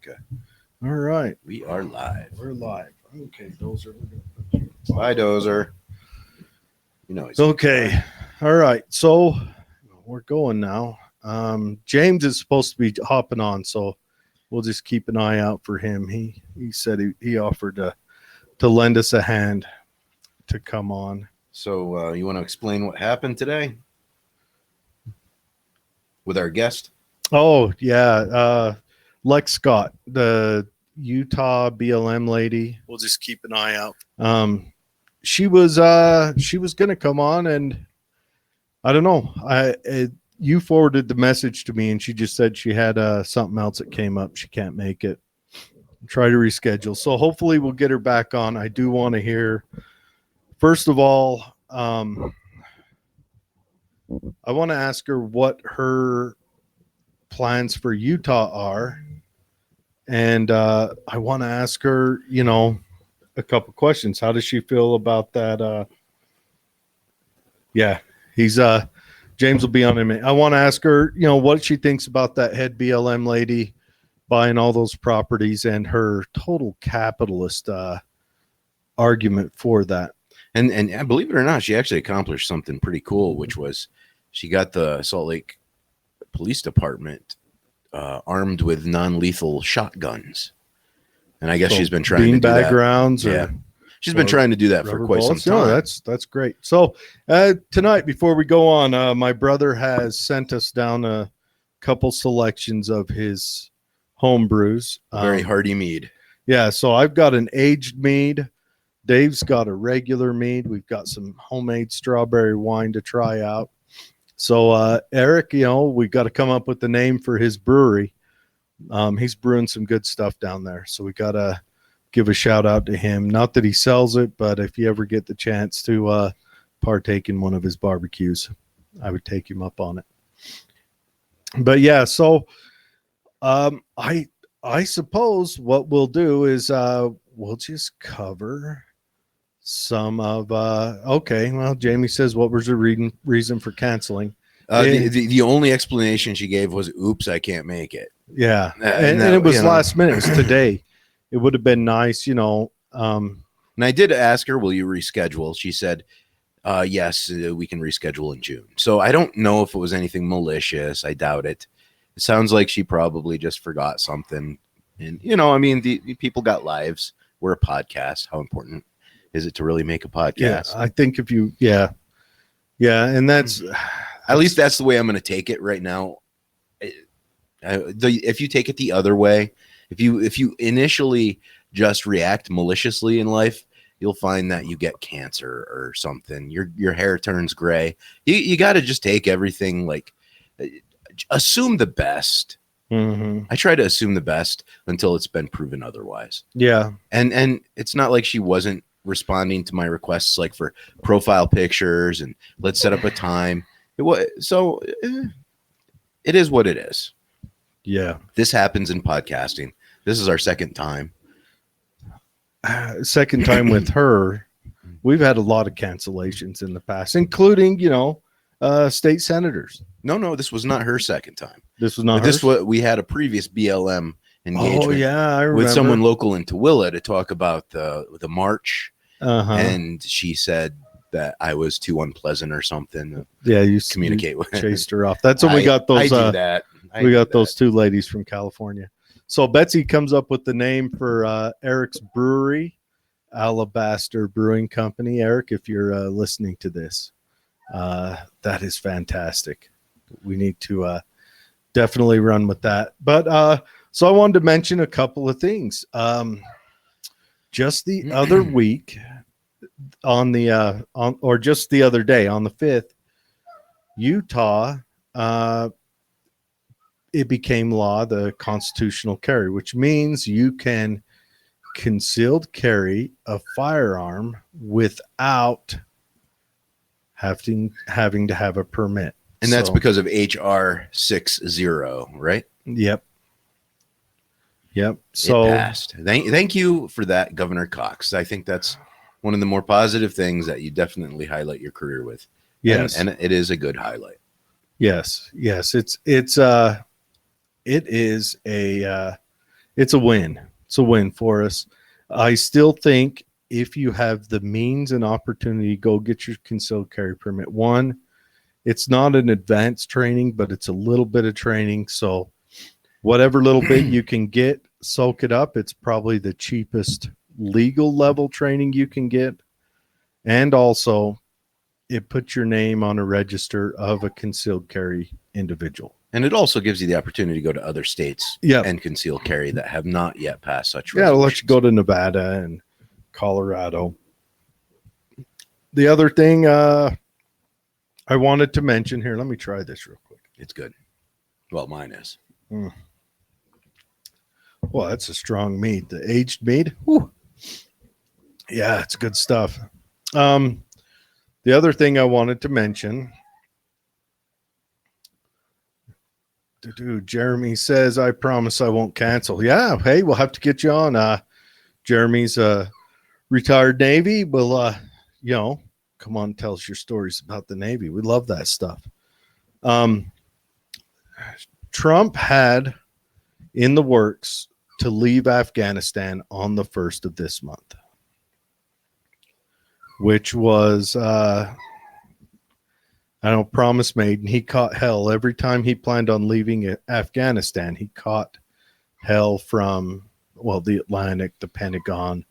Okay. All right. We are live. We're live. Okay, Dozer. Bye, Dozer. You know he's Okay. All right. So we're going now. James is supposed to be hopping on, so we'll just keep an eye out for him. He said he offered to lend us a hand to come on. So you want to explain what happened today with our guest? Oh, yeah. Lex Scott, the Utah BLM lady. We'll just keep an eye out. She was going to come on, and I don't know. You forwarded the message to me, and she just said she had something else that came up. She can't make it. Try to reschedule. So hopefully we'll get her back on. I do want to hear, first of all, I want to ask her what her plans for Utah are. And I want to ask her, a couple questions. How does she feel about that? Yeah, James will be on in a minute. I want to ask her, what she thinks about that head BLM lady buying all those properties and her total capitalist argument for that. And believe it or not, she actually accomplished something pretty cool, which was she got the Salt Lake Police Department armed with non-lethal shotguns. And I guess she's been trying to do that. Beanbag rounds. Yeah. She's been trying to do that for quite some time. No, that's great. So tonight, before we go on, my brother has sent us down a couple selections of his home brews. Very hearty mead. Yeah, so I've got an aged mead. Dave's got a regular mead. We've got some homemade strawberry wine to try out. So Eric, we got to come up with the name for his brewery. He's brewing some good stuff down there. So we got to give a shout out to him. Not that he sells it, but if you ever get the chance to partake in one of his barbecues, I would take him up on it. But yeah, so I suppose what we'll do is we'll just cover some of Jamie says, what was the reason for canceling? The only explanation she gave was, oops, I can't make it. Yeah. And it was last minute. It was today. It would have been nice, and I did ask her, will you reschedule? She said, yes, we can reschedule in June. So I don't know if it was anything malicious. I doubt it. It sounds like she probably just forgot something. And, the people got lives. We're a podcast. How important is it to really make a podcast? Yeah, I think if you, yeah. And that's, at least that's the way I'm going to take it right now. If you take it the other way, if you initially just react maliciously in life, you'll find that you get cancer or something. Your hair turns gray. You got to just take everything, like, assume the best. Mm-hmm. I try to assume the best until it's been proven otherwise. Yeah. And it's not like she wasn't responding to my requests, like for profile pictures and let's set up a time. It is what it is. Yeah. This happens in podcasting. This is our second time. Second time with her. We've had a lot of cancellations in the past, including, state senators. No, this was not her second time. This was not this. We had a previous BLM engagement. Oh, yeah, I remember. With someone local in Tooele to talk about the march. Uh-huh. And she said that I was too unpleasant or something. Yeah, you communicate with her. Chased her off. That's when we got those. I do that. We got those two ladies from California. So Betsy comes up with the name for Eric's brewery, Alabaster Brewing Company. Eric, if you're listening to this, that is fantastic. We need to definitely run with that. But so I wanted to mention a couple of things. Just the other week, just the other day on the 5th, Utah, it became law, the constitutional carry, which means you can concealed carry a firearm without having to have a permit. And that's because of HR 60, right? Yep. So it passed. Thank you for that, Governor Cox. I think that's one of the more positive things that you definitely highlight your career with. Yes. And it is a good highlight. Yes. It is it's a win. It's a win for us. I still think if you have the means and opportunity, go get your concealed carry permit. One, it's not an advanced training, but it's a little bit of training. So whatever little bit you can get, soak it up. It's probably the cheapest legal level training you can get. And also, it puts your name on a register of a concealed carry individual. And it also gives you the opportunity to go to other states and conceal carry that have not yet passed such resolutions. Yeah, it'll let you go to Nevada and Colorado. The other thing I wanted to mention here, let me try this real quick. It's good. Well, mine is. Well, that's a strong mead. The aged mead. Whew. Yeah, it's good stuff. The other thing I wanted to mention, Jeremy says, I promise I won't cancel. Yeah, hey, we'll have to get you on. Jeremy's retired Navy. Well, come on, tell us your stories about the Navy. We love that stuff. Trump had in the works to leave Afghanistan on the 1st of this month, which was, promise made, and he caught hell every time he planned on leaving Afghanistan. He caught hell from, the Atlantic, the Pentagon,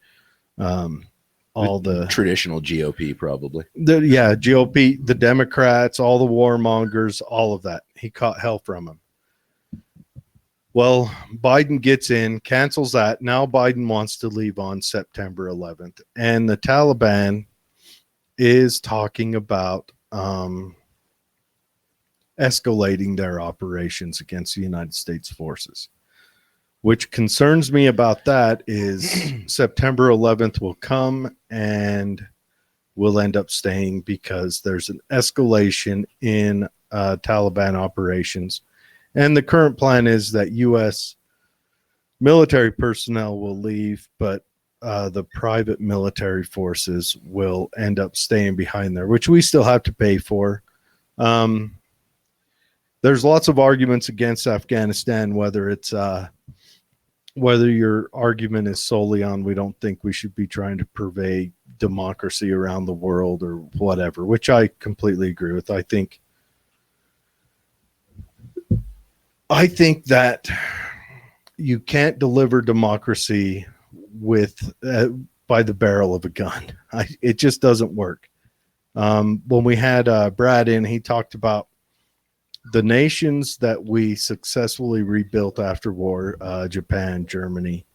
all the traditional GOP, probably. GOP, the Democrats, all the warmongers, all of that. He caught hell from them. Well, Biden gets in, cancels that. Now Biden wants to leave on September 11th. And the Taliban is talking about escalating their operations against the United States forces. Which concerns me about that is September 11th will come and we'll end up staying because there's an escalation in Taliban operations. And the current plan is that U.S. military personnel will leave, but the private military forces will end up staying behind there, which we still have to pay for. There's lots of arguments against Afghanistan, whether your argument is solely on we don't think we should be trying to pervade democracy around the world or whatever, which I completely agree with. I think that you can't deliver democracy with by the barrel of a gun. It just doesn't work. When we had Brad in, he talked about the nations that we successfully rebuilt after war, Japan, Germany,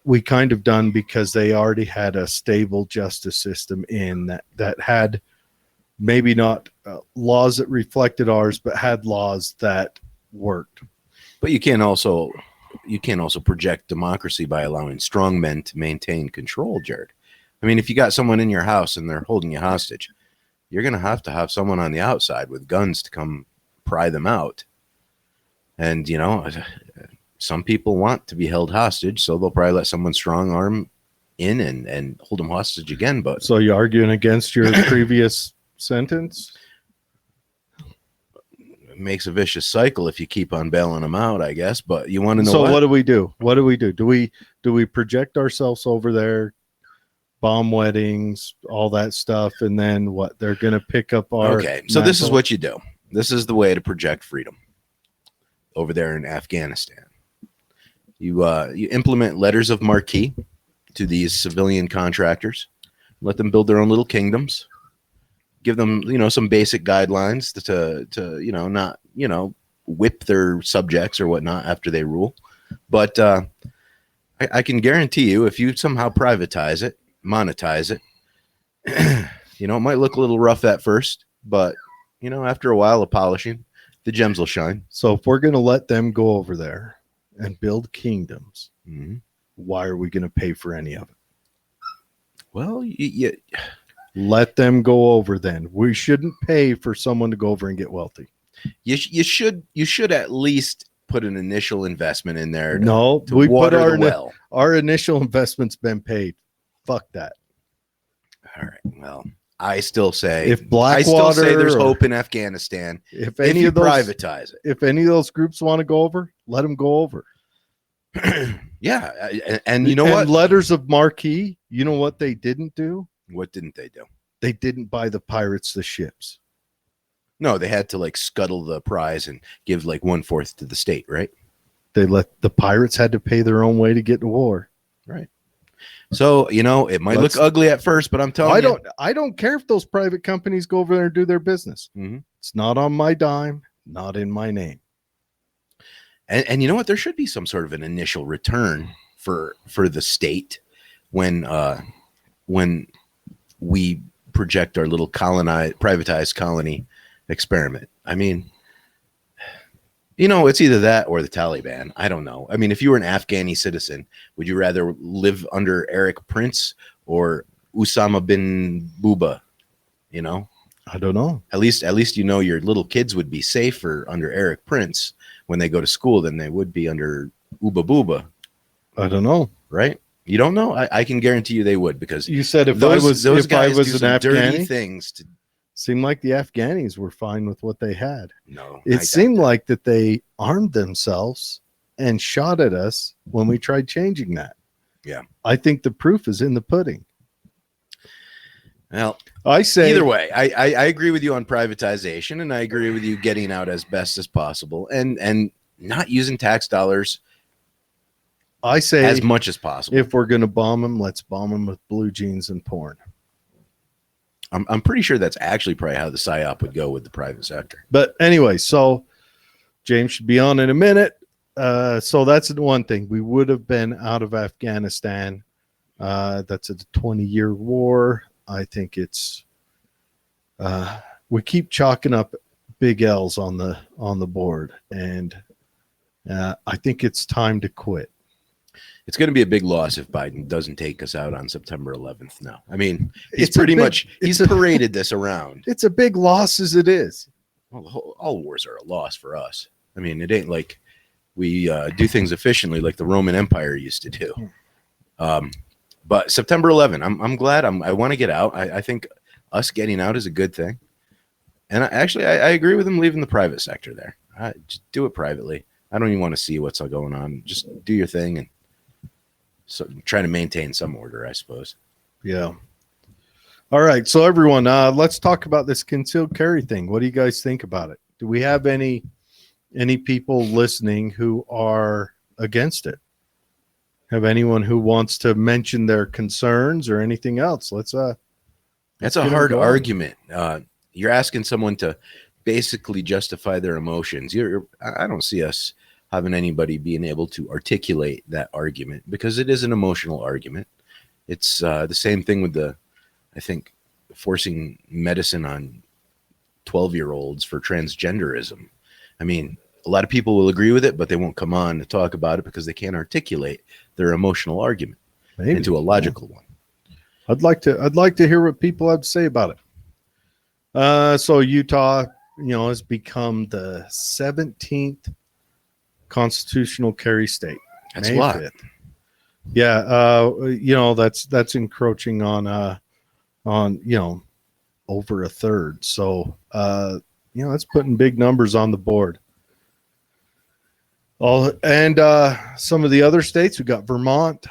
we kind of done because they already had a stable justice system in that had maybe not laws that reflected ours, but had laws that worked. But you can't also project democracy by allowing strong men to maintain control, Jared. I mean, if you got someone in your house and they're holding you hostage, you're going to have someone on the outside with guns to come pry them out. And, some people want to be held hostage, so they'll probably let someone strong arm in and hold them hostage again. But so you're arguing against your previous sentence? It makes a vicious cycle if you keep on bailing them out, I guess. But you want to know So what do we do? What do we do? Do we project ourselves over there? Bomb weddings, all that stuff, and then what? They're going to pick up our. Okay, so this is what you do. This is the way to project freedom over there in Afghanistan. You implement letters of marque to these civilian contractors, let them build their own little kingdoms, give them some basic guidelines to not whip their subjects or whatnot after they rule. But I can guarantee you, if you somehow privatize it, monetize it, it might look a little rough at first, but after a while of polishing, the gems will shine. So if we're going to let them go over there and build kingdoms, why are we going to pay for any of it? Well, let them go over. Then we shouldn't pay for someone to go over and get wealthy. You should at least put an initial investment in there. We put our initial investment's been paid. Fuck that. All right. Well, I still say there's hope in Afghanistan. If any of those privatize it, if any of those groups want to go over, let them go over. Yeah, and you know and what? letters of marque. You know what they didn't do? What didn't they do? They didn't buy the pirates the ships. No, they had to like scuttle the prize and give like 1/4 to the state, right? They let the pirates had to pay their own way to get to war. Right. So it might look ugly at first, but I'm telling you, I don't care if those private companies go over there and do their business. Mhm. It's not on my dime, not in my name. And you know what? There should be some sort of an initial return for the state when we project our little privatized colony experiment. I mean, it's either that or the Taliban. I don't know. I mean, if you were an Afghani citizen, would you rather live under Eric Prince or Osama bin Buba? I don't know. At least your little kids would be safer under Eric Prince when they go to school than they would be under Uba Booba. I don't know. Right? You don't know? I can guarantee you they would, because You said if those I guys was do an some dirty Afghani, things to. seemed like the Afghanis were fine with what they had. No, It seemed like that they armed themselves and shot at us when we tried changing that. Yeah. I think the proof is in the pudding. Well, I say either way, I agree with you on privatization, and I agree with you getting out as best as possible and not using tax dollars I say as much as possible. if we're going to bomb them, let's bomb them with blue jeans and porn. I'm pretty sure that's actually probably how the PSYOP would go with the private sector. But anyway, so James should be on in a minute. So that's the one thing. We would have been out of Afghanistan. That's a 20-year war. I think it's we keep chalking up big L's on the board, and I think it's time to quit. It's going to be a big loss if Biden doesn't take us out on September 11th. Now, I mean, he's paraded this around. It's a big loss as it is. Well, all wars are a loss for us. I mean, it ain't like we do things efficiently like the Roman Empire used to do. But September 11th, I'm glad. I want to get out. I think us getting out is a good thing. And I agree with him leaving the private sector there. Just do it privately. I don't even want to see what's going on. Just do your thing and so try to maintain some order, I suppose. Yeah. All right. So everyone, let's talk about this concealed carry thing. What do you guys think about it? Do we have any people listening who are against it? Have anyone who wants to mention their concerns or anything else? That's a hard argument. You're asking someone to basically justify their emotions. I don't see us having anybody being able to articulate that argument because it is an emotional argument. It's the same thing with I think, forcing medicine on 12-year-olds for transgenderism. I mean, a lot of people will agree with it, but they won't come on to talk about it because they can't articulate their emotional argument into a logical one. I'd like to hear what people have to say about it. So Utah, has become the 17th constitutional carry state. That's a lot. 5th. Yeah, that's encroaching on over a third. So that's putting big numbers on the board. Some of the other states, we've got Vermont,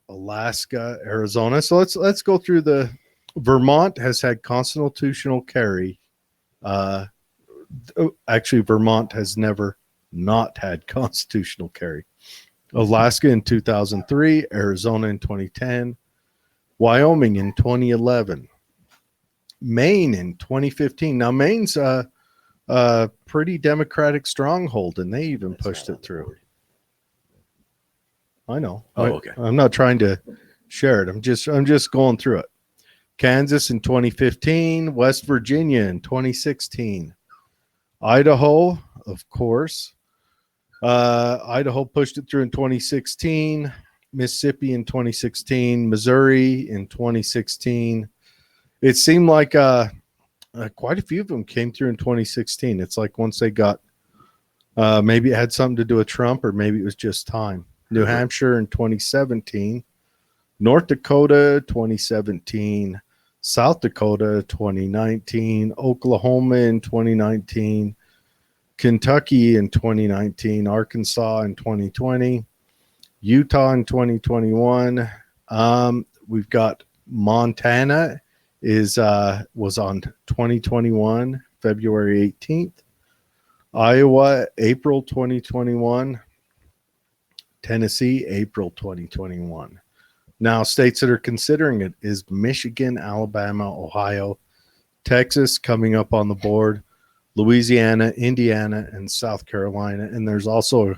Alaska, Arizona. So let's go through the. Vermont has had constitutional carry. Actually, Vermont has never not had constitutional carry. Alaska in 2003, Arizona in 2010, Wyoming in 2011, Maine in 2015. Now, Maine's a pretty Democratic stronghold, and they even pushed it through. I know. Oh, okay. I'm not trying to share it. I'm just going through it. Kansas in 2015, West Virginia in 2016, Idaho, of course. Idaho pushed it through in 2016, Mississippi in 2016, Missouri in 2016. It seemed like quite a few of them came through in 2016. It's like once they got, maybe it had something to do with Trump, or maybe it was just time. New Hampshire in 2017, North Dakota 2017, South Dakota 2019, Oklahoma in 2019, Kentucky in 2019, Arkansas in 2020, Utah in 2021. We've got Montana was on 2021, February 18th. Iowa, April 2021. Tennessee, April 2021. Now, states that are considering it is Michigan, Alabama, Ohio, Texas coming up on the board, Louisiana, Indiana, and South Carolina. And there's also,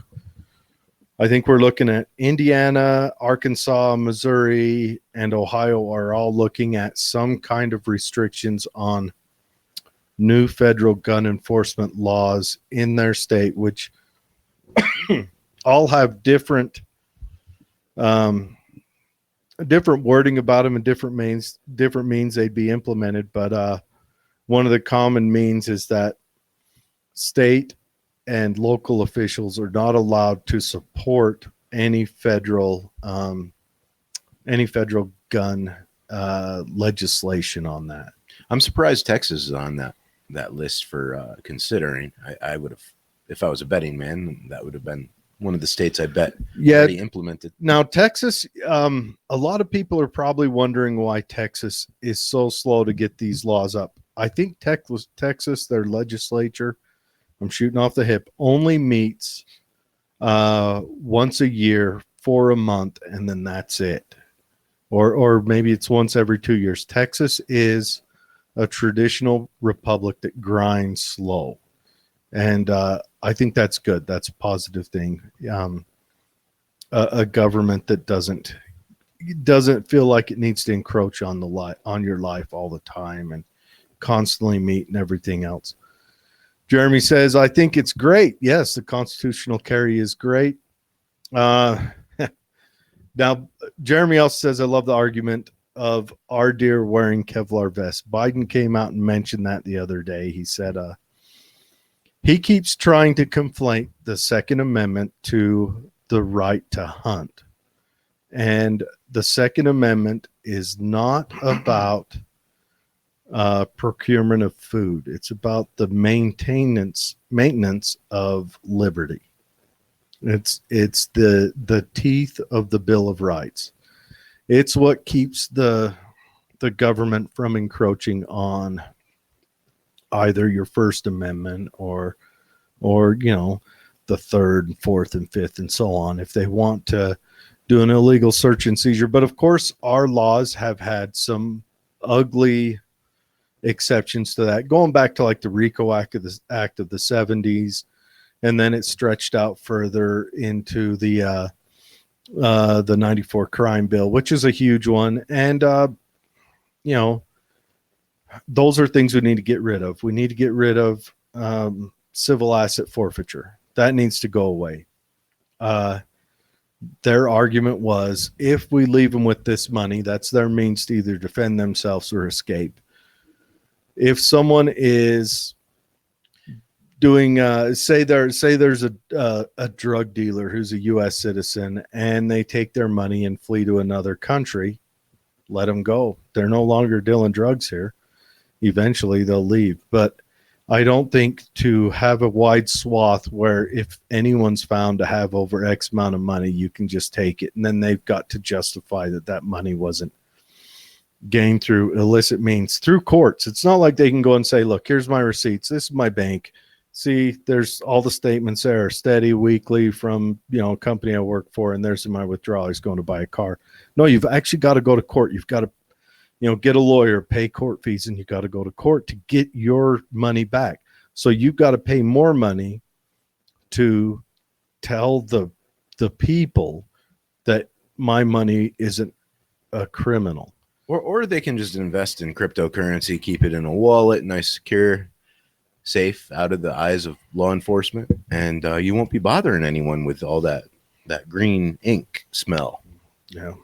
I think we're looking at Indiana, Arkansas, Missouri, and Ohio are all looking at some kind of restrictions on new federal gun enforcement laws in their state, which all have different wording about them and different means they'd be implemented. But one of the common means is that state and local officials are not allowed to support any federal gun legislation on that. I'm surprised Texas is on that list for considering. I would have, if I was a betting man, that would have been one of the states I bet already implemented. Now, Texas, a lot of people are probably wondering why Texas is so slow to get these laws up. I think Texas, their legislature, I'm shooting off the hip, only meets once a year for a month, and then that's it. Or maybe it's once every 2 years. Texas is a traditional republic that grinds slow. And I think that's good. That's a positive thing. A government that doesn't feel like it needs to encroach on your life all the time and constantly meet and everything else. Jeremy says, I think it's great. Yes, the constitutional carry is great. Now, Jeremy also says, I love the argument of our deer wearing Kevlar vests. Biden came out and mentioned that the other day. He said, he keeps trying to conflate the Second Amendment to the right to hunt. And the Second Amendment is not about procurement of food. It's about the maintenance of liberty. It's the teeth of the Bill of Rights. It's what keeps the government from encroaching on either your First Amendment or the Third and Fourth and Fifth and so on, if they want to do an illegal search and seizure. But of course, our laws have had some ugly exceptions to that, going back to like the RICO Act of the 70s, and then it stretched out further into the 94 crime bill, which is a huge one. And those are things we need to get rid of. We need to get rid of civil asset forfeiture. That needs to go away. Their argument was, if we leave them with this money, that's their means to either defend themselves or escape. If someone is doing, say there's a drug dealer who's a U.S. citizen and they take their money and flee to another country, let them go. They're no longer dealing drugs here. Eventually they'll leave. But I don't think to have a wide swath where if anyone's found to have over X amount of money, you can just take it. And then they've got to justify that money wasn't gained through illicit means, through courts. It's not like they can go and say, look, here's my receipts. This is my bank. See, there's all the statements there, steady, weekly from, a company I work for, and there's my withdrawal. He's going to buy a car. No, you've actually got to go to court. You've got to, get a lawyer, pay court fees, and you got to go to court to get your money back. So you've got to pay more money to tell the people that my money isn't a criminal. Or they can just invest in cryptocurrency, keep it in a wallet, nice, secure, safe, out of the eyes of law enforcement, and you won't be bothering anyone with all that green ink smell. Yeah.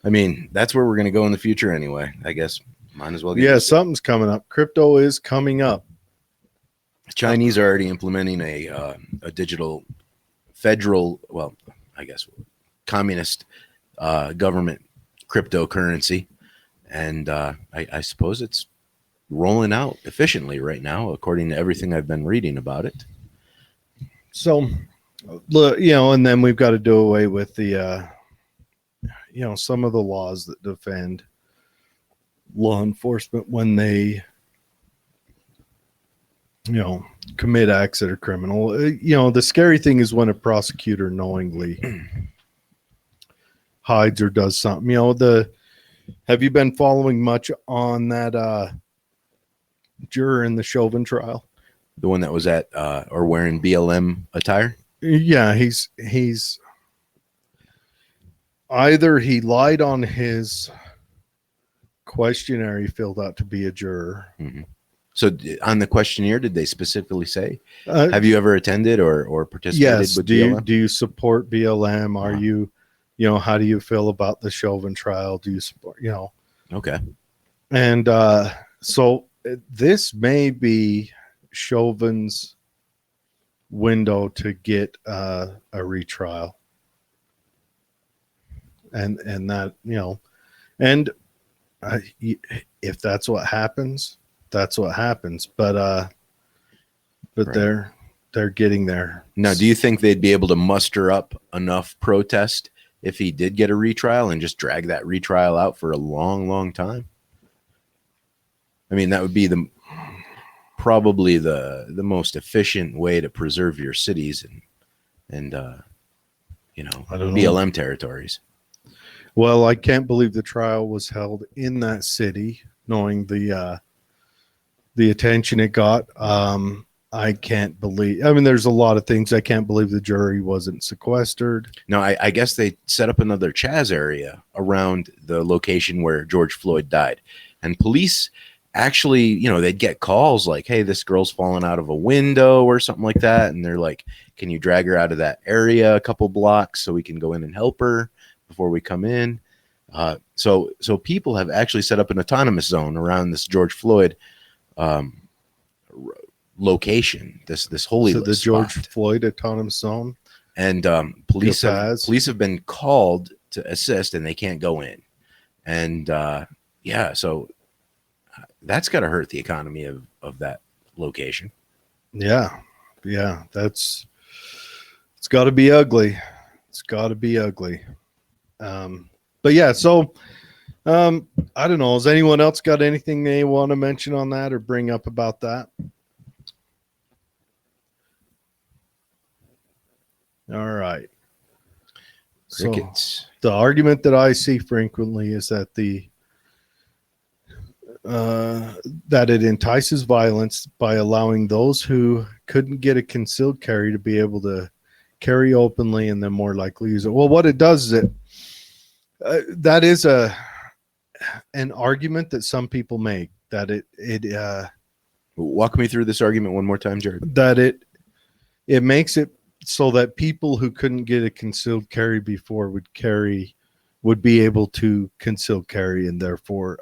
I mean, that's where we're going to go in the future anyway. I guess might as well get something's coming up. Crypto is coming up. Chinese are already implementing a digital federal, communist government cryptocurrency. And I suppose it's rolling out efficiently right now, according to everything I've been reading about it. So And then we've got to do away with the, some of the laws that defend law enforcement when they, commit acts that are criminal. The scary thing is when a prosecutor knowingly hides or does something. Have you been following much on that juror in the Chauvin trial? The one that was at or wearing BLM attire? Yeah, he's either he lied on his questionnaire he filled out to be a juror. Mm-hmm. So on the questionnaire, did they specifically say, Uh, have you ever attended or participated yes. with Do BLM? you support BLM? Are Uh-huh. you, how do you feel about the Chauvin trial? Do you support, Okay. And so this may be Chauvin's window to get a retrial. And that, and if that's what happens, that's what happens. But Right. they're getting there. Now, do you think they'd be able to muster up enough protest if he did get a retrial and just drag that retrial out for a long, long time? I mean, that would be probably the most efficient way to preserve your cities and I don't know. BLM territories. Well, I can't believe the trial was held in that city, knowing the attention it got. I can't believe. I mean, there's a lot of things I can't believe the jury wasn't sequestered. No, I guess they set up another Chaz area around the location where George Floyd died, and police actually, they'd get calls like, "Hey, this girl's fallen out of a window" or something like that, and they're like, "Can you drag her out of that area a couple blocks so we can go in and help her before we come in?" So people have actually set up an autonomous zone around this George Floyd location, this holy So the spot. George Floyd autonomous zone, and police have been called to assist, and they can't go in. And so that's got to hurt the economy of that location. Yeah, it's got to be ugly. It's got to be ugly. But yeah, so I don't know. Has anyone else got anything they want to mention on that or bring up about that? All right. Crickets. So the argument that I see frequently is that that it entices violence by allowing those who couldn't get a concealed carry to be able to carry openly and then more likely use it. Well, what it does is that is an argument that some people make, that it walk me through this argument one more time, Jared. That it makes it so that people who couldn't get a concealed carry before would be able to conceal carry, and therefore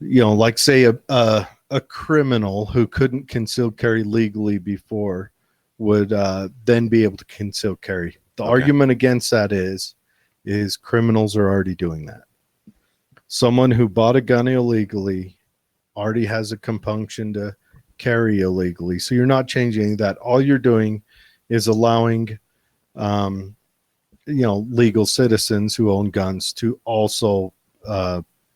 like say a criminal who couldn't conceal carry legally before would then be able to conceal carry. The argument against that is criminals are already doing that. Someone who bought a gun illegally already has a compunction to carry illegally. So you're not changing any of that. All you're doing is allowing legal citizens who own guns to also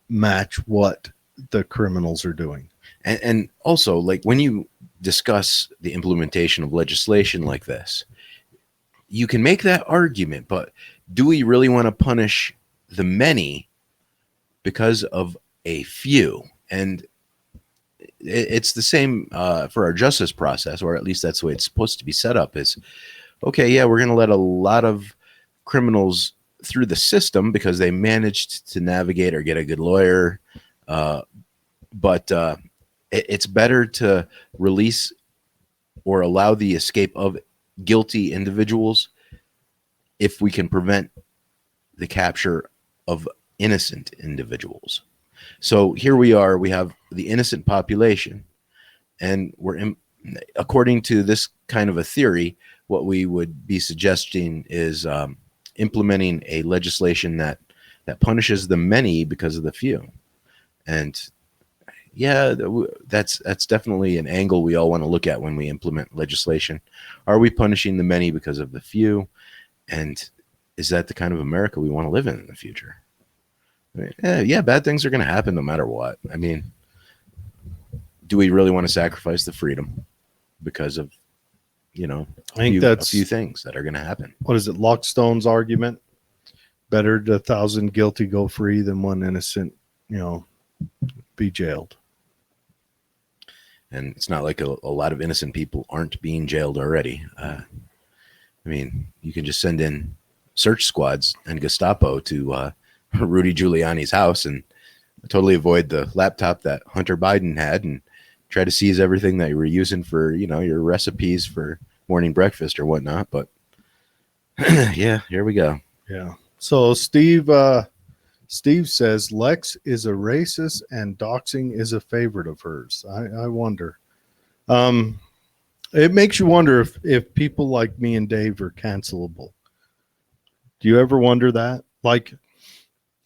match what the criminals are doing. And also, like, when you discuss the implementation of legislation like this, you can make that argument, but do we really want to punish the many because of a few? And it's the same for our justice process, or at least that's the way it's supposed to be set up, is, okay, yeah, we're going to let a lot of criminals through the system because they managed to navigate or get a good lawyer. But it's better to release or allow the escape of guilty individuals if we can prevent the capture of innocent individuals. So here we are, we have the innocent population, and according to this kind of a theory, what we would be suggesting is implementing a legislation that punishes the many because of the few. And yeah, that's definitely an angle we all want to look at when we implement legislation. Are we punishing the many because of the few? And is that the kind of America we want to live in the future? I mean, yeah, bad things are going to happen no matter what. I mean, do we really want to sacrifice the freedom because of, I think a few that's, things that are going to happen? what is it, Lockstone's argument? Better to 1,000 guilty go free than one innocent, be jailed. And it's not like a lot of innocent people aren't being jailed already. I mean, you can just send in search squads and Gestapo to Rudy Giuliani's house and totally avoid the laptop that Hunter Biden had and try to seize everything that you were using for, your recipes for morning breakfast or whatnot. But yeah, here we go. Yeah. So Steve says Lex is a racist and doxing is a favorite of hers. I wonder. It makes you wonder if people like me and Dave are cancelable. Do you ever wonder that? Like,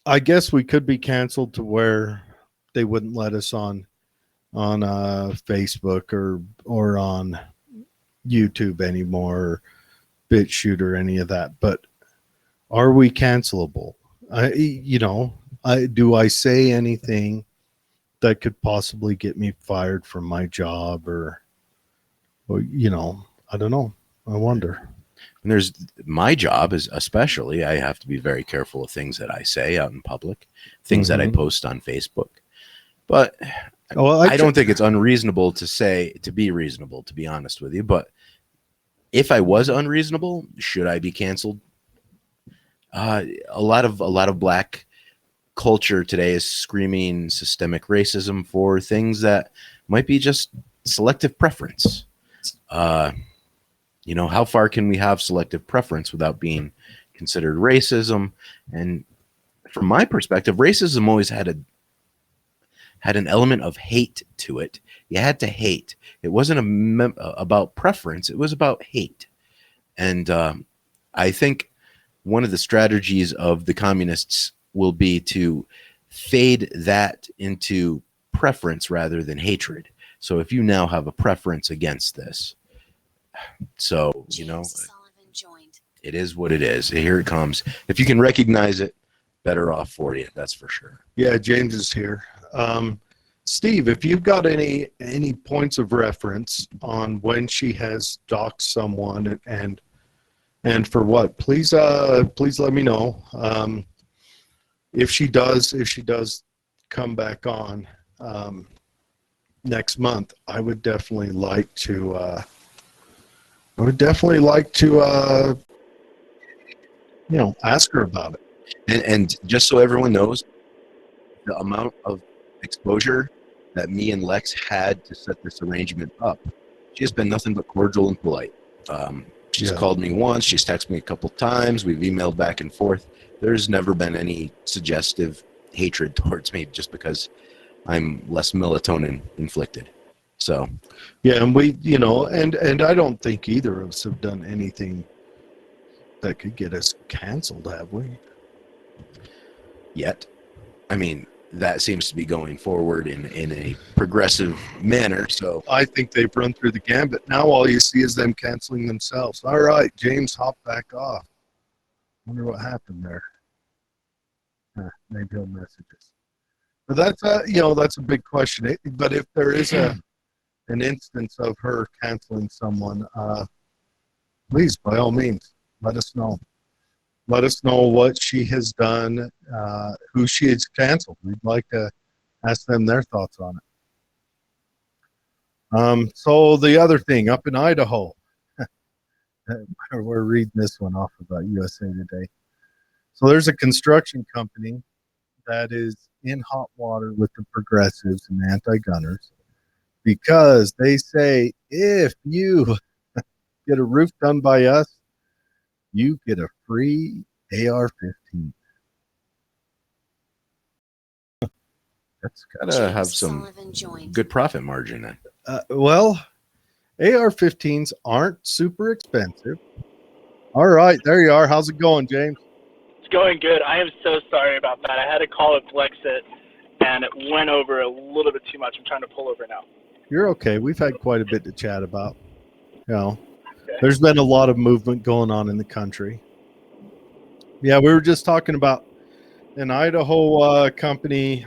I guess we could be canceled to where they wouldn't let us on Facebook or on YouTube anymore, or BitChute or any of that. But are we cancelable? Do I say anything that could possibly get me fired from my job or I don't know. I wonder. And there's my job is especially I have to be very careful of things that I say out in public, things that I post on Facebook. But I don't think it's unreasonable to be reasonable, to be honest with you. But if I was unreasonable, should I be canceled? A lot of black culture today is screaming systemic racism for things that might be just selective preference. How far can we have selective preference without being considered racism? And from my perspective, racism always had an element of hate to it. You had to hate. It wasn't about preference. It was about hate. And I think one of the strategies of the communists will be to fade that into preference rather than hatred. So if you now have a preference against this, so, James Sullivan joined. It is what it is. Here it comes. If you can recognize it, better off for you. That's for sure. Yeah, James is here. Steve, if you've got any points of reference on when she has doxed someone and for what, please let me know. If she does come back on next month, I would definitely like to ask her about it. And just so everyone knows, the amount of exposure that me and Lex had to set this arrangement up, she has been nothing but cordial and polite. She's called me once. She's texted me a couple times. We've emailed back and forth. There's never been any suggestive hatred towards me just because I'm less melatonin inflicted. So, yeah, and we, and I don't think either of us have done anything that could get us canceled, have we? Yet, I mean, that seems to be going forward in a progressive manner. So I think they've run through the gambit. Now all you see is them canceling themselves. All right, James, hop back off. Wonder what happened there. Maybe he'll message us. But that's a big question. But if there is an instance of her canceling someone, please, by all means, let us know. Let us know what she has done, who she has canceled. We'd like to ask them their thoughts on it. So the other thing, up in Idaho, we're reading this one off about USA Today. So there's a construction company that is in hot water with the progressives and anti-gunners because they say if you get a roof done by us, you get a free AR-15. That's gotta have some good profit margin. Well, AR-15s aren't super expensive. All right, there you are. How's it going, James? It's going good. I am so sorry about that. I had a call with Lexit, and it went over a little bit too much. I'm trying to pull over now. You're okay. We've had quite a bit to chat about. You know, Okay. there's been a lot of movement going on in the country. Yeah, we were just talking about an Idaho company.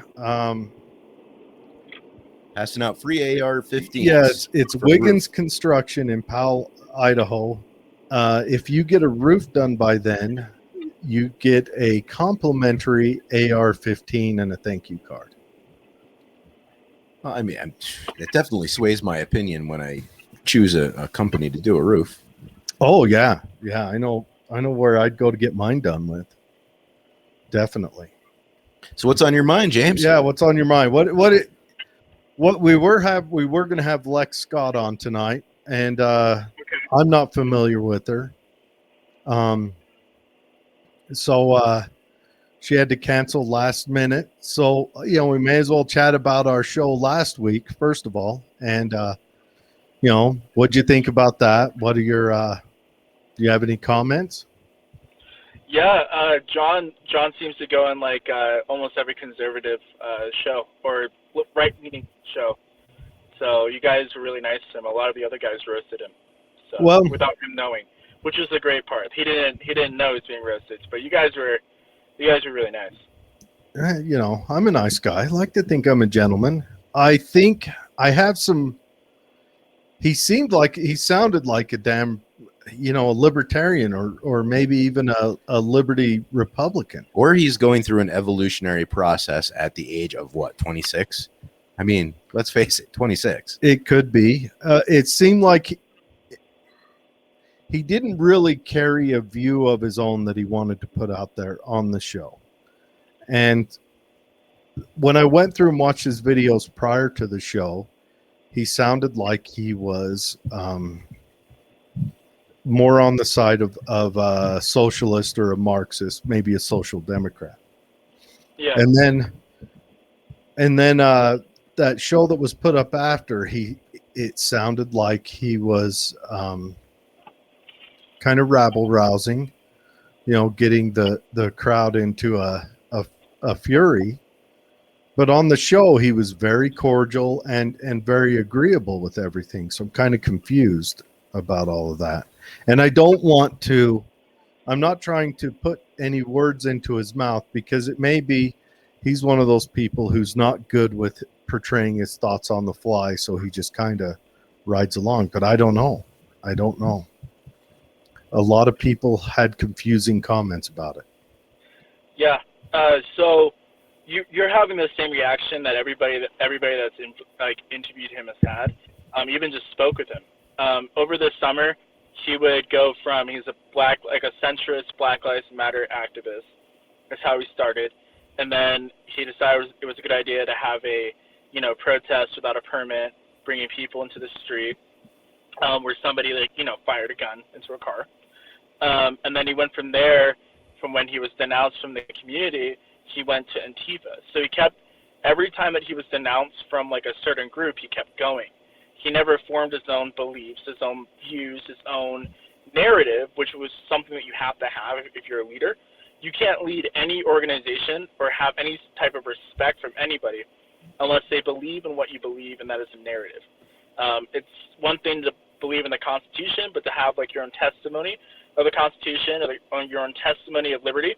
Passing out free AR-15s. Yeah, it's for Wiggins roof. Construction in Powell, Idaho. If you get a roof done by then, you get a complimentary AR-15 and a thank you card. Well, I mean, it definitely sways my opinion when I choose a company to do a roof. Oh yeah, yeah. I know where I'd go to get mine done with. Definitely. So what's on your mind, James? Yeah. What's on your mind? What we were going to have Lex Scott on tonight, and I'm not familiar with her. So she had to cancel last minute. So we may as well chat about our show last week first of all, and what'd you think about that? What are your do you have any comments? Yeah, John seems to go on like almost every conservative show or right-leaning show. So you guys were really nice to him. A lot of the other guys roasted him, so Well, without him knowing, which was the great part. He didn't know he was being roasted, but you guys were really nice. I'm a nice guy. I like to think I'm a gentleman. I think I have some. He sounded like a damn, a libertarian or maybe even a liberty Republican. Or he's going through an evolutionary process at the age of what, 26? I mean, let's face it, 26. It could be. It seemed like he didn't really carry a view of his own that he wanted to put out there on the show. And when I went through and watched his videos prior to the show, he sounded like he was more on the side of a socialist or a Marxist, maybe a social democrat. Yeah. And then that show that was put up after, it sounded like he was kind of rabble rousing, getting the crowd into a fury. But on the show, he was very cordial and very agreeable with everything. So I'm kind of confused about all of that. And I'm not trying to put any words into his mouth, because it may be he's one of those people who's not good with portraying his thoughts on the fly. So he just kind of rides along. But I don't know. A lot of people had confusing comments about it. Yeah. So you're having the same reaction that everybody that's interviewed him has had. Even just spoke with him. Over the summer, he would go from he's a centrist Black Lives Matter activist. That's how he started, and then he decided it was a good idea to have a protest without a permit, bringing people into the street, where somebody fired a gun into a car, and then he went from there. From when he was denounced from the community, he went to Antifa. So he kept, every time that he was denounced from a certain group, he kept going. He never formed his own beliefs, his own views, his own narrative, which was something that you have to have if you're a leader. You can't lead any organization or have any type of respect from anybody unless they believe in what you believe, and that is a narrative. It's one thing to believe in the Constitution, but to have your own testimony of the Constitution or your own testimony of liberty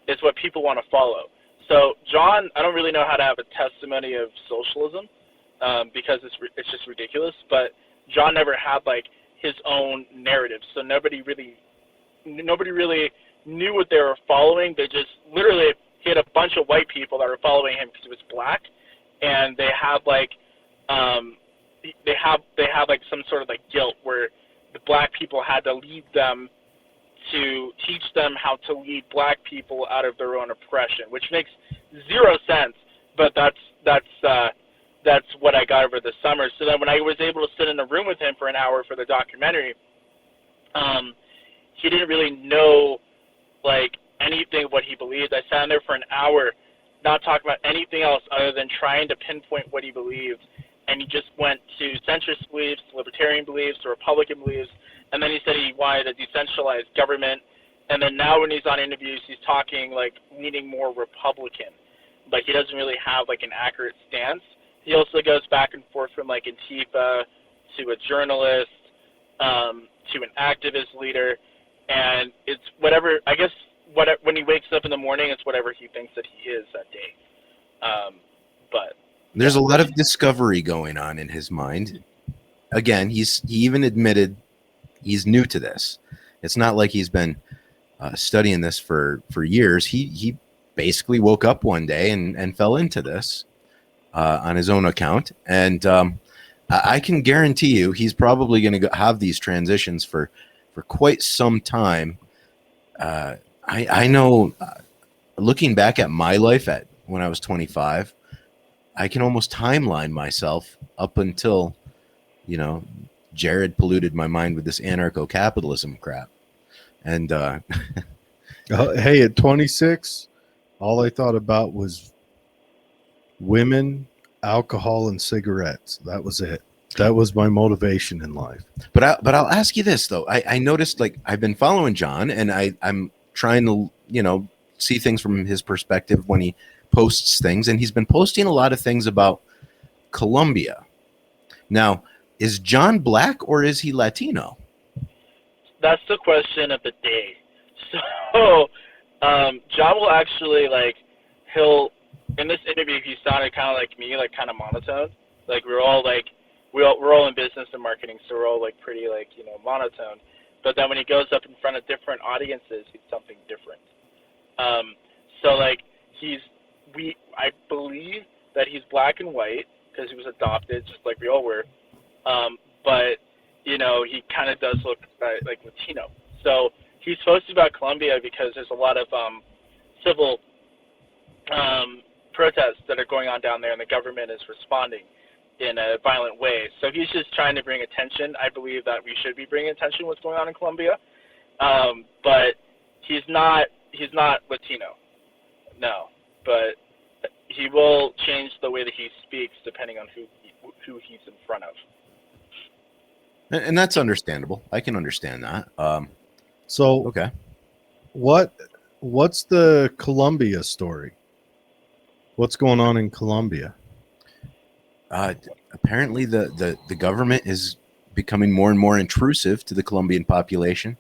is what people want to follow. So John, I don't really know how to have a testimony of socialism because it's just ridiculous. But John never had his own narrative, so nobody really knew what they were following. They just literally, he had a bunch of white people that were following him because he was black, and they had some sort of guilt where the black people had to lead them to teach them how to lead black people out of their own oppression, which makes zero sense. But that's what I got over the summer. So then when I was able to sit in a room with him for an hour for the documentary, he didn't really know anything of what he believed. I sat in there for an hour, not talking about anything else other than trying to pinpoint what he believed. And he just went to centrist beliefs, libertarian beliefs, Republican beliefs, and then he said he wanted a decentralized government. And then now when he's on interviews, he's talking leaning more Republican. but he doesn't really have like an accurate stance. He also goes back and forth from like Antifa to a journalist to an activist leader, and it's whatever. I guess when he wakes up in the morning, it's whatever he thinks that he is that day. But there's a lot of discovery going on in his mind. Again, he even admitted he's new to this. It's not like he's been studying this for years. He basically woke up one day and fell into this on his own account. And I can guarantee you he's probably going to have these transitions for quite some time. I know, looking back at my life when I was 25, I can almost timeline myself up until, Jared polluted my mind with this anarcho-capitalism crap. And hey, at 26, all I thought about was women, alcohol, and cigarettes. That was it. That was my motivation in life. But I'll ask you this though. I noticed, like, I've been following John, and I'm trying to see things from his perspective when he posts things, and he's been posting a lot of things about Colombia. Now, is John black or is he Latino? that's the question of the day. So John will actually, like, he'll, in this interview, he sounded kind of like me, like kind of monotone. Like we're all in business and marketing, so we're all like pretty like monotone. But then when he goes up in front of different audiences, he's something different. So like I believe that he's black and white because he was adopted, just like we all were. But he kind of does look like Latino. So he's posted about Colombia because there's a lot of civil protests that are going on down there, and the government is responding in a violent way. So he's just trying to bring attention. I believe that we should be bringing attention to what's going on in Colombia. But he's not Latino. No. But he will change the way that he speaks depending on who he's in front of. And that's understandable. I can understand that. So okay. What's the Colombia story? What's going on in Colombia? Apparently the government is becoming more and more intrusive to the Colombian population,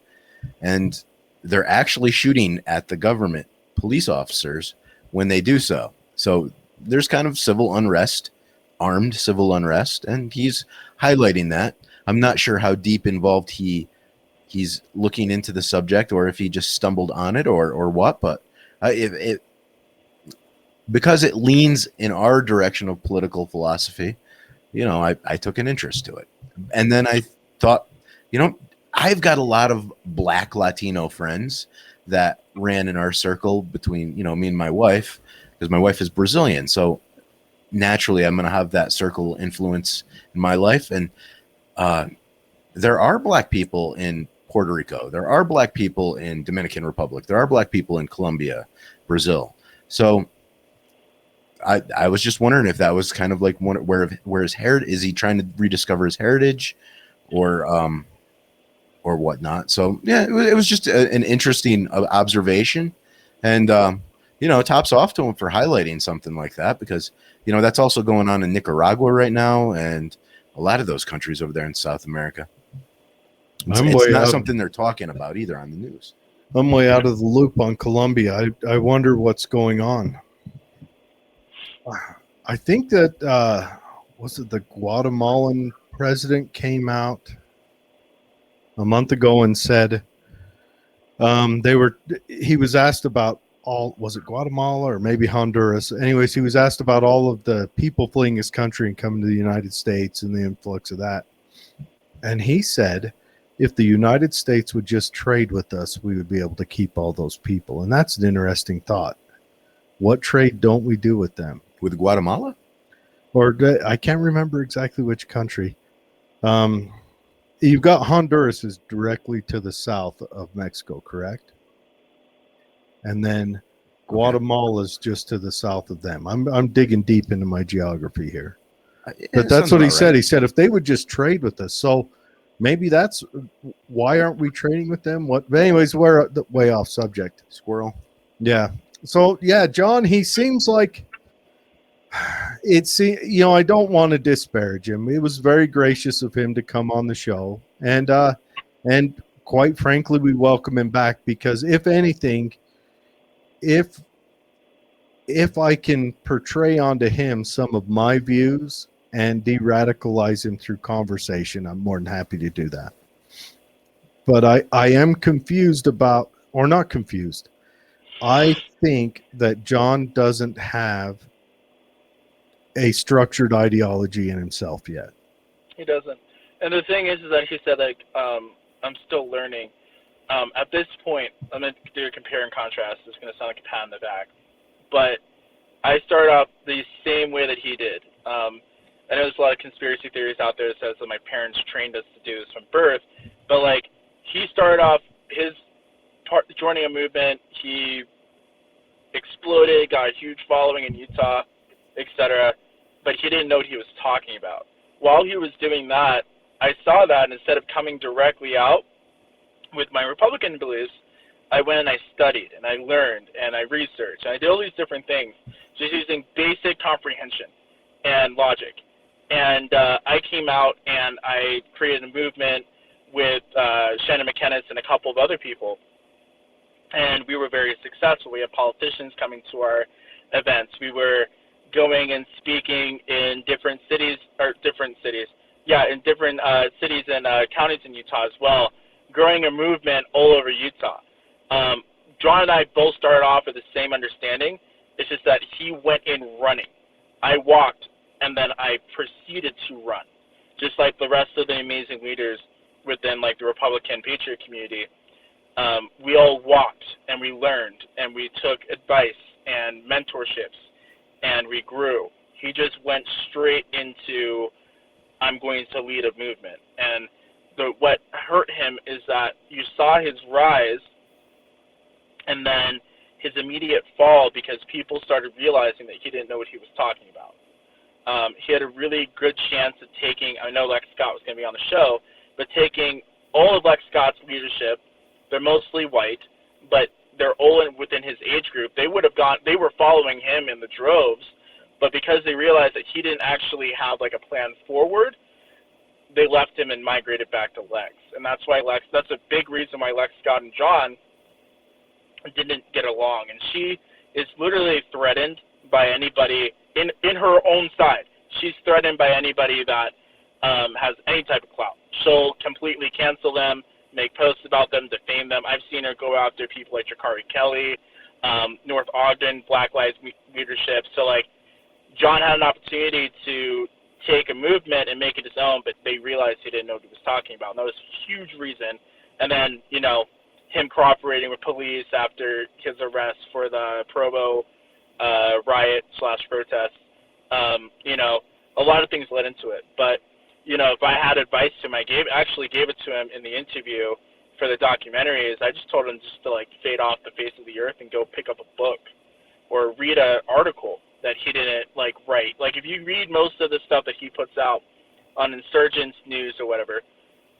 and they're actually shooting at the government police officers when they do so. So there's kind of civil unrest, armed civil unrest, and he's highlighting that. I'm not sure how deep involved he's looking into the subject, or if he just stumbled on it, or what. But because it leans in our direction of political philosophy, I took an interest to it. And then I thought, I've got a lot of black Latino friends that ran in our circle between, me and my wife, because my wife is Brazilian. So naturally I'm going to have that circle influence in my life. And there are black people in Puerto Rico. There are black people in Dominican Republic. There are black people in Colombia, Brazil. So I was just wondering if that was kind of like where his heritage is. He trying to rediscover his heritage, or whatnot. So yeah, it was just an interesting observation, and tops off to him for highlighting something like that, because that's also going on in Nicaragua right now, and a lot of those countries over there in South America. It's not something they're talking about either on the news. I'm way out of the loop on Colombia. I wonder what's going on. I think that was it the Guatemalan president came out a month ago and said he was asked about was it Guatemala or maybe Honduras? Anyways, he was asked about all of the people fleeing his country and coming to the United States and the influx of that. And he said, if the United States would just trade with us, we would be able to keep all those people. And that's an interesting thought. What trade don't we do with them? With Guatemala? Or I can't remember exactly which country. You've got Honduras is directly to the south of Mexico, correct? And then Guatemala is just to the south of them. I'm digging deep into my geography here. But that's what he said. Right. He said if they would just trade with us. So maybe that's why aren't we trading with them? But anyways, we're way off subject. Squirrel. Yeah. So yeah, John, he seems like I don't want to disparage him. It was very gracious of him to come on the show, and quite frankly, we welcome him back because if anything, if I can portray onto him some of my views and de-radicalize him through conversation, I'm more than happy to do that. But I am confused about, or not confused. I think that John doesn't have a structured ideology in himself yet. He doesn't. And the thing is that he said, like, I'm still learning. At this point, I'm going to do a compare and contrast. It's going to sound like a pat on the back. But I started off the same way that he did. I know there's a lot of conspiracy theories out there that says that my parents trained us to do this from birth. But, like, he started off joining a movement. He exploded, got a huge following in Utah, etc. But he didn't know what he was talking about. While he was doing that, I saw that, and instead of coming directly out with my Republican beliefs, I went and I studied, and I learned, and I researched, and I did all these different things, just using basic comprehension and logic. And I came out, and I created a movement with Shannon McKennis and a couple of other people, and we were very successful. We had politicians coming to our events. We were going and speaking in different cities and counties in Utah as well, growing a movement all over Utah. John and I both started off with the same understanding. It's just that he went in running. I walked, and then I proceeded to run, just like the rest of the amazing leaders within, like, the Republican Patriot community. We all walked, and we learned, and we took advice and mentorships, and we grew. He just went straight into, I'm going to lead a movement. And what hurt him is that you saw his rise and then his immediate fall because people started realizing that he didn't know what he was talking about. He had a really good chance of taking, I know Lex Scott was going to be on the show, but taking all of Lex Scott's leadership. They're mostly white, but they're all within his age group. They were following him in the droves, but because they realized that he didn't actually have, like, a plan forward, they left him and migrated back to Lex. And that's a big reason why Lex Scott and John didn't get along. And she is literally threatened by anybody in her own side. She's threatened by anybody that has any type of clout. She'll completely cancel them, make posts about them, defame them. I've seen her go after people like Jakari Kelly, North Ogden, Black Lives leadership. So, like, John had an opportunity to take a movement and make it his own, but they realized he didn't know what he was talking about. And that was a huge reason. And then, him cooperating with police after his arrest for the Provo riot/protest. A lot of things led into it. But, if I had advice to him, I actually gave it to him in the interview for the documentaries. I just told him just to, like, fade off the face of the earth and go pick up a book or read an article that he didn't, like, write. Like, if you read most of the stuff that he puts out on Insurgents News or whatever,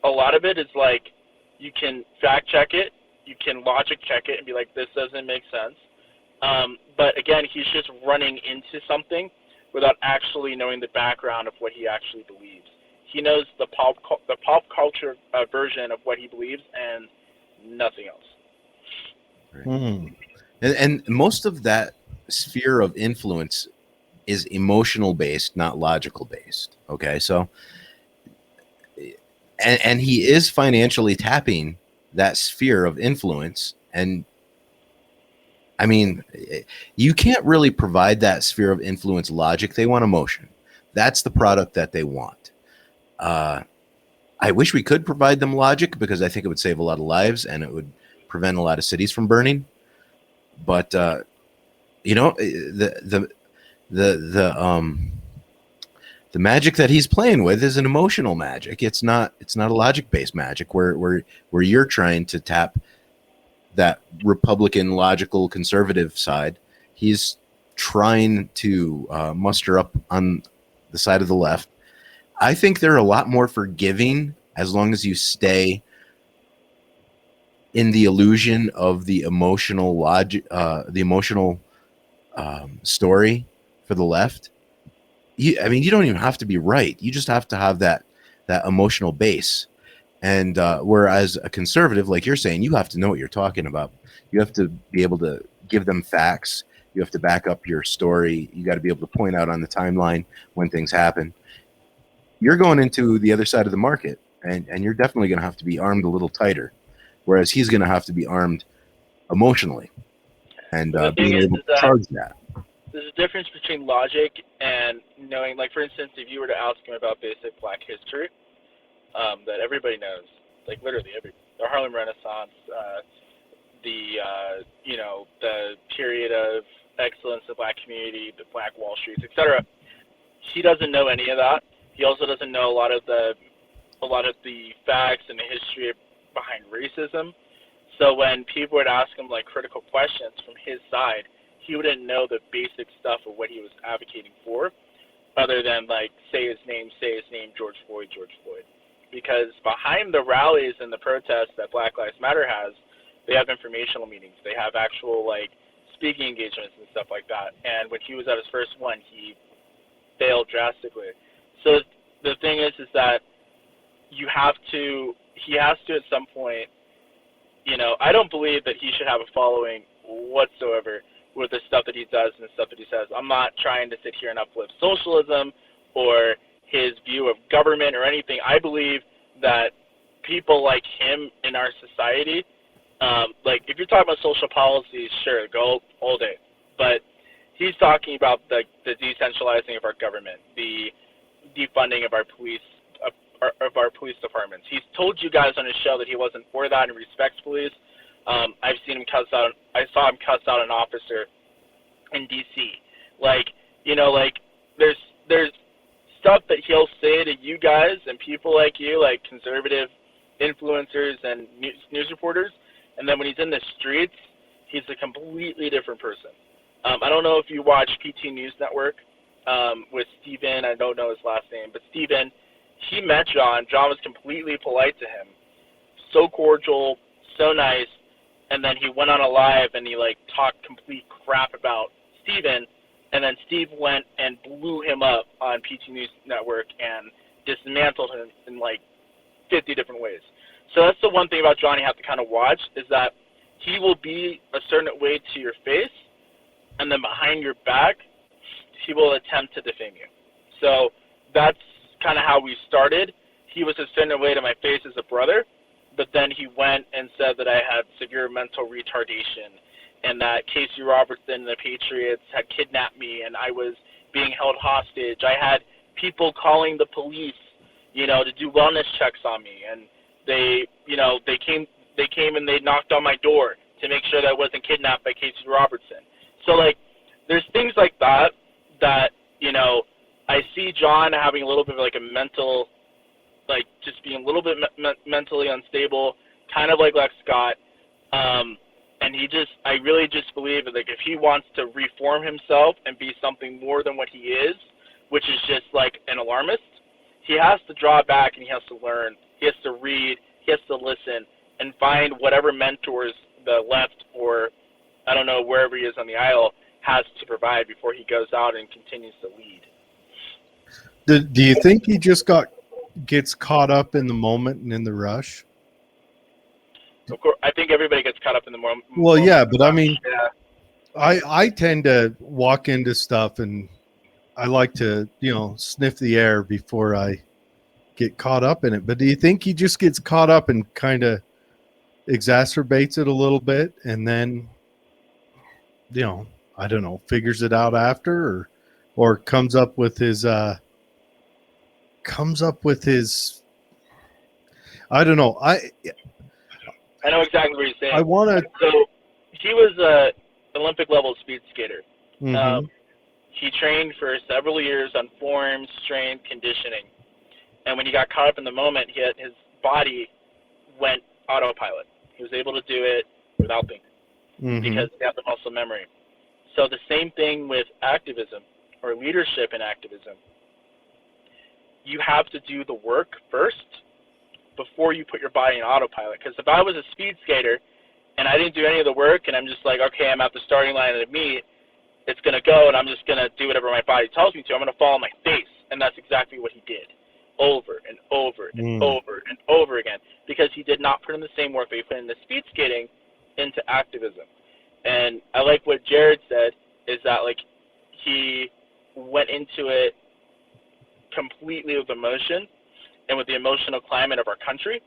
a lot of it is, like, you can fact check it, you can logic check it and be like, this doesn't make sense. But, again, he's just running into something without actually knowing the background of what he actually believes. He knows the pop culture version of what he believes and nothing else. Right. And most of that sphere of influence is emotional based, not logical based. Okay, so and he is financially tapping that sphere of influence, and I mean, you can't really provide that sphere of influence logic. They want emotion. That's the product that they want. I wish we could provide them logic because I think it would save a lot of lives and it would prevent a lot of cities from burning. But the magic that he's playing with is an emotional magic. It's not a logic-based magic where you're trying to tap that Republican, logical, conservative side. He's trying to muster up on the side of the left. I think they're a lot more forgiving as long as you stay in the illusion of the emotional logic, the emotional story for the left. I mean, you don't even have to be right. You just have to have that emotional base. And whereas a conservative, like you're saying, you have to know what you're talking about. You have to be able to give them facts. You have to back up your story. You got to be able to point out on the timeline when things happen. You're going into the other side of the market, and you're definitely going to have to be armed a little tighter. Whereas he's going to have to be armed emotionally and The thing being is able to that charge that. there's a difference between logic and knowing. Like, for instance, if you were to ask him about basic Black history, that everybody knows, like literally the Harlem Renaissance, the period of excellence in the Black community, the Black Wall Streets, etc. He doesn't know any of that. He also doesn't know a lot of the facts and the history behind racism. So when people would ask him like critical questions from his side, he wouldn't know the basic stuff of what he was advocating for, other than like say his name, George Floyd. Because behind the rallies and the protests that Black Lives Matter has, they have informational meetings. They have actual like speaking engagements and stuff like that. And when he was at his first one, he failed drastically. So the thing is that he has to at some point, I don't believe that he should have a following whatsoever with the stuff that he does and the stuff that he says. I'm not trying to sit here and uplift socialism or his view of government or anything. I believe that people like him in our society, like if you're talking about social policies, sure, go all day. But he's talking about the decentralizing of our government, the defunding of our police departments. He's told you guys on his show that he wasn't for that and respects police. I saw him cuss out an officer in D.C. Like there's stuff that he'll say to you guys and people like you, like conservative influencers and news reporters, and then when he's in the streets, he's a completely different person. I don't know if you watch PT News Network with Steven. I don't know his last name, but Steven, he met John. John was completely polite to him, so cordial, so nice, and then he went on a live and he like talked complete crap about Steven, and then Steve went and blew him up on PT News Network and dismantled him in like 50 different ways. So that's the one thing about John you have to kind of watch, is that he will be a certain way to your face, and then behind your back, he will attempt to defame you. So that's kind of how we started. He was a certain way to my face as a brother, but then he went and said that I had severe mental retardation and that Casey Robertson and the Patriots had kidnapped me and I was being held hostage. I had people calling the police, to do wellness checks on me, and they came and they knocked on my door to make sure that I wasn't kidnapped by Casey Robertson. So like, there's things like that I see John having a little bit of like a mental, like just being a little bit mentally unstable, kind of like Lex Scott. And I really just believe that like if he wants to reform himself and be something more than what he is, which is just like an alarmist, he has to draw back and he has to learn. He has to read. He has to listen and find whatever mentors the left or I don't know, wherever he is on the aisle has to provide before he goes out and continues to lead. Do you think he just gets caught up in the moment and in the rush? Of course, I think everybody gets caught up in the moment. Well, yeah, but I mean, yeah. I tend to walk into stuff and I like to, sniff the air before I get caught up in it. But do you think he just gets caught up and kind of exacerbates it a little bit and then, I don't know, figures it out after or comes up with his I don't know. I know exactly what you're saying. I want to. So he was a Olympic level speed skater. Mm-hmm. He trained for several years on form, strength, conditioning, and when he got caught up in the moment, his body went autopilot. He was able to do it without thinking because he had the muscle memory. So the same thing with activism or leadership in activism. You have to do the work first before you put your body in autopilot. Because if I was a speed skater and I didn't do any of the work and I'm just like, okay, I'm at the starting line of the meet, it's going to go, and I'm just going to do whatever my body tells me to. I'm going to fall on my face. And that's exactly what he did over and over and over and over again, because he did not put in the same work that he put in the speed skating into activism. And I like what Jared said, is that, like, he went into it completely with emotion and with the emotional climate of our country,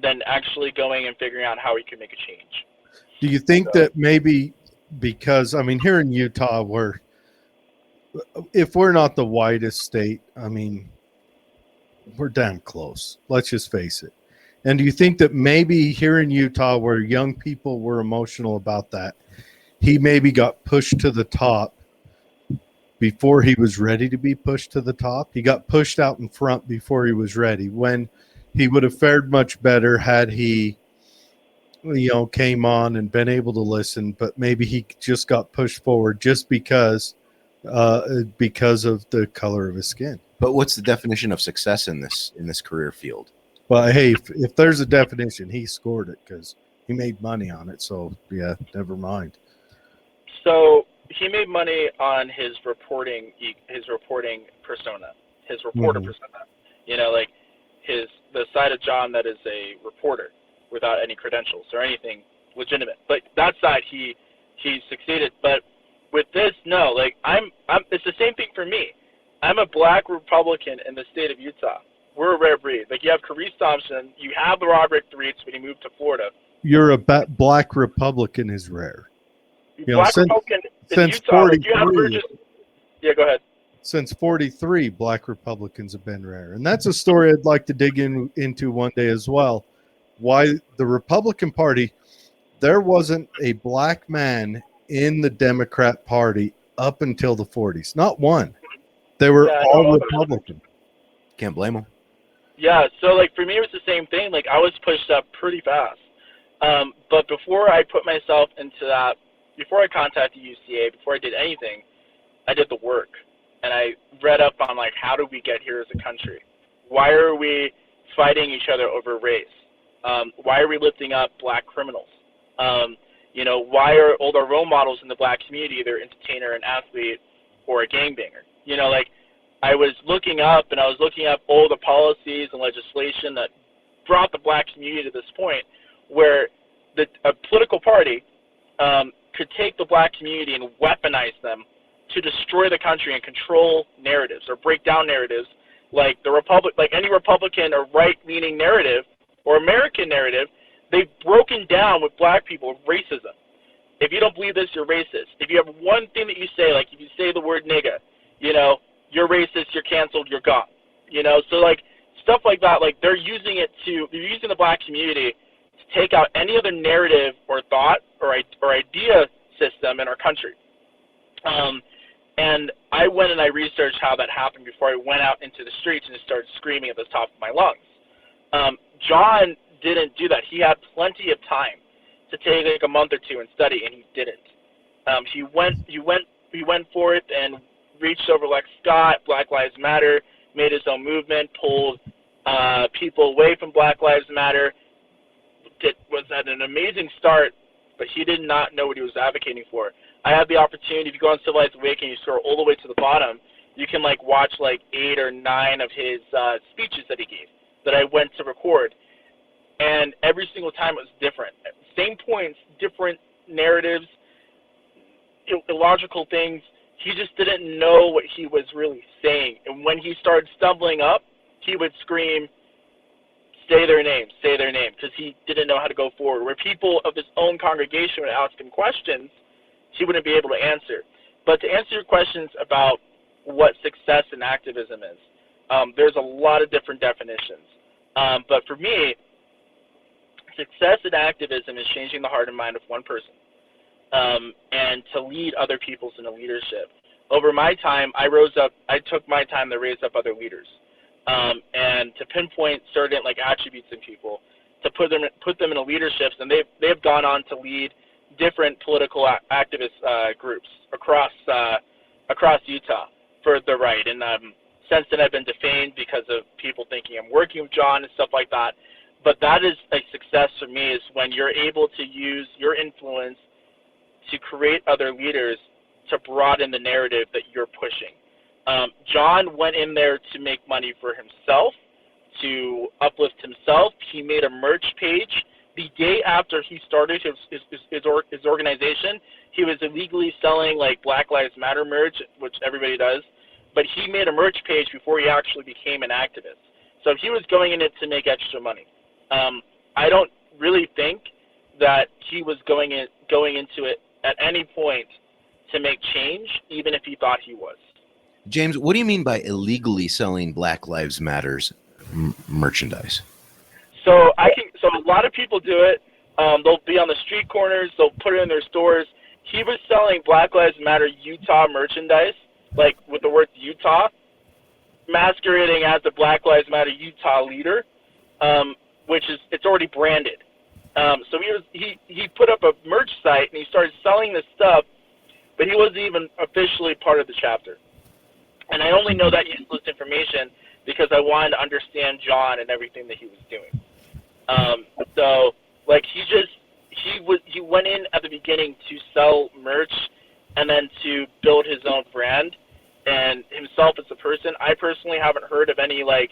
than actually going and figuring out how he could make a change. Do you think that maybe because, I mean, here in Utah, if we're not the whitest state, I mean, we're damn close. Let's just face it. And do you think that maybe here in Utah, where young people were emotional about that, he maybe got pushed to the top before he was ready to be pushed to the top? He got pushed out in front before he was ready, when he would have fared much better had he, came on and been able to listen, but maybe he just got pushed forward just because of the color of his skin. But what's the definition of success in this career field? Well, hey, if there's a definition, he scored it because he made money on it. So yeah, never mind. So he made money on his reporting persona, his reporter persona. Like the side of John that is a reporter without any credentials or anything legitimate. But that side he succeeded. But with this, no. Like it's the same thing for me. I'm a black Republican in the state of Utah. We're a rare breed. Like, you have Carice Thompson, you have the Roderick Threets when he moved to Florida. You're a black Republican is rare. Republican in Utah, like, you have Burgess. Yeah, go ahead. Since 43, black Republicans have been rare. And that's a story I'd like to dig into one day as well. Why the Republican Party, there wasn't a black man in the Democrat Party up until the 40s. Not one. They were all Republican. Can't blame them. Yeah, so, like, for me, it was the same thing. Like, I was pushed up pretty fast. But before I put myself into that, before I contacted UCA, before I did anything, I did the work. And I read up on, like, how did we get here as a country? Why are we fighting each other over race? Why are we lifting up black criminals? Why are all our role models in the black community either entertainer, an athlete, or a gangbanger? I was looking up all the policies and legislation that brought the black community to this point where a political party could take the black community and weaponize them to destroy the country and control narratives or break down narratives like any Republican or right-leaning narrative or American narrative. They've broken down with black people racism. If you don't believe this, you're racist. If you have one thing that you say, like if you say the word nigga, you're racist, you're canceled, you're gone. So like stuff like that, like they're using the black community to take out any other narrative or thought or idea system in our country. And I went and I researched how that happened before I went out into the streets and just started screaming at the top of my lungs. John didn't do that. He had plenty of time to take like a month or two and study, and he didn't. He went for it and reached over Lex Scott, Black Lives Matter, made his own movement, pulled people away from Black Lives Matter. Was at an amazing start, but he did not know what he was advocating for. I had the opportunity, if you go on Civilized Awakening, you scroll all the way to the bottom, you can like watch like 8 or 9 of his speeches that he gave that I went to record. And every single time it was different. Same points, different narratives, illogical things. He just didn't know what he was really saying. And when he started stumbling up, he would scream, say their name, because he didn't know how to go forward. Where people of his own congregation would ask him questions, he wouldn't be able to answer. But to answer your questions about what success in activism is, there's a lot of different definitions. But for me, success in activism is changing the heart and mind of one person, and to lead other peoples into leadership. Over my time, I took my time to raise up other leaders, and to pinpoint certain like attributes in people, to put them in leaderships, and they've gone on to lead different political activist groups across Utah for the right. And since then, I've been defamed because of people thinking I'm working with John and stuff like that. But that is a success for me, is when you're able to use your influence to create other leaders to broaden the narrative that you're pushing. John went in there to make money for himself, to uplift himself. He made a merch page. The day after he started his organization, he was illegally selling like Black Lives Matter merch, which everybody does. But he made a merch page before he actually became an activist. So he was going in it to make extra money. I don't really think that he was going into it at any point to make change, even if he thought he was. James, what do you mean by illegally selling Black Lives Matters merchandise? So a lot of people do it. They'll be on the street corners. They'll put it in their stores. He was selling Black Lives Matter Utah merchandise, like with the word Utah, masquerading as the Black Lives Matter Utah leader, which is it's already branded. So he put up a merch site and he started selling this stuff, but he wasn't even officially part of the chapter. And I only know that useless information because I wanted to understand John and everything that he was doing. So like he went in at the beginning to sell merch and then to build his own brand and himself as a person. I personally haven't heard of any like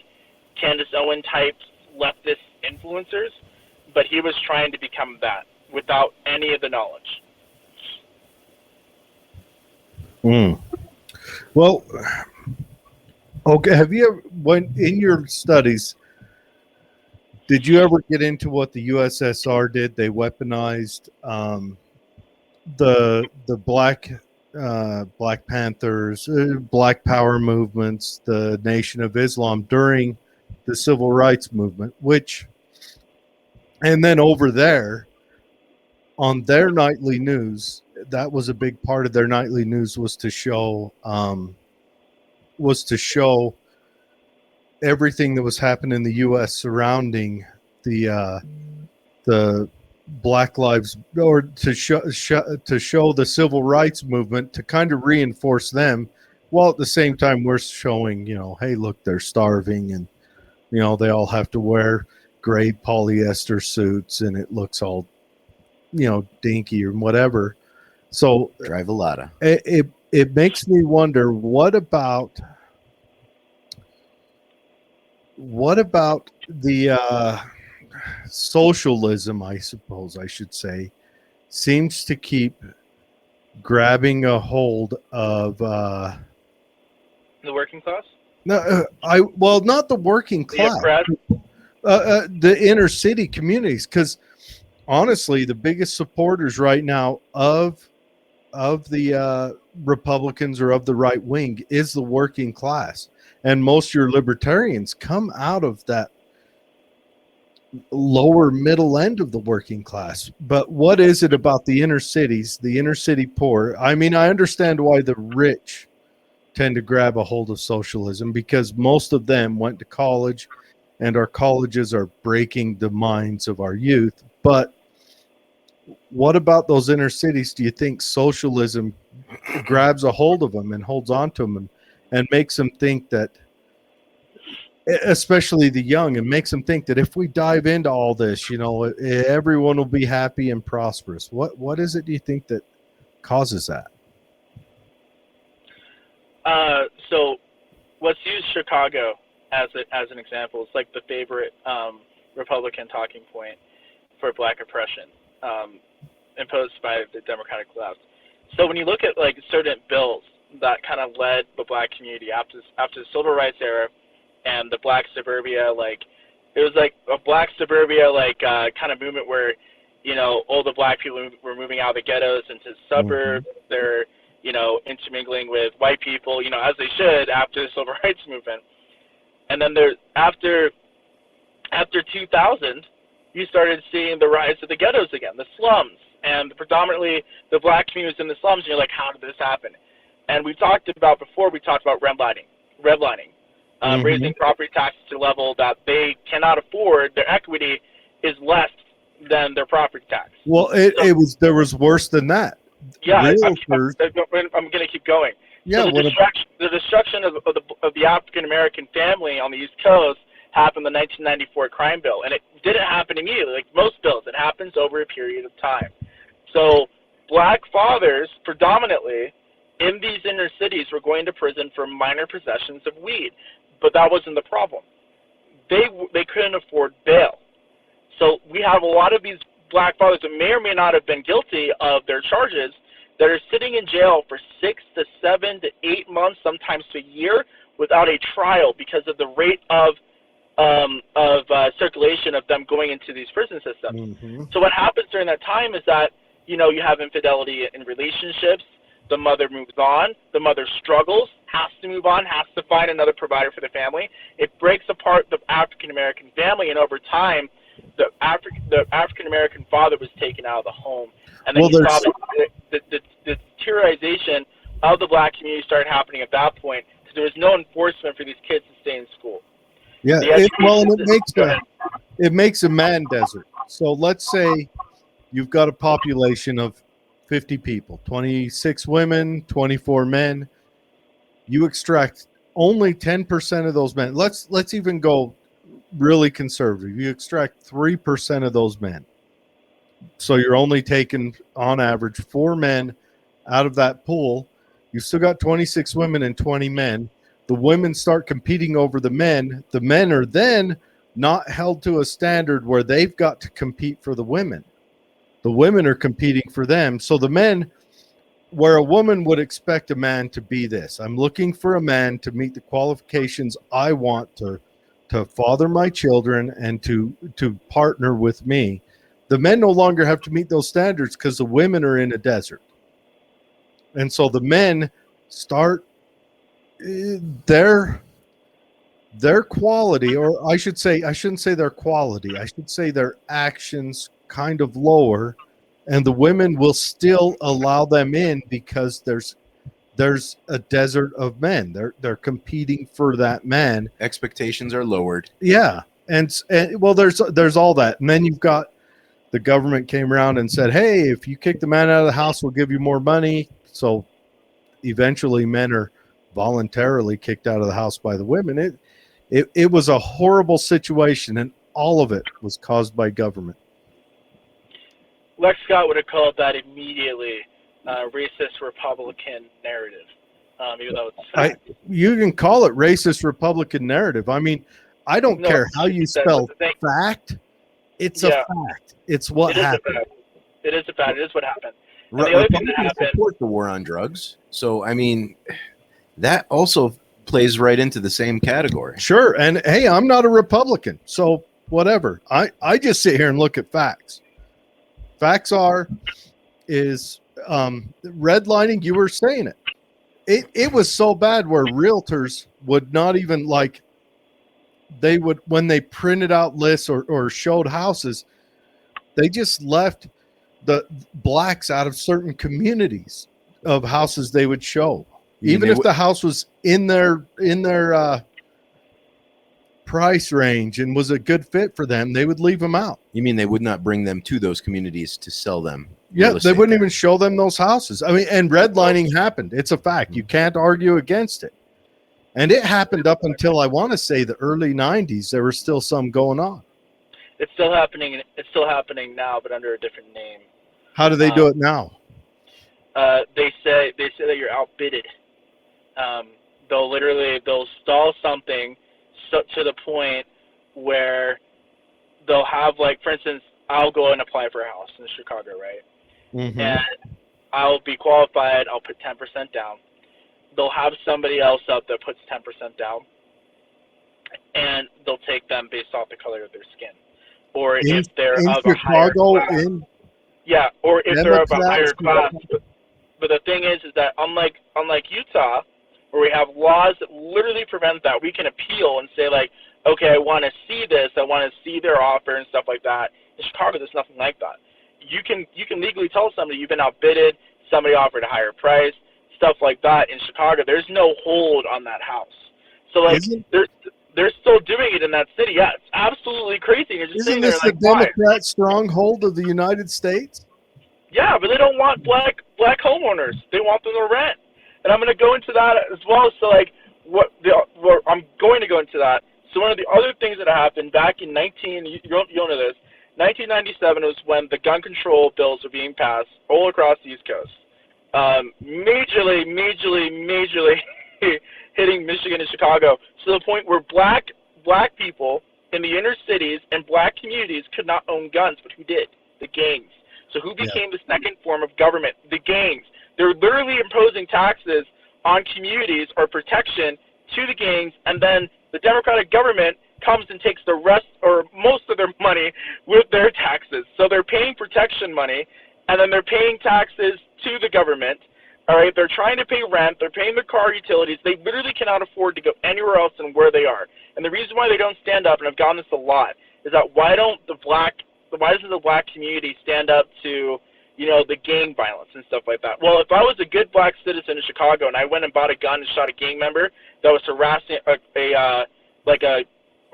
Candace Owen type leftist influencers, but he was trying to become that without any of the knowledge. Well, okay. Have you ever, when in your studies, did you ever get into what the USSR did? They weaponized the Black Panthers, Black Power movements, the Nation of Islam during the Civil Rights Movement, and then over there on their nightly news, that was a big part of their nightly news was to show everything that was happening in the U.S. surrounding the Black Lives, or to show the Civil Rights Movement, to kind of reinforce them, while at the same time we're showing, hey, look, they're starving, and they all have to wear gray polyester suits, and it looks all dinky or whatever. So Drive a Lotta. It makes me wonder, what about the socialism, I suppose I should say, seems to keep grabbing a hold of The working class? not the working class, the inner city communities, because honestly, the biggest supporters right now of the Republicans or of the right wing is the working class, and most of your libertarians come out of that lower middle end of the working class. But what is it about the inner cities, the inner city poor? I mean, I understand why the rich tend to grab a hold of socialism, because most of them went to college, and our colleges are breaking the minds of our youth. But what about those inner cities? Do you think socialism grabs a hold of them and holds on to them and makes them think that, especially the young, and makes them think that if we dive into all this, everyone will be happy and prosperous? What is it, do you think, that causes that? So let's use Chicago as an example. It's like the favorite Republican talking point for Black oppression, imposed by the Democratic left. So when you look at like certain bills that kind of led the Black community after the Civil Rights era and the Black suburbia, like it was like a Black suburbia kind of movement where all the Black people were moving out of the ghettos into suburbs. Mm-hmm. They're intermingling with white people, as they should after the Civil Rights movement. And then after 2000, you started seeing the rise of the ghettos again, the slums, and predominantly the Black communities in the slums. And you're like, how did this happen? And we talked about redlining, mm-hmm. raising property taxes to a level that they cannot afford. Their equity is less than their property tax. Well, there was worse than that. Yeah, I'm going to keep going. Yeah, so the destruction of the African American family on the East Coast happened in the 1994 crime bill, and it didn't happen immediately. Like most bills, it happens over a period of time. So Black fathers predominantly in these inner cities were going to prison for minor possessions of weed, but that wasn't the problem. They couldn't afford bail. So we have a lot of these black fathers that may or may not have been guilty of their charges that are sitting in jail for 6 to 7 to 8 months, sometimes to a year, without a trial because of the rate of circulation of them going into these prison systems. Mm-hmm. So what happens during that time is that, you know, you have infidelity in relationships. The mother moves on. The mother struggles, has to move on, has to find another provider for the family. It breaks apart the African-American family, and over time, the African-American father was taken out of the home. And then you saw the deteriorization of the black community started happening at that point because there was no enforcement for these kids to stay in school. Yeah, it makes a man desert. So let's say you've got a population of 50 people, 26 women, 24 men. You extract only 10% of those men. Let's even go really conservative. You extract 3% of those men. So you're only taking, on average, 4 men out of that pool. You've still got 26 women and 20 men. The women start competing over the men. The men are then not held to a standard where they've got to compete for the women. The women are competing for them. So the men, where a woman would expect a man to be this, I'm looking for a man to meet the qualifications I want to father my children and to partner with me. The men no longer have to meet those standards because the women are in a desert. And so the men start their quality, or I shouldn't say their quality, I should say their actions kind of lower, and the women will still allow them in because there's a desert of men. They're competing for that man. Expectations are lowered. Yeah. And well, there's all that. And then you've got the government came around and said, hey, if you kick the man out of the house, we'll give you more money. So eventually men are voluntarily kicked out of the house by the women. It was a horrible situation, and all of it was caused by government. Lex Scott would have called that immediately racist Republican narrative, even though it's fact. You can call it racist Republican narrative. I mean, I don't care how you spell fact. It's a fact. It's what happened. It is a fact. It is what happened. And the other thing that happened, support the war on drugs. So, I mean, that also plays right into the same category. Sure. And hey, I'm not a Republican, so whatever. I just sit here and look at facts. Facts is redlining. You were saying it. It was so bad where realtors would not even they would, when they printed out lists or showed houses, they just left the blacks out of certain communities of houses they would show. Even if the house was in their price range and was a good fit for them, they would leave them out. You mean they would not bring them to those communities to sell them? Yeah, they wouldn't even show them those houses. I mean, and redlining happened. It's a fact. You can't argue against it. And it happened up until, I want to say, the early 90s. There were still some going on. It's still happening. It's still happening now, but under a different name. How do they do it now? They say that you're outbidded. They'll stall something to the point where they'll have, like, for instance, I'll go and apply for a house in Chicago, right? Mm-hmm. And I'll be qualified. I'll put 10% down. They'll have somebody else up that puts 10% down, and they'll take them based off the color of their skin, or if they're of a higher class. Yeah, or if they're of a higher class. But the thing is that unlike Utah, where we have laws that literally prevent that, we can appeal and say, like, okay, I want to see this, I want to see their offer and stuff like that. In Chicago, there's nothing like that. You can legally tell somebody you've been outbidded, somebody offered a higher price, stuff like that. In Chicago, there's no hold on that house. So, like, they're still doing it in that city. Yeah, it's absolutely crazy. You're just Isn't this the Democrat stronghold of the United States? Yeah, but they don't want black homeowners. They want them to rent. And I'm going to go into that as well. So, like, I'm going to go into that. So one of the other things that happened back in you'll know this, 1997 was when the gun control bills were being passed all across the East Coast. majorly hitting Michigan and Chicago to the point where black people in the inner cities and black communities could not own guns, but who did? The gangs. So who became the second form of government? The gangs. They're literally imposing taxes on communities or protection to the gangs, and then the Democratic government comes and takes the rest or most of their money with their taxes. So they're paying protection money, and then they're paying taxes to the government. All right, they're trying to pay rent, they're paying their car utilities. They literally cannot afford to go anywhere else than where they are. And the reason why they don't stand up, and I've gotten this a lot, is that why doesn't the black community stand up to, the gang violence and stuff like that? Well, if I was a good black citizen in Chicago and I went and bought a gun and shot a gang member that was harassing a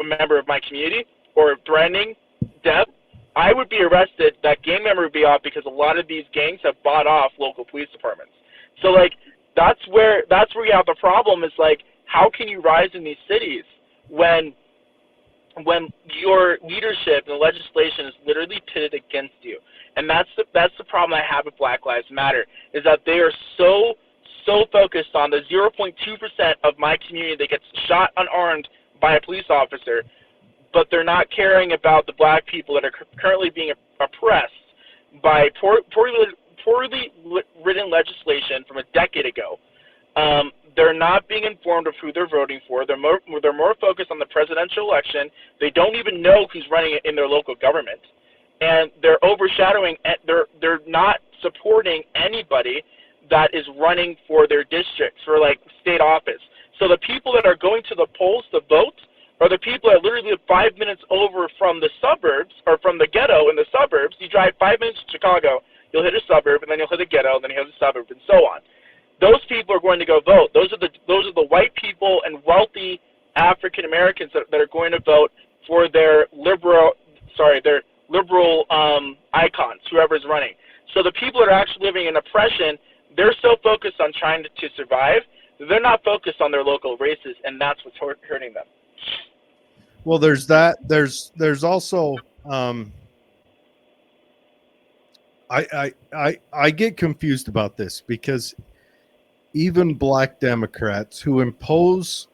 member of my community or threatening death, I would be arrested. That gang member would be off because a lot of these gangs have bought off local police departments. So that's where you have the problem. Is how can you rise in these cities when your leadership and legislation is literally pitted against you? And that's the problem I have with Black Lives Matter, is that they are so focused on the 0.2% of my community that gets shot unarmed by a police officer, but they're not caring about the black people that are currently being oppressed by poorly written legislation from a decade ago. They're not being informed of who they're voting for. They're more focused on the presidential election. They don't even know who's running it in their local government, and they're overshadowing. They're not supporting anybody that is running for their districts for state office. So the people that are going to the polls to vote are the people that literally live 5 minutes over from the suburbs or from the ghetto in the suburbs. You drive 5 minutes to Chicago, you'll hit a suburb, and then you'll hit a ghetto, and then you'll hit a suburb, and so on. Those people are going to go vote. Those are the white people and wealthy African Americans that are going to vote for their liberal icons, whoever's running. So the people that are actually living in oppression, they're so focused on trying to survive, they're not focused on their local races, and that's what's hurting them. Well, there's that. There's also I get confused about this, because even black Democrats who impose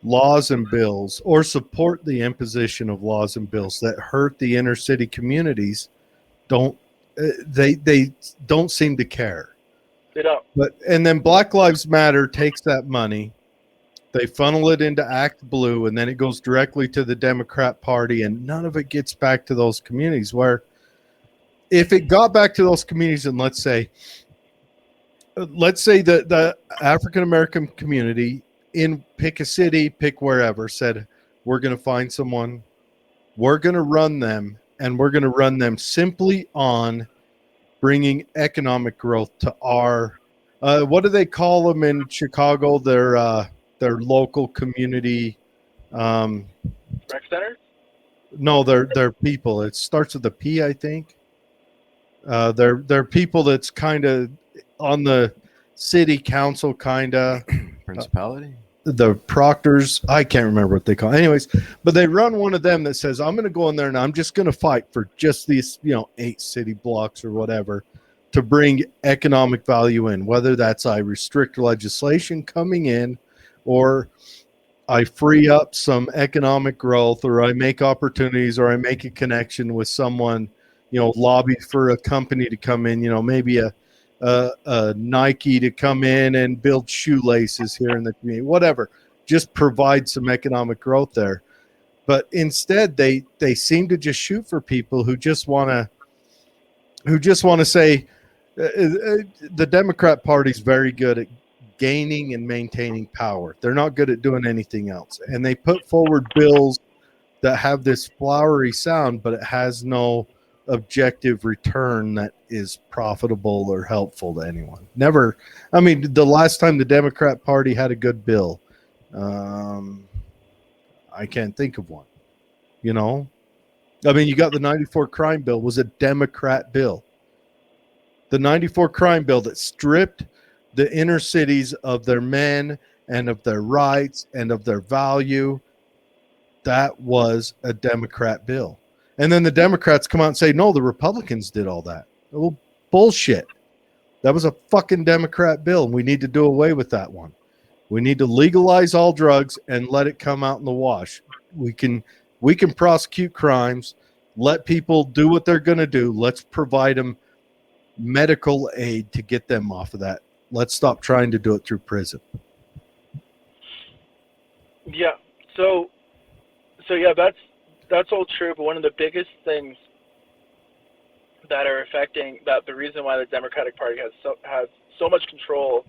laws and bills or support the imposition of laws and bills that hurt the inner city communities don't seem to care. They don't. And then Black Lives Matter takes that money, they funnel it into Act Blue, and then it goes directly to the Democrat Party, and none of it gets back to those communities. Where if it got back to those communities, and let's say the African American community in pick a city, pick wherever, said, we're going to find someone, we're going to run them, and we're going to run them simply on bringing economic growth to our what do they call them in Chicago? Their local community rec center? No, they're people. It starts with a P, I think. They're people that's kind of on the city council, kind of Principality. The proctors. I can't remember what they call it. Anyways, but they run one of them that says, I'm going to go in there and I'm just going to fight for just these 8 city blocks or whatever to bring economic value in, whether that's I restrict legislation coming in, or I free up some economic growth, or I make opportunities, or I make a connection with someone, lobby for a company to come in, maybe a Nike to come in and build shoelaces here in the community, whatever, just provide some economic growth there. But instead they seem to just shoot for people who just want to say the Democrat Party's very good at gaining and maintaining power. They're not good at doing anything else. And they put forward bills that have this flowery sound, but it has no objective return that is profitable or helpful to anyone. Never. I mean, the last time the Democrat Party had a good bill, I can't think of one. I mean, you got the 94 crime bill was a Democrat bill. The 94 crime bill that stripped the inner cities of their men and of their rights and of their value, that was a Democrat bill. And then the Democrats come out and say, no, the Republicans did all that. Well, bullshit. That was a fucking Democrat bill, and we need to do away with that one. We need to legalize all drugs and let it come out in the wash. We can prosecute crimes, let people do what they're going to do. Let's provide them medical aid to get them off of that. Let's stop trying to do it through prison. Yeah. So yeah, that's all true. But one of the biggest things that are affecting that, the reason why the Democratic Party has so much control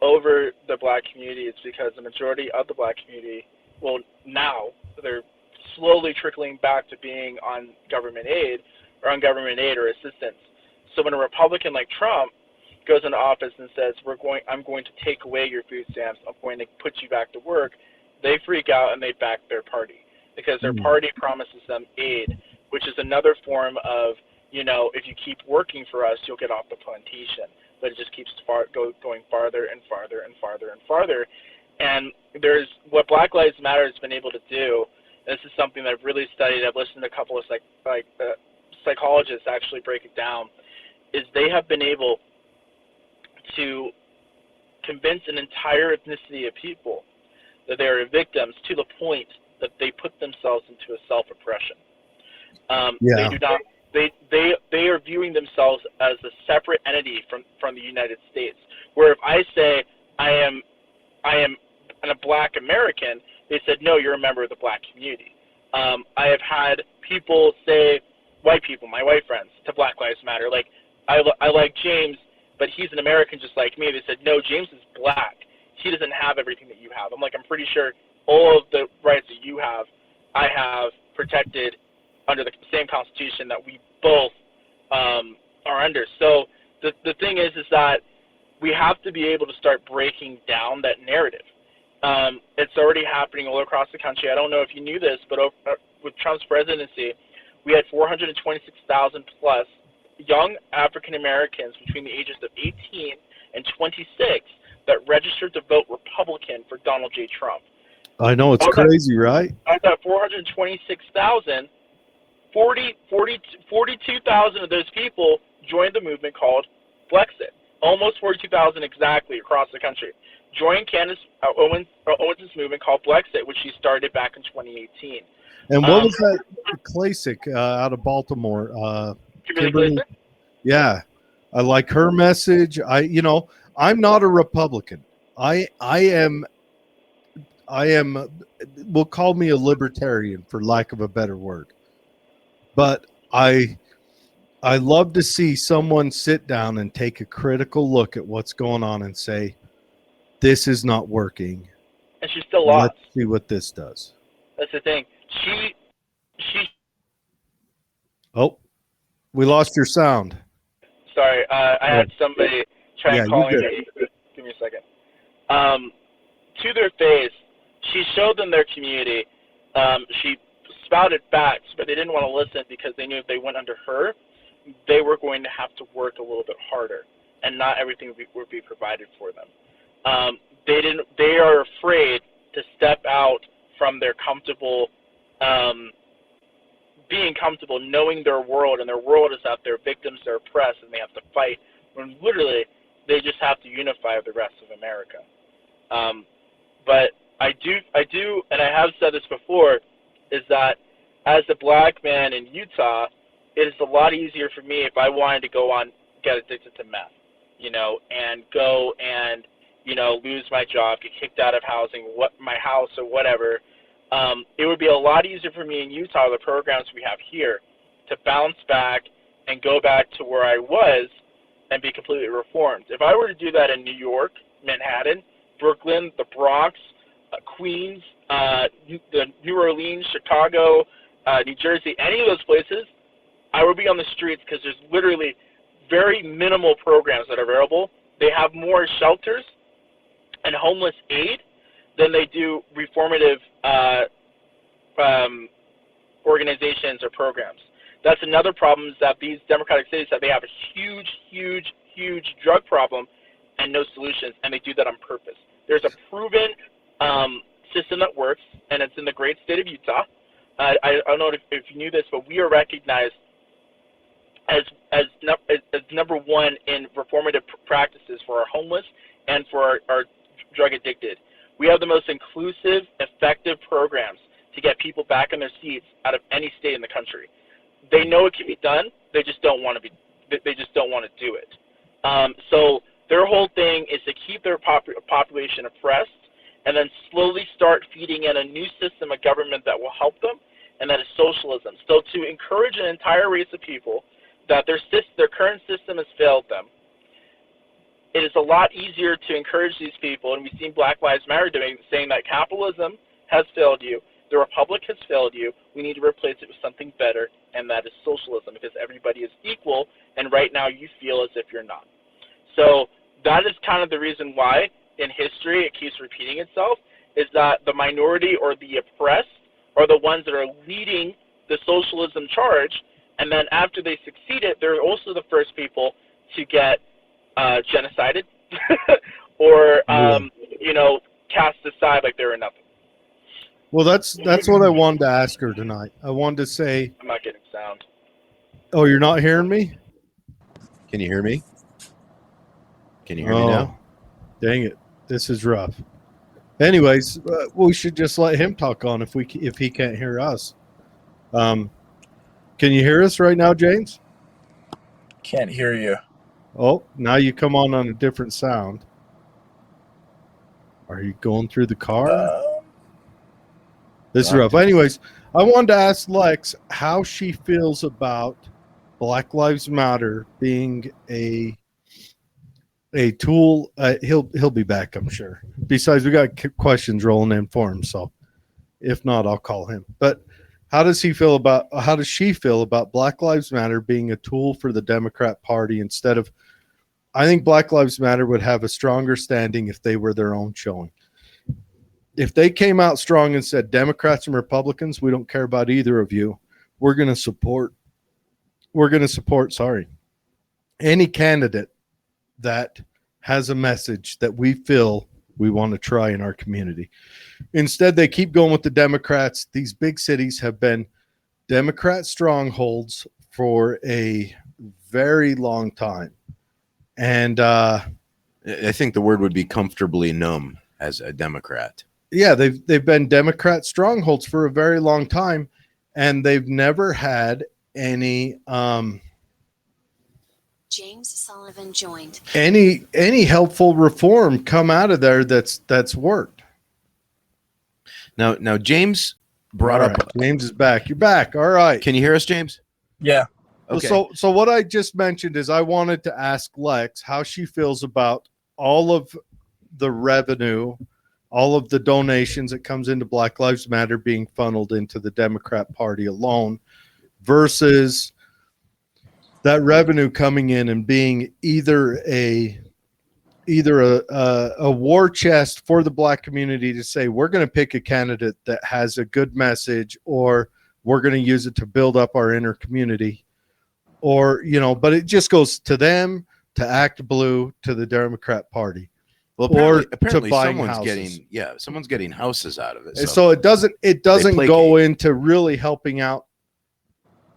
over the black community, is because the majority of the black community, well, now they're slowly trickling back to being on government aid or assistance. So when a Republican like Trump goes into office and says, I'm going to take away your food stamps, I'm going to put you back to work, they freak out and they back their party, because their party promises them aid, which is another form of, if you keep working for us, you'll get off the plantation. But it just keeps going farther and farther and farther and farther. And there's what Black Lives Matter has been able to do. This is something that I've really studied. I've listened to a couple of psychologists actually break it down. Is they have been able to convince an entire ethnicity of people that they are victims, to the point that they put themselves into a self-oppression. They do not. They are viewing themselves as a separate entity from the United States. Where if I say I am a Black American, they said, no, you're a member of the Black community. I have had people say, white people, my white friends, to Black Lives Matter, like, I like James, but he's an American just like me. They said, no, James is Black. He doesn't have everything that you have. I'm like, I'm pretty sure all of the rights that you have, I have protected under the same Constitution that we both are under. So the thing is that we have to be able to start breaking down that narrative. It's already happening all across the country. I don't know if you knew this, but with Trump's presidency, we had 426,000 plus young African Americans between the ages of 18 and 26 that registered to vote Republican for Donald J. Trump. I know, it's crazy, right? Out of that 426,000, 42,000 of those people joined the movement called Flexit. Almost 42,000 exactly across the country joined Candace Owens' movement called Flexit, which she started back in 2018. And what was that classic out of Baltimore? Kimberly? Yeah, I like her message. I'm not a Republican. I am. We'll call me a libertarian for lack of a better word. But I love to see someone sit down and take a critical look at what's going on and say, this is not working. And she still lost. Let's see what this does. That's the thing. Oh, we lost your sound. Sorry, I had somebody try and call me. Give me a second. To their face, she showed them their community. She spouted facts, but they didn't want to listen because they knew if they went under her, they were going to have to work a little bit harder, and not everything would be provided for them. They are afraid to step out from their comfortable, being comfortable, knowing their world, and their world is that they're victims, they're oppressed, and they have to fight, when literally they just have to unify with the rest of America. But I do, and I have said this before, is that as a Black man in Utah, it is a lot easier for me if I wanted to go on, get addicted to meth, and go and, lose my job, get kicked out of my house or whatever. It would be a lot easier for me in Utah, the programs we have here, to bounce back and go back to where I was and be completely reformed. If I were to do that in New York, Manhattan, Brooklyn, the Bronx, Queens, the New Orleans, Chicago, New Jersey, any of those places, I would be on the streets because there's literally very minimal programs that are available. They have more shelters and homeless aid than they do reformative organizations or programs. That's another problem, is that these democratic cities, that they have a huge, huge, huge drug problem and no solutions, and they do that on purpose. There's a proven system that works, and it's in the great state of Utah. I don't know if you knew this, but we are recognized as number one in reformative practices for our homeless and for our drug addicted. We have the most inclusive, effective programs to get people back in their seats out of any state in the country. They know it can be done. They just don't want to do it. So their whole thing is to keep their population oppressed and then slowly start feeding in a new system of government that will help them, and that is socialism. So to encourage an entire race of people that their current system has failed them, it is a lot easier to encourage these people, and we've seen Black Lives Matter saying that capitalism has failed you, the republic has failed you, we need to replace it with something better, and that is socialism, because everybody is equal, and right now you feel as if you're not. So that is kind of the reason why in history it keeps repeating itself, is that the minority or the oppressed are the ones that are leading the socialism charge, and then after they succeeded, they're also the first people to get genocided or cast aside like they were nothing. Well, that's what I wanted to ask her tonight. I wanted to say, I'm not getting sound. oh, you're not hearing me? Can you hear me? Can you hear me now? Dang it. This is rough. Anyways, we should just let him talk on if he can't hear us. Can you hear us right now, James? Can't hear you. Oh, now you come on a different sound. Are you going through the car? This is rough. Anyways, I wanted to ask Lex how she feels about Black Lives Matter being a tool. He'll be back, I'm sure. Besides, we got questions rolling in for him, so if not, I'll call him. But how does she feel about Black Lives Matter being a tool for the Democrat Party instead of? I think Black Lives Matter would have a stronger standing if they were their own showing. If they came out strong and said, Democrats and Republicans, we don't care about either of you. We're going to support any candidate that has a message that we feel we want to try in our community. Instead, they keep going with the Democrats. These big cities have been Democrat strongholds for a very long time. And I think the word would be comfortably numb as a Democrat. Yeah, they've been Democrat strongholds for a very long time, and they've never had any James Sullivan joined. Any helpful reform come out of there that's worked. Now James brought up. James is back. You're back. All right. Can you hear us, James? Yeah. Okay. So what I just mentioned is I wanted to ask Lex how she feels about all of the revenue, all of the donations that comes into Black Lives Matter being funneled into the Democrat Party alone versus that revenue coming in and being either a war chest for the Black community to say, we're going to pick a candidate that has a good message, or we're going to use it to build up our inner community. Or, but it just goes to them, to Act Blue, to the Democrat Party. Well, apparently someone's getting houses out of it. So it doesn't go into really helping out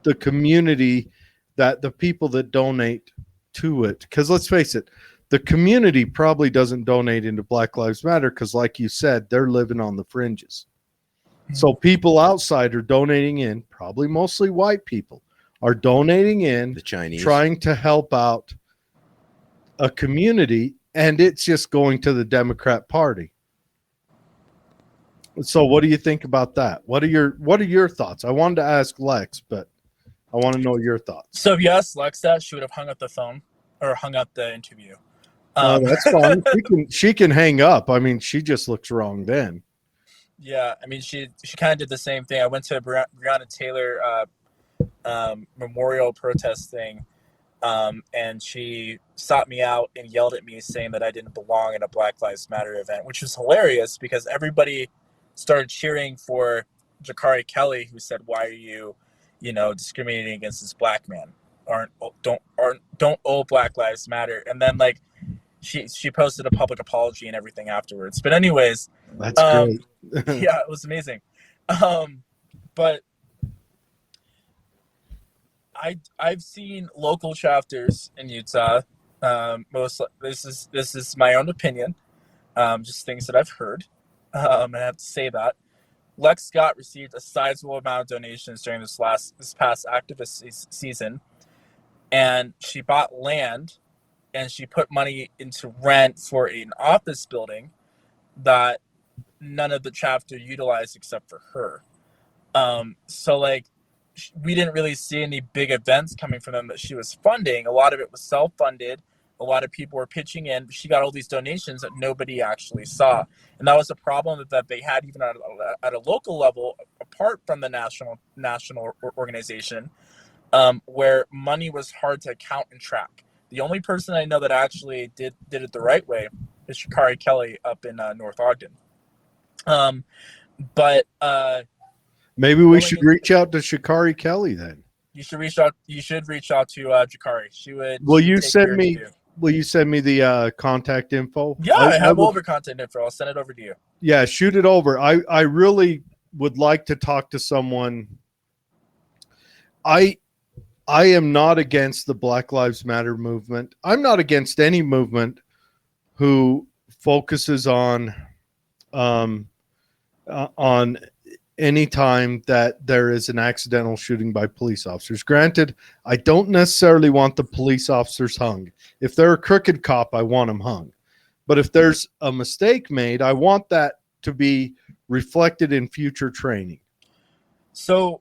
the community, that the people that donate to it. Because let's face it, the community probably doesn't donate into Black Lives Matter because, like you said, they're living on the fringes. So people outside are donating in, probably mostly white people, are donating in, the Chinese, trying to help out a community, and it's just going to the Democrat Party. So what do you think about that? What are your thoughts? I wanted to ask Lex, but I want to know your thoughts. So if you asked Lex that, she would have hung up the phone or hung up the interview. That's fine. She can hang up. I mean, she just looks wrong then. Yeah, I mean, she kind of did the same thing. I went to a Breonna Taylor memorial protest thing, and she sought me out and yelled at me saying that I didn't belong at a Black Lives Matter event, which was hilarious because everybody started cheering for Jakari Kelly, who said, "Why are you, discriminating against this black man? Don't all Black Lives Matter?" And then she posted a public apology and everything afterwards. But anyways, that's great. Yeah, it was amazing. But I've seen local chapters in Utah. This is my own opinion, just things that I've heard, and I have to say that Lex Scott received a sizable amount of donations during this past activist season, and she bought land and she put money into rent for an office building that none of the chapter utilized except for her. So like we didn't really see any big events coming from them that she was funding. A lot of it was self-funded. A lot of people were pitching in. She got all these donations that nobody actually saw, and that was a problem that they had even at a local level, apart from the national organization, where money was hard to count and track. The only person I know that actually did it the right way is Shakari Kelly up in North Ogden. But maybe we should reach out to Shakari Kelly then. you should reach out. You should reach out to Jakari. She would. Will you take care send of me? you. Will you send me the contact info? Yeah, I have would- all of her contact info. I'll send it over to you. Yeah, shoot it over. I really would like to talk to someone. I am not against the Black Lives Matter movement. I'm not against any movement who focuses on any time that there is an accidental shooting by police officers. Granted, I don't necessarily want the police officers hung. If they're a crooked cop, I want them hung. But if there's a mistake made, I want that to be reflected in future training. So,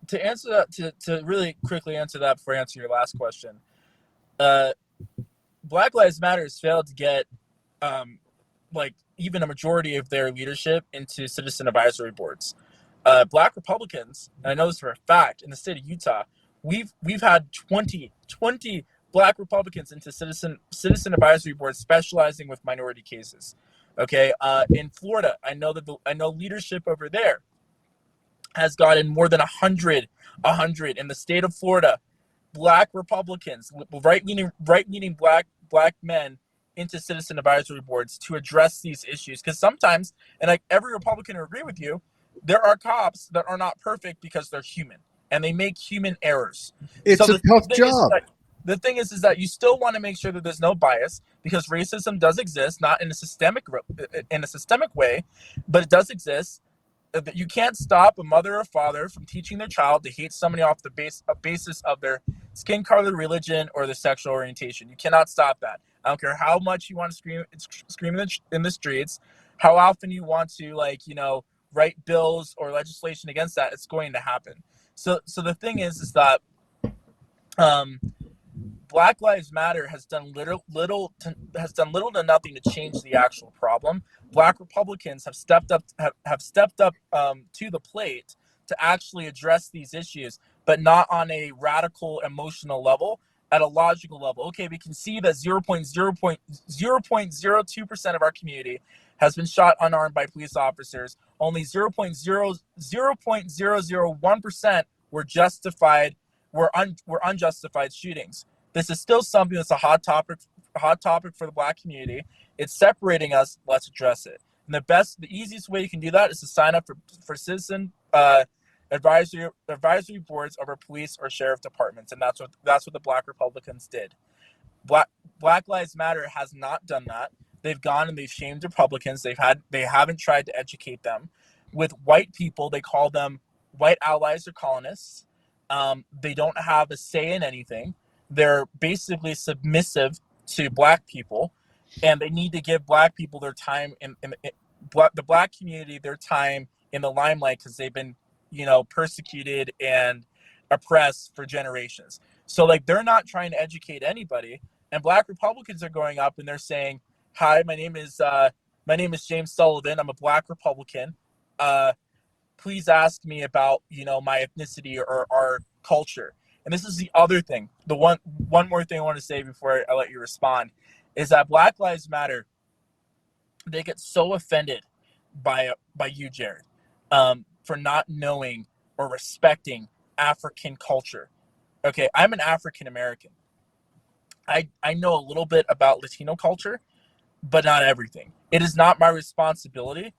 to answer that, to really quickly answer that before I answer your last question, Black Lives Matter has failed to get like even a majority of their leadership into citizen advisory boards. Black Republicans, and I know this for a fact, in the state of Utah, we've had 20 Black Republicans into citizen advisory boards specializing with minority cases. Okay, in Florida, I know leadership over there has gotten more than 100 in the state of Florida. Black Republicans, right-leaning black men into citizen advisory boards to address these issues. Because sometimes, and like every Republican will agree with you, there are cops that are not perfect because they're human and they make human errors. It's a tough job. The thing is that you still want to make sure that there's no bias, because racism does exist, not in a systemic way, but it does exist. That you can't stop a mother or father from teaching their child to hate somebody off the basis of their skin color, religion, or their sexual orientation. You cannot stop that. I don't care how much you want to scream in the streets, how often you want to write bills or legislation against that. It's going to happen. So the thing is that Black Lives Matter has done little to nothing to change the actual problem. Black Republicans have stepped up to the plate to actually address these issues, but not on a radical emotional level, at a logical level. Okay, we can see that 0.02% of our community has been shot unarmed by police officers. Only 0.001% were unjustified shootings. This is still something that's a hot topic for the Black community. It's separating us. Let's address it. And the easiest way you can do that is to sign up for citizen advisory boards over police or sheriff departments, and that's what the Black Republicans did. Black Lives Matter has not done that. They've gone and they've shamed Republicans. They haven't tried to educate them. With white people, they call them white allies or colonists. They don't have a say in anything. They're basically submissive to Black people, and they need to give Black people their time in the Black community, their time in the limelight, because they've been persecuted and oppressed for generations. So they're not trying to educate anybody, and Black Republicans are going up and they're saying, "Hi, my name is James Sullivan. I'm a Black Republican. Please ask me about my ethnicity or our culture." And this is the other thing. The one more thing I want to say before I let you respond is that Black Lives Matter, they get so offended by you, Jared, for not knowing or respecting African culture. Okay, I'm an African American. I know a little bit about Latino culture, but not everything. It is not my responsibility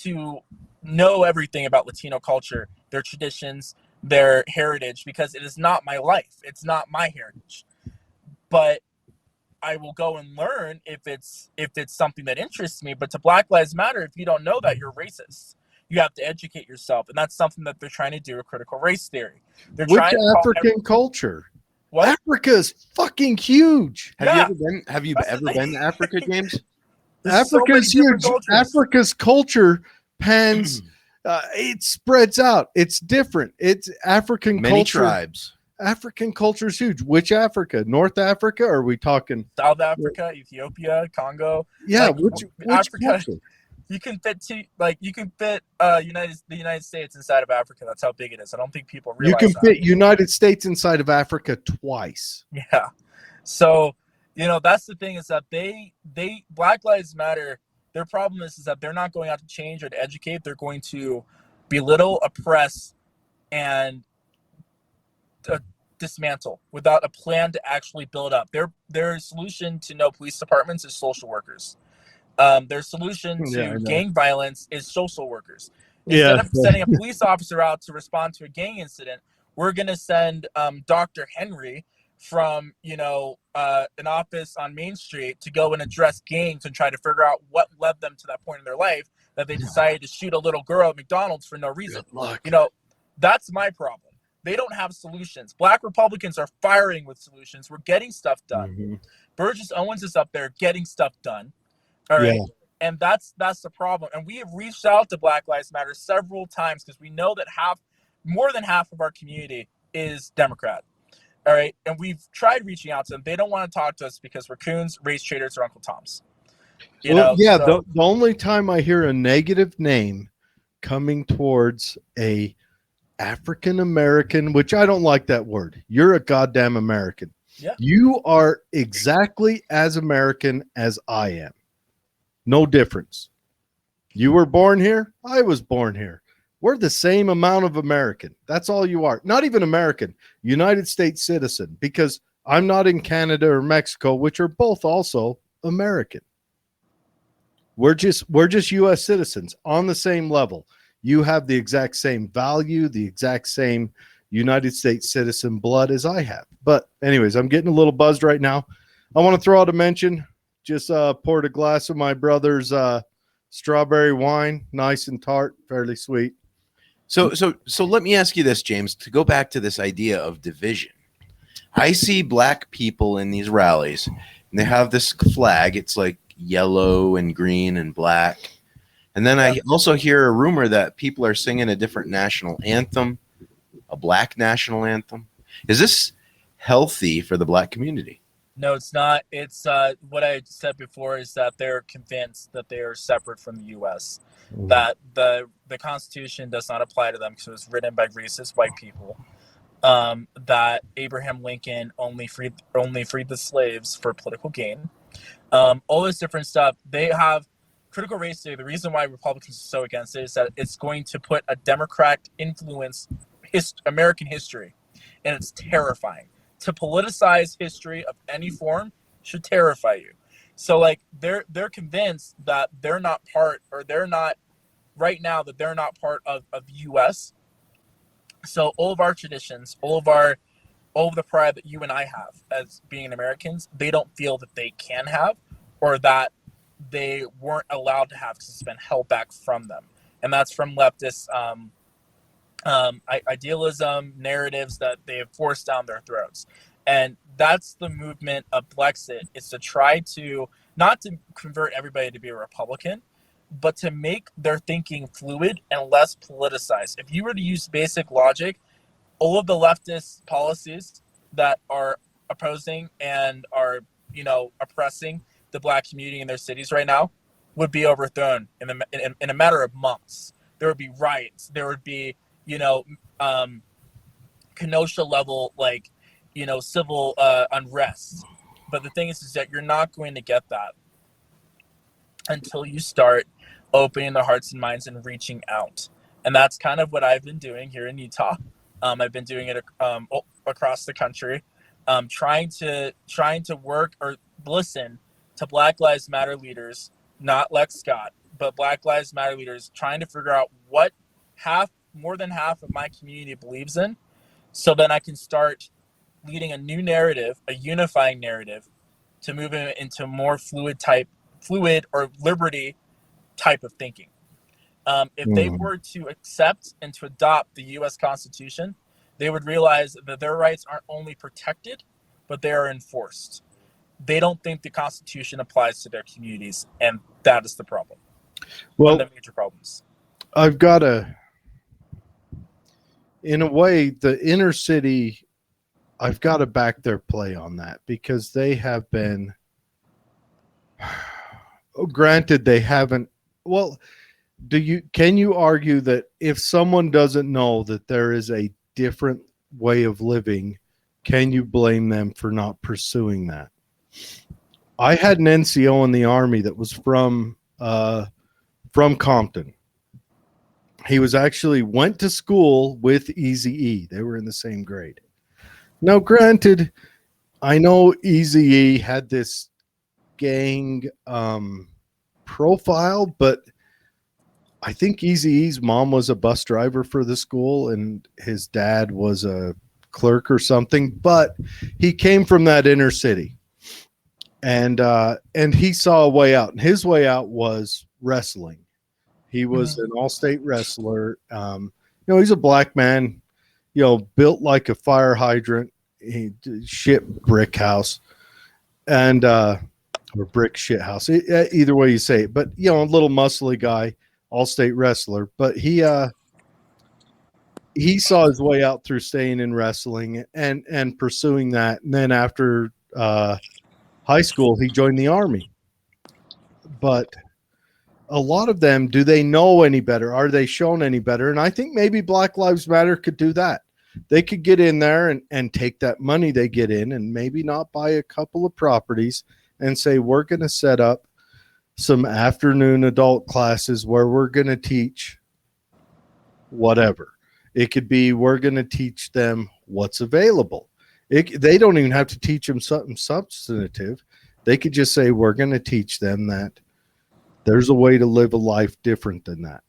to know everything about Latino culture, their traditions, their heritage because it is not my life. It's not my heritage. But I will go and learn if it's something that interests me. But to Black Lives Matter, if you don't know that, you're racist. You have to educate yourself, and that's something that they're trying to do with critical race theory. They're Which trying to African culture? What? Africa is fucking huge. Have you ever been to Africa, James? Africa is huge. Africa's culture pans. It spreads out. It's different. It's African Many culture. tribes. African culture is huge. Which Africa? North Africa? Or are we talking South Africa, Ethiopia, Congo? Yeah, Like, which Africa? culture? You can fit the United States inside of Africa. That's how big it is. I don't think people realize You can that. fit United States inside of Africa twice. Yeah. So, that's the thing, is that they Black Lives Matter, their problem is that they're not going out to change or to educate. They're going to belittle, oppress, and dismantle without a plan to actually build up. Their solution to no police departments is social workers. Their solution to gang violence is social workers. Instead of sending a police officer out to respond to a gang incident, we're going to send Dr. Henry from an office on Main Street to go and address gangs and try to figure out what led them to that point in their life that they decided to shoot a little girl at McDonald's for no reason. That's my problem. They don't have solutions. Black Republicans are firing with solutions. We're getting stuff done. Mm-hmm. Burgess Owens is up there getting stuff done. All right. Yeah. And that's the problem. And we have reached out to Black Lives Matter several times because we know that more than half of our community is Democrat. All right. And we've tried reaching out to them. They don't want to talk to us because we're coons, race traitors, or Uncle Toms. The only time I hear a negative name coming towards a African American, which I don't like that word. You're a goddamn American. Yeah. You are exactly as American as I am. No difference. You were born here. I was born here. We're the same amount of American. That's all you are. Not even American, United States citizen, because I'm not in Canada or Mexico, which are both also American. We're just U.S. citizens on the same level. You have the exact same value, the exact same United States citizen blood as I have. But anyways, I'm getting a little buzzed right now. I want to throw out a mention. Just poured a glass of my brother's strawberry wine, nice and tart, fairly sweet. So let me ask you this, James, to go back to this idea of division. I see black people in these rallies, and they have this flag. It's like yellow and green and black. And then I also hear a rumor that people are singing a different national anthem, a black national anthem. Is this healthy for the black community? No, it's not. It's what I said before is that they're convinced that they are separate from the U.S., that the Constitution does not apply to them because it was written by racist white people, that Abraham Lincoln only freed the slaves for political gain, all this different stuff. They have critical race theory. The reason why Republicans are so against it is that it's going to put a Democrat influence American history, and it's terrifying. To politicize history of any form should terrify you. So like they're convinced that they're not part, or they're not right now, that they're not part of the US. So all of our traditions, all of the pride that you and I have as being Americans, they don't feel that they can have, or that they weren't allowed to have because it's been held back from them. And that's from leftist idealism, narratives that they have forced down their throats. And that's the movement of Blexit, is to try to, not to convert everybody to be a Republican, but to make their thinking fluid and less politicized. If you were to use basic logic, all of the leftist policies that are opposing and are, oppressing the black community in their cities right now would be overthrown in a matter of months. There would be riots. There would be, Kenosha level, civil unrest. But the thing is that you're not going to get that until you start opening their hearts and minds and reaching out. And that's kind of what I've been doing here in Utah. I've been doing it across the country, trying to work or listen to Black Lives Matter leaders, not Lex Scott, but Black Lives Matter leaders, trying to figure out what half more than half of my community believes in, so then I can start leading a new narrative, a unifying narrative, to move into more fluid or liberty type of thinking. If they Mhm. were to accept and to adopt the U.S. Constitution, they would realize that their rights aren't only protected, but they are enforced. They don't think the Constitution applies to their communities, and that is the problem. One Well, of the major problems. I've got in a way, the inner city, I've got to back their play on that because they have been, granted, they haven't. Well, can you argue that if someone doesn't know that there is a different way of living, can you blame them for not pursuing that? I had an NCO in the Army that was from Compton. He was actually went to school with Eazy-E. They were in the same grade. Now, granted, I know Eazy-E had this gang profile, but I think Eazy-E's mom was a bus driver for the school and his dad was a clerk or something, but he came from that inner city. And he saw a way out, and his way out was wrestling. He was an all-state wrestler. He's a black man, built like a fire hydrant. He shit brick house and or brick shit house. Either way you say it, but a little muscly guy, all-state wrestler. But he saw his way out through staying in wrestling and pursuing that. And then after high school, he joined the Army. But a lot of them, do they know any better? Are they shown any better? And I think maybe Black Lives Matter could do that. They could get in there and take that money they get in and maybe not buy a couple of properties and say, we're going to set up some afternoon adult classes where we're going to teach whatever. It could be we're going to teach them what's available. They don't even have to teach them something substantive. They could just say, we're going to teach them that there's a way to live a life different than that.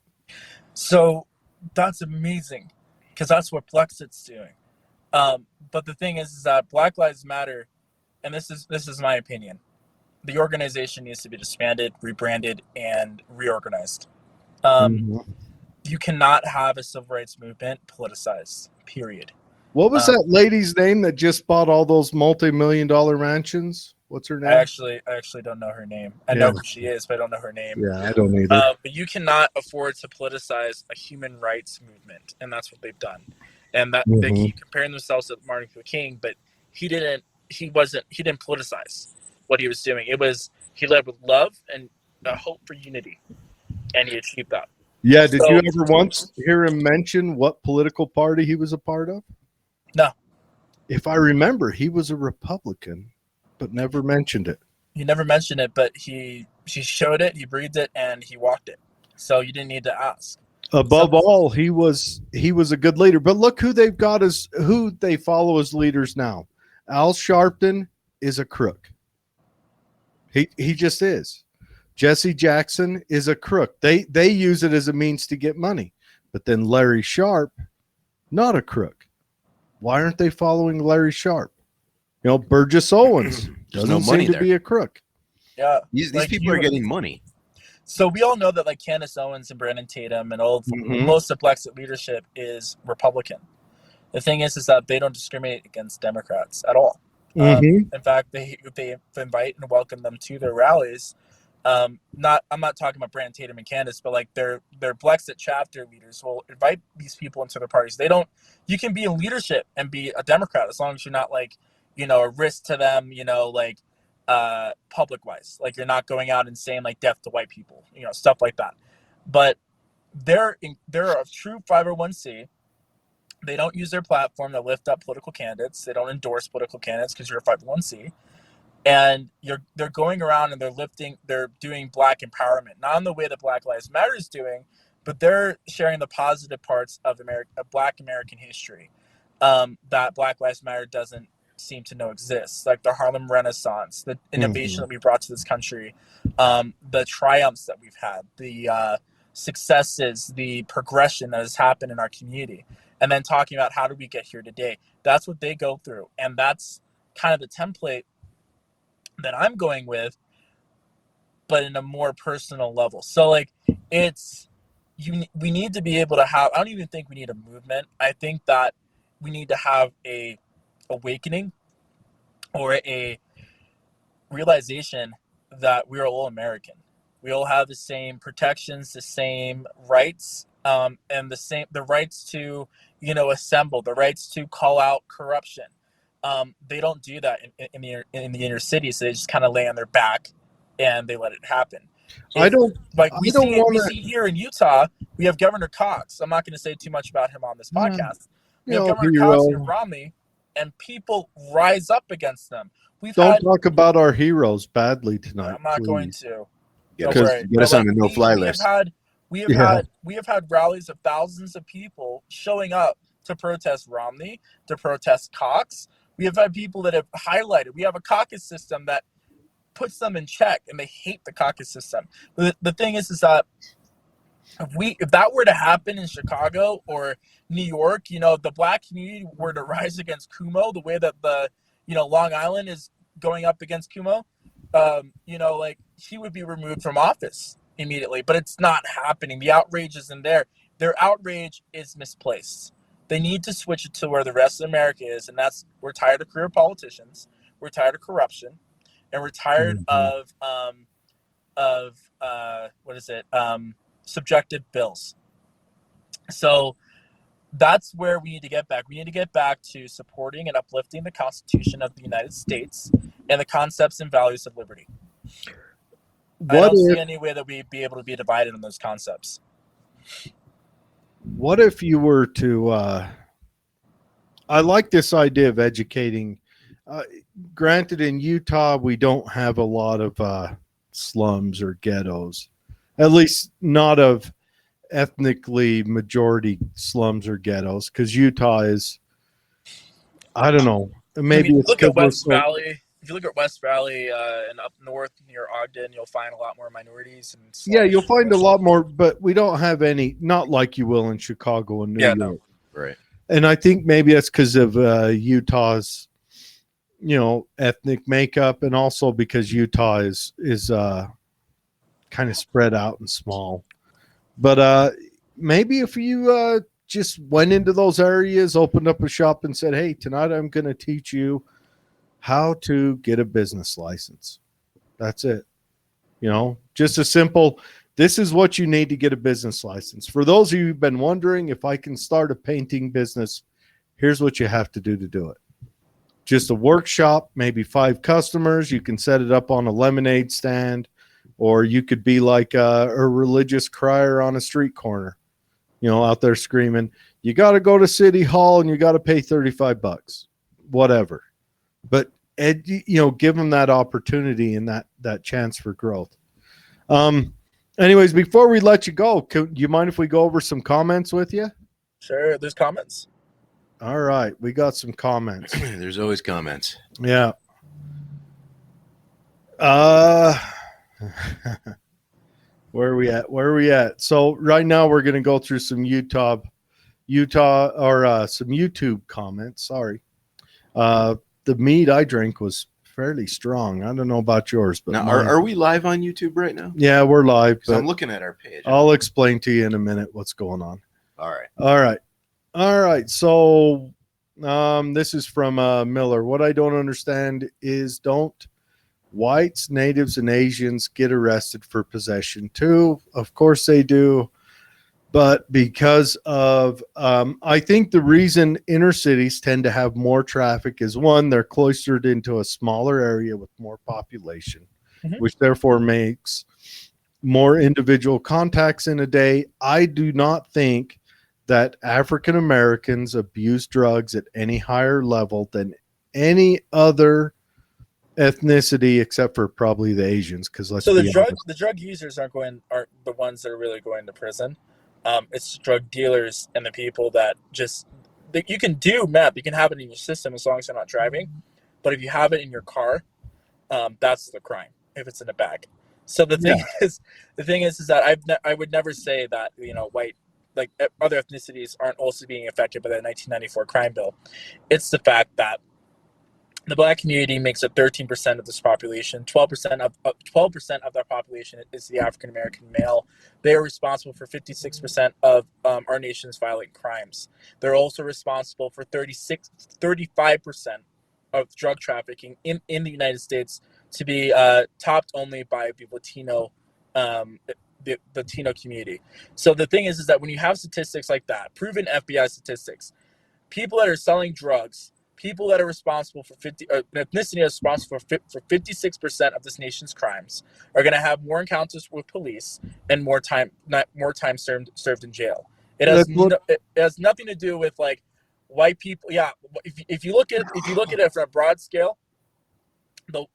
So that's amazing because that's what Blexit's doing. But the thing is that Black Lives Matter, and this is my opinion, the organization needs to be disbanded, rebranded, and reorganized. You cannot have a civil rights movement politicized, period. What was that lady's name that just bought all those multi-million-dollar mansions? What's her name? I actually don't know her name. I know who she is, but I don't know her name. Yeah, I don't either. But you cannot afford to politicize a human rights movement, and that's what they've done. And that they keep comparing themselves to Martin Luther King, but he didn't politicize what he was doing. He led with love and a hope for unity, and he achieved that. Yeah, did you ever once hear him mention what political party he was a part of? No. If I remember, he was a Republican, but never mentioned it. He never mentioned it, but he showed it, he breathed it, and he walked it. So you didn't need to ask. Above all, he was a good leader. But look who they've got as who they follow as leaders now. Al Sharpton is a crook. He just is. Jesse Jackson is a crook. They use it as a means to get money. But then Larry Sharp, not a crook. Why aren't they following Larry Sharp? Burgess Owens doesn't seem to be a crook. Yeah. These people are getting money. So we all know that like Candace Owens and Brandon Tatum and most of Blexit leadership is Republican. The thing is that they don't discriminate against Democrats at all. In fact, they invite and welcome them to their rallies. I'm not talking about Brandon Tatum and Candace, but like their Blexit chapter leaders will invite these people into their parties. You can be in leadership and be a Democrat as long as you're not like, a risk to them, public wise, like you're not going out and saying like death to white people, stuff like that. But they're a true 501c. They don't use their platform to lift up political candidates. They don't endorse political candidates because you're a 501c. And they're going around and they're doing black empowerment, not in the way that Black Lives Matter is doing, but they're sharing the positive parts of Black American history that Black Lives Matter doesn't seem to know exists, like the Harlem Renaissance, the innovation that we brought to this country, the triumphs that we've had, the successes, the progression that has happened in our community, and then talking about how do we get here today. That's what they go through, and that's kind of the template that I'm going with, but in a more personal level. So like we need to be able to have, I don't even think we need a movement. I think that we need to have a awakening or a realization that we are all American. We all have the same protections, the same rights, and the rights to, assemble, the rights to call out corruption. They don't do that in the inner city, so they just kind of lay on their back and they let it happen. I don't We want see here in Utah, we have Governor Cox. I'm not going to say too much about him on this podcast. We have Governor Cox and Romney, and people rise up against them. Don't talk about our heroes badly tonight. I'm not please. going to. Get us on the no-fly list. We have had rallies of thousands of people showing up to protest Romney, to protest Cox. We have had people that have highlighted. We have a caucus system that puts them in check, and they hate the caucus system. The thing is that if that were to happen in Chicago or New York, the black community were to rise against Cuomo the way that the Long Island is going up against Cuomo, he would be removed from office immediately. But it's not happening. The outrage isn't there. Their outrage is misplaced. They need to switch it to where the rest of America is, and that's, we're tired of career politicians, we're tired of corruption, and we're tired of subjective bills. So that's where we need to get back. We need to get back to supporting and uplifting the Constitution of the United States and the concepts and values of liberty. I don't see any way that we'd be able to be divided on those concepts. What if you were to I like this idea of educating. Granted, in Utah, we don't have a lot of slums or ghettos, at least not of ethnically majority slums or ghettos, because Utah is, I don't know, maybe it's look at West Valley. If you look at West Valley and up north near Ogden, you'll find a lot more minorities. Yeah, you'll find a lot more, but we don't have any, not like you will in Chicago and New York. No. Right. And I think maybe that's because of Utah's, ethnic makeup, and also because Utah is kind of spread out and small. But maybe if you just went into those areas, opened up a shop and said, hey, tonight I'm going to teach you how to get a business license. That's it. Just a simple, this is what you need to get a business license. For those of you who've been wondering, if I can start a painting business, here's what you have to do it. Just a workshop, maybe 5 customers. You can set it up on a lemonade stand, or you could be like a religious crier on a street corner, out there screaming, you got to go to City Hall and you got to pay $35, whatever. But give them that opportunity and that chance for growth. Anyways, before we let you go, do you mind if we go over some comments with you? Sure, there's comments. All right, we got some comments. There's always comments. Yeah. Where are we at? So right now we're going to go through some Utah or some YouTube comments. Sorry. The mead I drank was fairly strong. I don't know about yours, but now, are we live on YouTube right now? Yeah, we're live. I'm looking at our page. I'll explain to you in a minute what's going on. All right. So this is from Miller. What I don't understand is, don't whites, natives, and Asians get arrested for possession too? Of course they do. But because of, I think the reason inner cities tend to have more traffic is, one, they're cloistered into a smaller area with more population, which therefore makes more individual contacts in a day. I do not think that African Americans abuse drugs at any higher level than any other ethnicity, except for probably the Asians. Because the drug users aren't the ones that are really going to prison. It's drug dealers and the people that you can do meth, you can have it in your system as long as you're not driving. But if you have it in your car, that's the crime, if it's in a bag. So the thing is that I would never say that white, like other ethnicities, aren't also being affected by the 1994 crime bill. It's the fact that the black community makes up 13% of this population. 12% of that population is the African American male. They are responsible for 56% of our nation's violent crimes. They're also responsible for 35% of drug trafficking in the United States, to be topped only by the Latino the Latino community. So the thing is that when you have statistics like that, proven FBI statistics, people that are selling drugs, people that are responsible for ethnicity is responsible for 56% of this nation's crimes, are going to have more encounters with police and more time served in jail. It has nothing to do with like white people. Yeah, if you look at it from a broad scale, the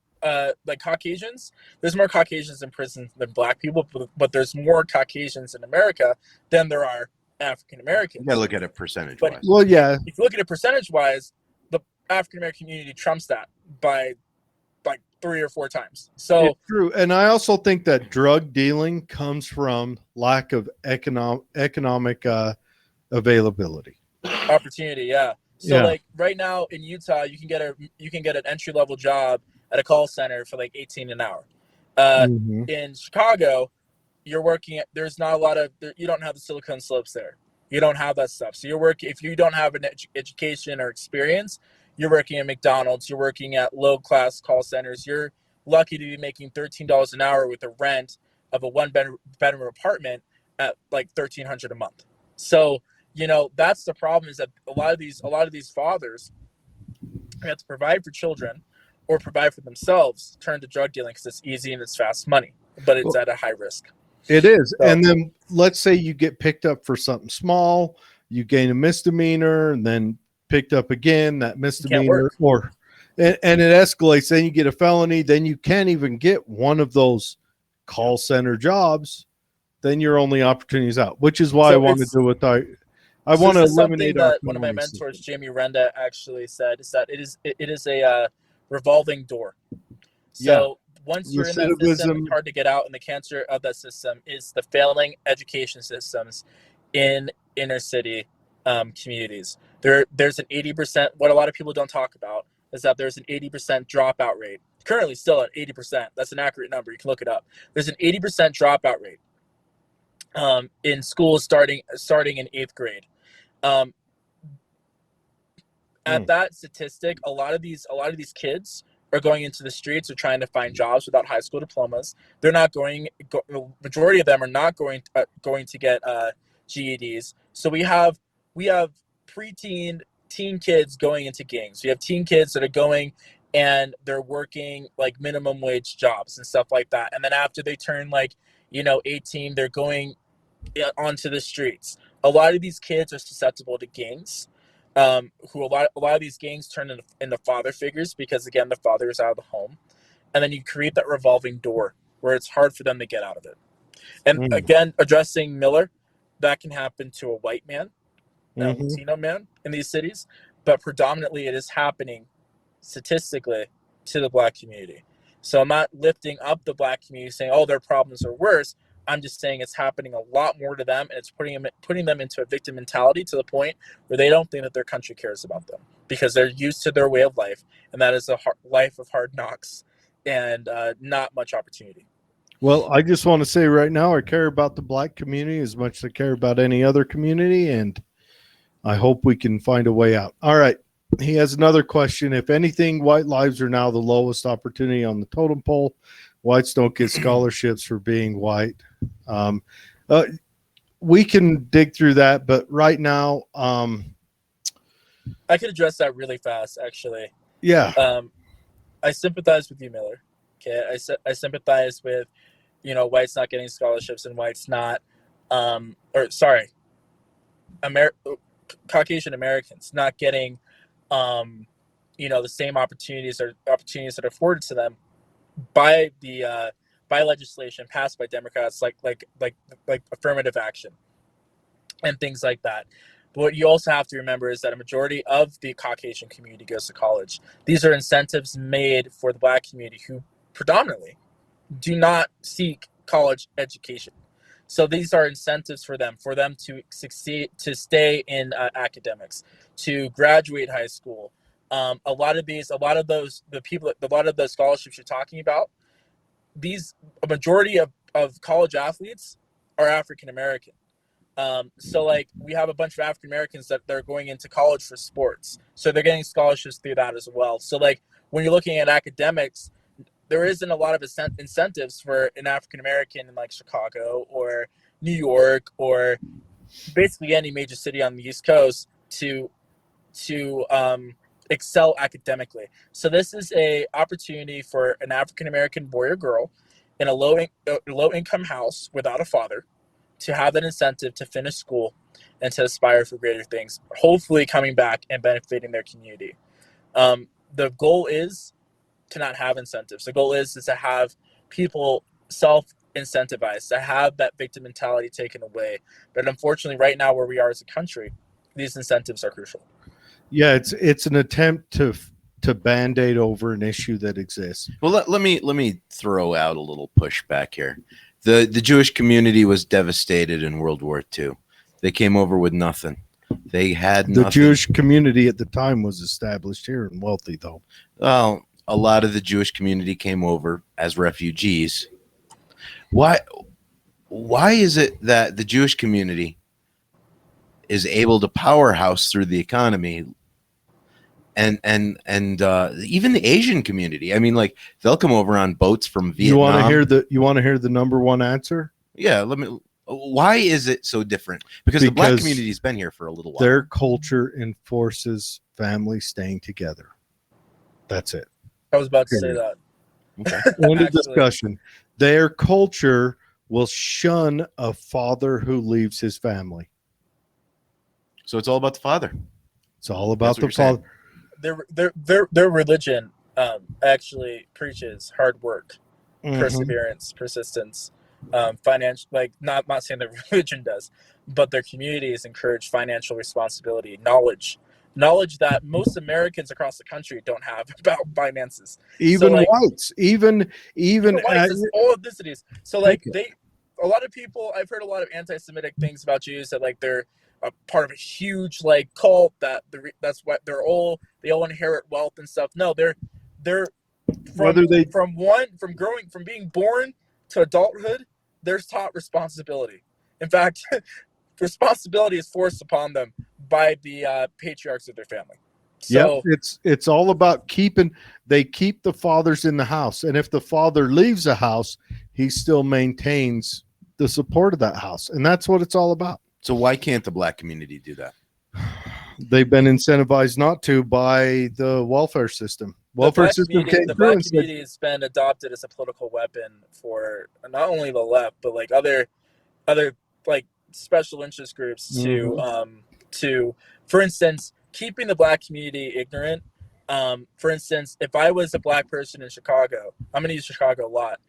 like Caucasians, there's more Caucasians in prison than black people, but there's more Caucasians in America than there are African Americans. You gotta look at it percentage But wise. Well, yeah, if you look at it percentage wise, the African American community trumps that by like 3 or 4 times. So it's true. And I also think that drug dealing comes from lack of economic availability. opportunity, yeah. So like right now in Utah, you can get an entry level job at a call center for like 18 an hour. Mhm. In Chicago, you're working at, there's not a lot of, you don't have the Silicon Slopes there. You don't have that stuff. So you're working, if you don't have an education or experience, you're working at McDonald's, you're working at low class call centers. You're lucky to be making $13 an hour with a rent of a bedroom apartment at like $1,300 a month. So, that's the problem, is that a lot of these fathers who have to provide for children or provide for themselves turn to drug dealing because it's easy and it's fast money, but it's at a high risk. It is. So, and then let's say you get picked up for something small, you gain a misdemeanor, and then picked up again, that misdemeanor, and it escalates. Then you get a felony, then you can't even get one of those call center jobs. Then your only opportunity is out, which is why I want to do what I want to eliminate that one of my mentors, Jamie Renda, actually said, is that it is a revolving door. So once you're in that system, it's hard to get out. And the cancer of that system is the failing education systems in inner city communities. There's an 80%. What a lot of people don't talk about is that there's an 80% dropout rate. Currently, still at 80%. That's an accurate number. You can look it up. There's an 80% dropout rate in schools starting in 8th grade. At that statistic, a lot of these kids are going into the streets or trying to find jobs without high school diplomas. They're not going. The majority of them are not going to get GEDs. So we have preteen teen kids going into gangs. We have teen kids that are going and they're working like minimum wage jobs and stuff like that. And then after they turn 18, they're going onto the streets. A lot of these kids are susceptible to gangs. Who a lot of these gangs turn into father figures, because again, the father is out of the home, and then you create that revolving door where it's hard for them to get out of it. And again, addressing Miller, that can happen to a white man, a Latino man in these cities, but predominantly it is happening statistically to the black community. So I'm not lifting up the black community saying, oh, their problems are worse. I'm just saying it's happening a lot more to them, and it's putting them into a victim mentality to the point where they don't think that their country cares about them, because they're used to their way of life, and that is a life of hard knocks and not much opportunity. Well, I just want to say right now, I care about the black community as much as I care about any other community, and I hope we can find a way out. All right. He has another question. If anything, white lives are now the lowest opportunity on the totem pole. Whites don't get scholarships for being white. We can dig through that, but right now, I could address that really fast, actually. Yeah. I sympathize with you, Miller. Okay, I sympathize with, whites not getting scholarships and whites not, Caucasian Americans not getting, the same opportunities that are afforded to them by the by legislation passed by Democrats, like affirmative action and things like that. But what you also have to remember is that a majority of the Caucasian community goes to college. These are incentives made for the black community, who predominantly do not seek college education. So these are incentives for them to succeed, to stay in academics, to graduate high school. A lot of the scholarships you're talking about, a majority of college athletes are African American. So like we have a bunch of African Americans that they're going into college for sports, so they're getting scholarships through that as well. So like when you're looking at academics, there isn't a lot of incentives for an African American in like Chicago or New York or basically any major city on the East Coast to excel academically. So this is a opportunity for an African American boy or girl in a low income house without a father to have that incentive to finish school and to aspire for greater things, hopefully coming back and benefiting their community. The goal is to not have incentives. The goal is to have people self-incentivized, to have that victim mentality taken away. But unfortunately, right now where we are as a country, these incentives are crucial. Yeah, it's an attempt to band-aid over an issue that exists. Well, let me throw out a little pushback here. The Jewish community was devastated in World War II. They came over with nothing. They had nothing. The Jewish community at the time was established here and wealthy, though. Well, a lot of the Jewish community came over as refugees. Why is it that the Jewish community is able to powerhouse through the economy, and even the Asian community? I mean, like they'll come over on boats from Vietnam. You want to hear the number one answer? Yeah, why is it so different? Because the black community's been here for a little while. Their culture enforces family staying together. That's it. I was about to say that. Okay. End of discussion. Their culture will shun a father who leaves his family. So it's all about the father. It's all about the father. Their religion actually preaches hard work, perseverance, persistence, financial. Like not saying that religion does, but their communities encourage financial responsibility, knowledge that most Americans across the country don't have about finances. Even so, like, whites, even whites, all ethnicities. So like a lot of people, I've heard a lot of anti-Semitic things about Jews, that like they're a part of a huge like cult, that that's what they all inherit wealth and stuff. No, they're from being born to adulthood, they're taught responsibility. In fact, responsibility is forced upon them by the patriarchs of their family. So it's all about they keep the fathers in the house, and if the father leaves the house, he still maintains the support of that house, and that's what it's all about. So why can't the black community do that? They've been incentivized not to by the welfare system. The black community has been adopted as a political weapon for not only the left, but like other like special interest groups to, for instance, keeping the black community ignorant. For instance, if I was a black person in Chicago, I'm going to use Chicago a lot.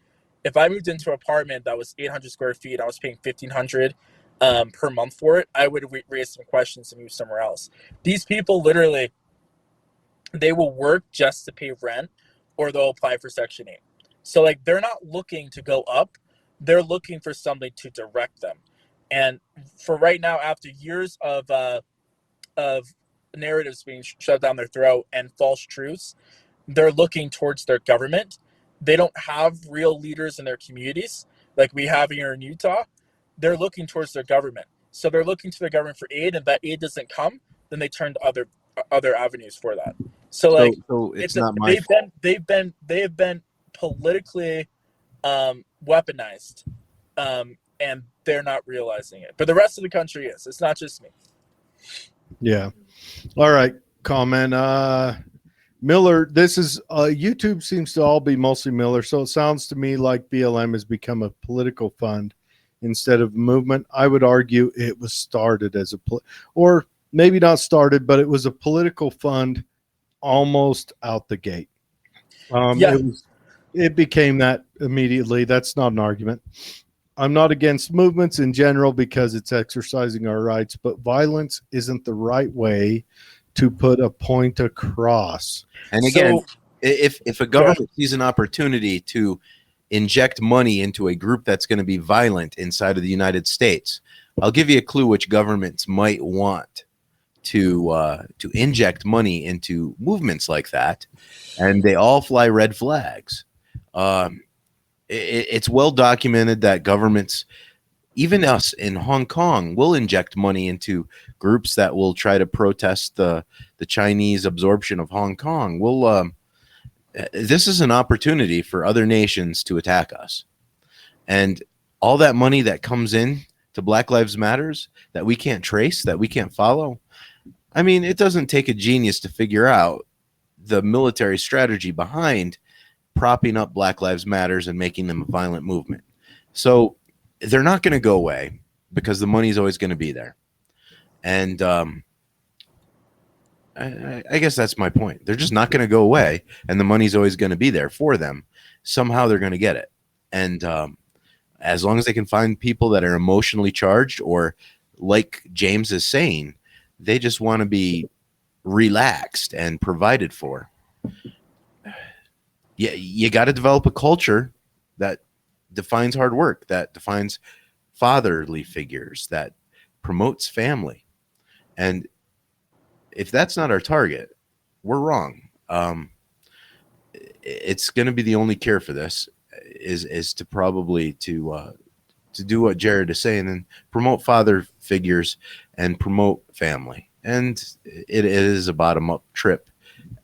If I moved into an apartment that was 800 square feet, I was paying $1,500 per month for it, I would raise some questions and move somewhere else. These people literally, they will work just to pay rent, or they'll apply for Section 8. So like they're not looking to go up, they're looking for somebody to direct them. And for right now, after years of narratives being shoved down their throat and false truths, they're looking towards their government. They don't have real leaders in their communities like we have here in Utah. They're looking towards their government. So they're looking to their government for aid, and that aid doesn't come, then they turn to other avenues for that. So it's not my fault. They have been politically weaponized, and they're not realizing it. But the rest of the country is. It's not just me. Yeah. All right. Comment. Miller, this is YouTube seems to all be mostly Miller. So it sounds to me like BLM has become a political fund instead of a movement. I would argue it was started as or maybe not started, but it was a political fund almost out the gate. It became that immediately. That's not an argument. I'm not against movements in general because it's exercising our rights, but violence isn't the right way to put a point across. And again, if a government sees an opportunity to inject money into a group that's going to be violent inside of the United States. I'll give you a clue which governments might want to inject money into movements like that, and they all fly red flags. It's well documented that governments, even us in Hong Kong, will inject money into groups that will try to protest the Chinese absorption of Hong Kong. This is an opportunity for other nations to attack us, and all that money that comes in to Black Lives Matters that we can't trace, that we can't follow. I mean, it doesn't take a genius to figure out the military strategy behind propping up Black Lives Matters and making them a violent movement. So they're not going to go away because the money is always going to be there. And I guess that's my point. They're just not going to go away, and the money's always going to be there for them. Somehow they're going to get it. And as long as they can find people that are emotionally charged, or like James is saying, they just want to be relaxed and provided for. Yeah, you got to develop a culture that defines hard work, that defines fatherly figures, that promotes family. And if that's not our target, we're wrong. It's going to be the only cure for this is to probably to do what Jared is saying and promote father figures and promote family. And it is a bottom up trip.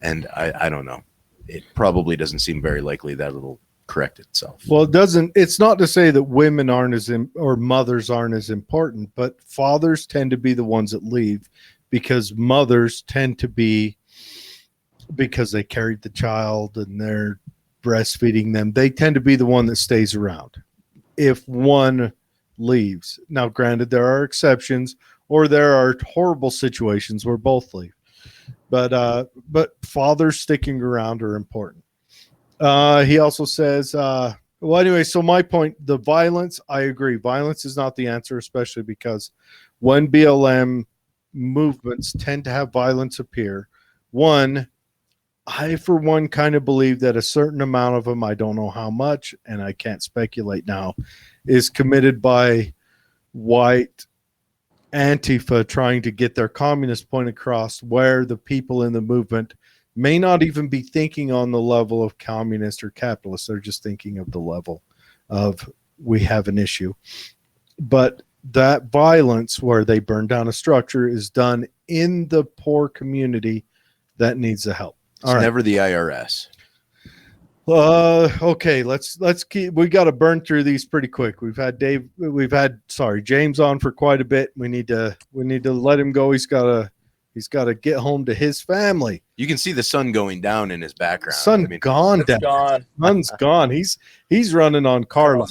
And I don't know. It probably doesn't seem very likely that it'll correct itself. Well, it's not to say that women aren't or mothers aren't as important, but fathers tend to be the ones that leave, because mothers tend to be, because they carried the child and they're breastfeeding them, they tend to be the one that stays around if one leaves. Now, granted, there are exceptions, or there are horrible situations where both leave. But fathers sticking around are important. He also says, well, anyway, so my point, the violence, I agree. Violence is not the answer, especially because when BLM movements tend to have violence appear, I, for one, kind of believe that a certain amount of them, I don't know how much, and I can't speculate now, is committed by white Antifa trying to get their communist point across, where the people in the movement may not even be thinking on the level of communist or capitalist. They're just thinking of the level of, we have an issue. But that violence where they burn down a structure is done in the poor community that needs the help. It's never the IRS. Okay, let's keep, we got to burn through these pretty quick. We've had James on for quite a bit. We need to let him go. He's got to get home to his family. You can see the sun going down in his background. Sun's gone. Sun's gone. He's running on Carla.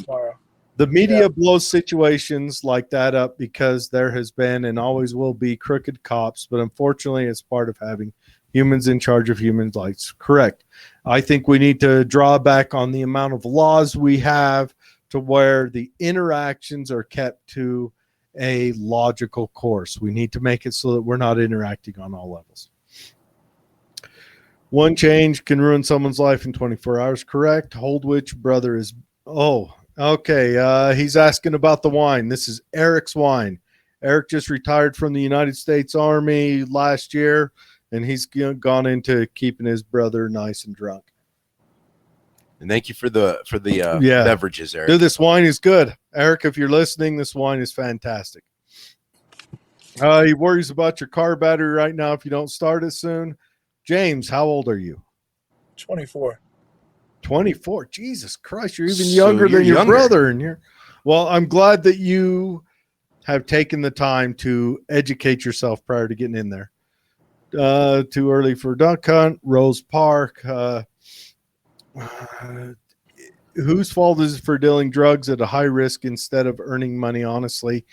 The media blows situations like that up because there has been and always will be crooked cops, but unfortunately it's part of having humans in charge of human lives. Correct. I think we need to draw back on the amount of laws we have to where the interactions are kept to a logical course. We need to make it so that we're not interacting on all levels. One change can ruin someone's life in 24 hours. Correct. Holdwich brother is, okay. He's asking about the wine. This is Eric's wine. Eric just retired from the United States Army last year, and he's gone into keeping his brother nice and drunk. And thank you for the beverages, Eric. Dude, this wine is good. Eric, if you're listening, this wine is fantastic. He worries about your car battery right now if you don't start it soon. James, how old are you? 24. 24. Jesus Christ, you're even younger than your brother. And well, I'm glad that you have taken the time to educate yourself prior to getting in there. Too early for duck hunt. Rose Park. Whose fault is it for dealing drugs at a high risk instead of earning money? Honestly,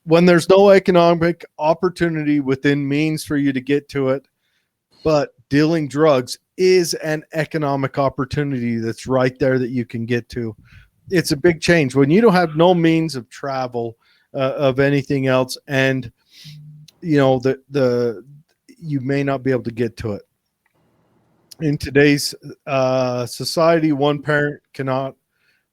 when there's no economic opportunity within means for you to get to it, but dealing drugs is an economic opportunity that's right there that you can get to. It's a big change when you don't have no means of travel, of anything else, and you may not be able to get to it. In today's society, one parent cannot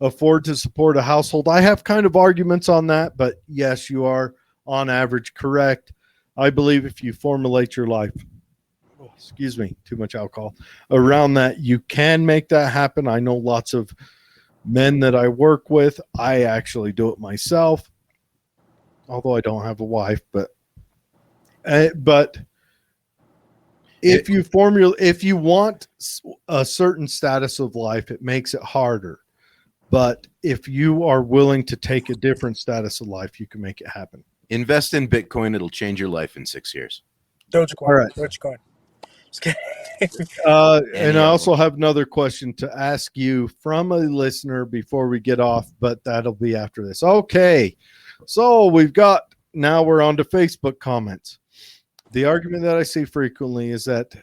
afford to support a household. I have kind of arguments on that, but yes, you are on average correct. I believe if you formulate your life, excuse me, too much alcohol, around that, you can make that happen. I know lots of men that I work with. I actually do it myself, although I don't have a wife, but if you want a certain status of life, it makes it harder. But if you are willing to take a different status of life, you can make it happen. Invest in Bitcoin. It'll change your life in 6 years. Dogecoin. All right. Dogecoin. Just kidding. And I also have another question to ask you from a listener before we get off, but that'll be after this. Okay. So now we're on to Facebook comments. The argument that I see frequently is that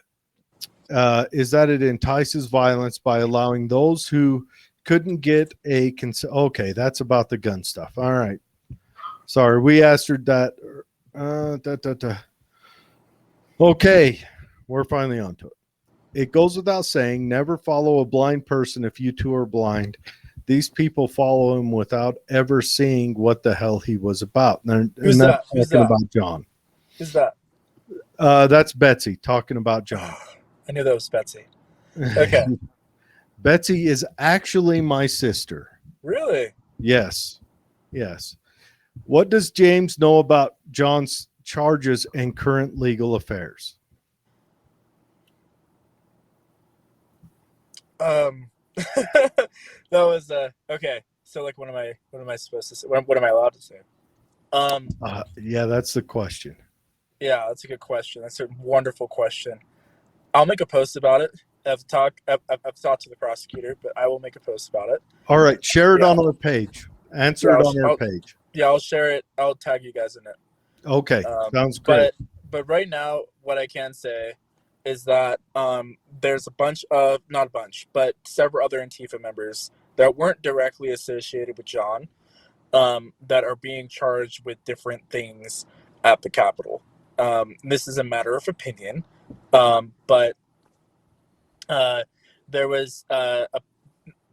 it entices violence by allowing those who couldn't get a consent. Okay, that's about the gun stuff. All right. Sorry, we answered that. Okay, we're finally on to it. It goes without saying, never follow a blind person if you two are blind. These people follow him without ever seeing what the hell he was about. Who's that? About John. Who's that? That's Betsy talking about John. I knew that was Betsy. Okay. Betsy is actually my sister. Really? Yes. What does James know about John's charges and current legal affairs? That was okay. So like, what am I supposed to say? What am I allowed to say? Yeah, that's the question. Yeah, that's a good question. That's a wonderful question. I'll make a post about it. I've talked to the prosecutor, but I will make a post about it. All right, share it on our page. Answer it on our page. Yeah, I'll share it. I'll tag you guys in it. Okay, sounds great. But right now, what I can say is that there's several other Antifa members that weren't directly associated with John that are being charged with different things at the Capitol. This is a matter of opinion, but there was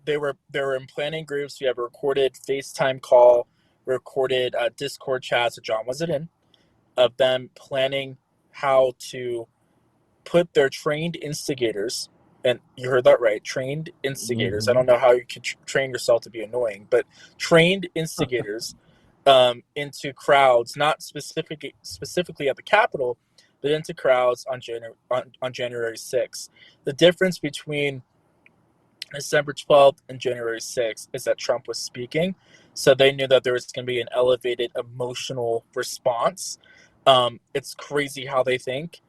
they were in planning groups. We have a recorded FaceTime call, recorded Discord chats that John wasn't in, of them planning how to put their trained instigators, and you heard that right, trained instigators. Mm-hmm. I don't know how you could train yourself to be annoying, but trained instigators into crowds, not specifically at the Capitol, but into crowds on January 6th. The difference between December 12th and January 6th is that Trump was speaking, so they knew that there was going to be an elevated emotional response. It's crazy how they think.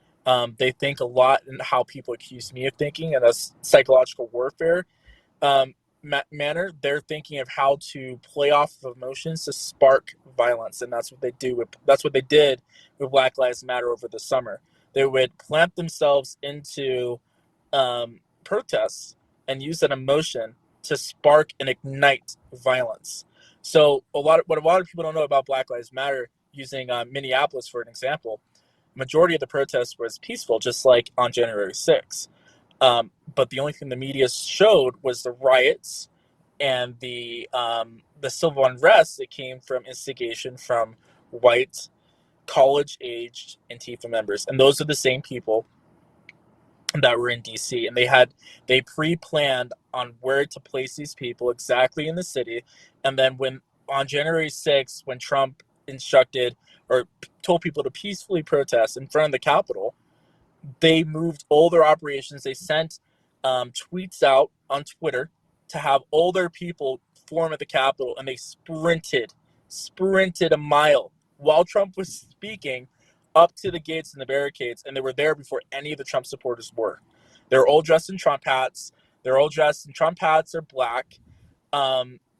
They think a lot in how people accuse me of thinking, and that's psychological warfare manner. They're thinking of how to play off of emotions to spark violence, and that's what they do. That's what they did with Black Lives Matter over the summer. They would plant themselves into protests and use that emotion to spark and ignite violence. So what a lot of people don't know about Black Lives Matter, using Minneapolis for an example, majority of the protests was peaceful, just like on January 6th. But the only thing the media showed was the riots and the civil unrest that came from instigation from white, college-aged Antifa members. And those are the same people that were in DC, and they pre-planned on where to place these people exactly in the city. And then when on January 6th, when Trump instructed or told people to peacefully protest in front of the Capitol, they moved all their operations. They sent tweets out on Twitter to have all their people form at the Capitol, and they sprinted a mile while Trump was speaking up to the gates and the barricades, and they were there before any of the Trump supporters were. They're all dressed in Trump hats. Trump hats are black.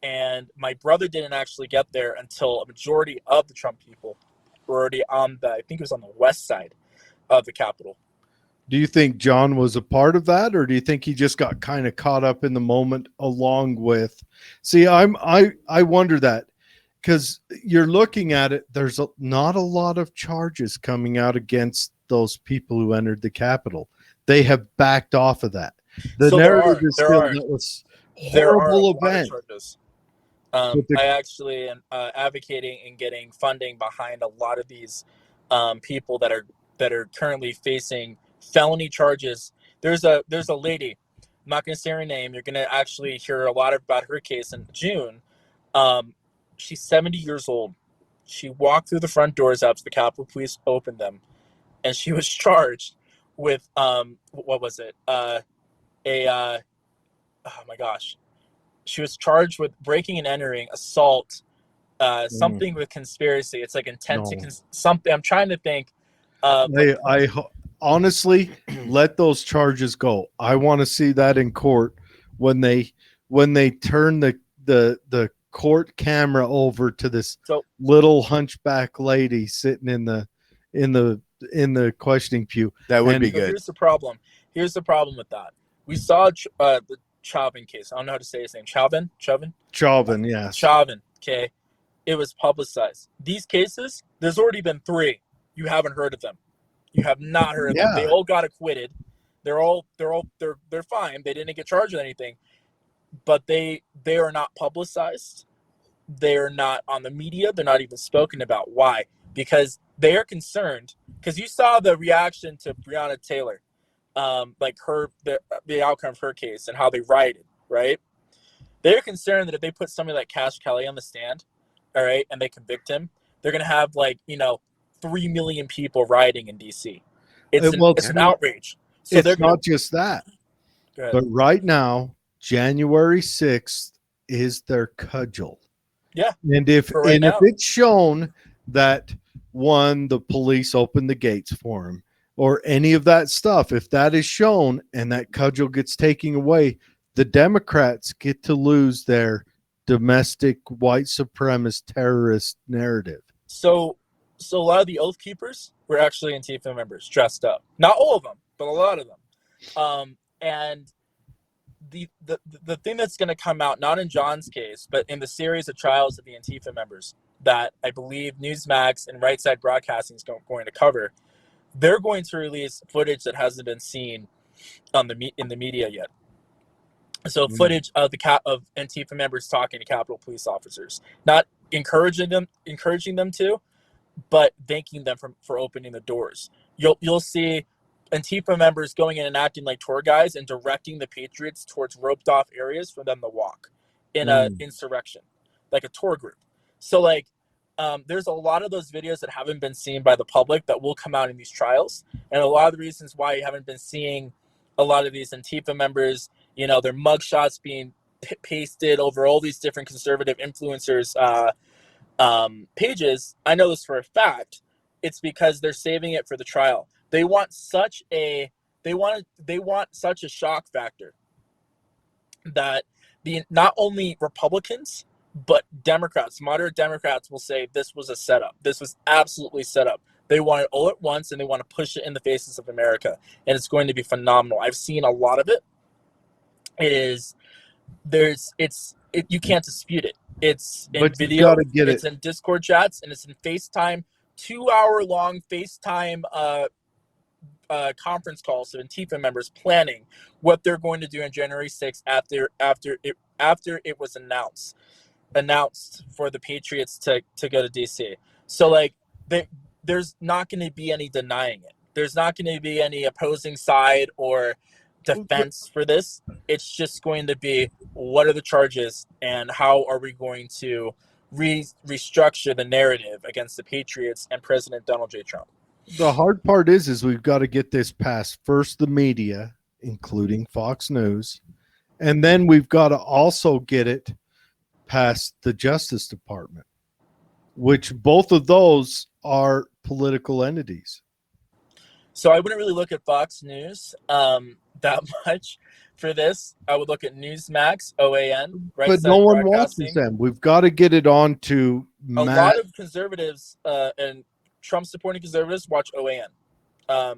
And my brother didn't actually get there until a majority of the Trump people were already I think it was on the west side of the Capitol. Do you think John was a part of that, or do you think he just got kind of caught up in the moment along with? See, I wonder that, because you're looking at it, there's not a lot of charges coming out against those people who entered the Capitol. They have backed off of that. The narrative is still that was horrible event. I actually am advocating and getting funding behind a lot of these people that are currently facing felony charges. There's a lady. I'm not going to say her name. You're going to actually hear a lot about her case in June. She's 70 years old. She walked through the front doors after the Capitol Police opened them, and she was charged with what was it? Oh my gosh. She was charged with breaking and entering, assault, something with conspiracy. It's like intent No. to something. I'm trying to think. Honestly, let those charges go. I want to see that in court when they turn the court camera over to this little hunchback lady sitting in the questioning pew. That would be good. Here's the problem. Here's the problem with that. We saw the Chauvin case. I don't know how to say his name. Chauvin, yes. Chauvin. Okay, it was publicized. These cases, there's already been 3. You haven't heard of them. You have not heard of them. They all got acquitted. They're fine. They didn't get charged with anything, but they are not publicized. They are not on the media. They're not even spoken about. Why? Because they are concerned. Because you saw the reaction to Breonna Taylor, like the outcome of her case and how they rioted, right? They're concerned that if they put somebody like Cash Kelly on the stand, all right, and they convict him, they're gonna have 3 million people rioting in DC. It's an outrage. So it's not just that. But right now, January 6th is their cudgel. Yeah. And if it's shown that the police opened the gates for him or any of that stuff, if that is shown and that cudgel gets taken away, the Democrats get to lose their domestic white supremacist terrorist narrative. So a lot of the Oath Keepers were actually Antifa members dressed up. Not all of them, but a lot of them. And the thing that's going to come out, not in John's case, but in the series of trials of the Antifa members that I believe Newsmax and Right Side Broadcasting is going to cover, they're going to release footage that hasn't been seen in the media yet. So footage of of Antifa members talking to Capitol Police officers, not encouraging them to, but thanking them for opening the doors. You'll see Antifa members going in and acting like tour guides and directing the patriots towards roped off areas for them to walk in a insurrection, like a tour group. So there's a lot of those videos that haven't been seen by the public that will come out in these trials. And a lot of the reasons why you haven't been seeing a lot of these Antifa members, their mugshots being pasted over all these different conservative influencers' pages, I know this for a fact. It's because they're saving it for the trial. They want such a shock factor that not only Republicans but Democrats, moderate Democrats, will say this was a setup. This was absolutely set up. They want it all at once, and they want to push it in the faces of America, and it's going to be phenomenal. I've seen a lot of it. You can't dispute it. It's in video, it's in Discord chats, and it's in FaceTime, 2-hour-long FaceTime conference calls to Antifa members planning what they're going to do on January 6th after it was announced for the Patriots to go to DC. So there's not going to be any denying it. There's not going to be any opposing side or defense for this. It's just going to be, what are the charges and how are we going to restructure the narrative against the Patriots and President Donald J. Trump. The hard part is we've got to get this past first the media, including Fox News, and then we've got to also get it past the Justice Department, which both of those are political entities. So I wouldn't really look at Fox News that much for this. I would look at Newsmax, OAN, right? But no one watches them. We've got to get it on to a lot of conservatives and Trump-supporting conservatives watch OAN. But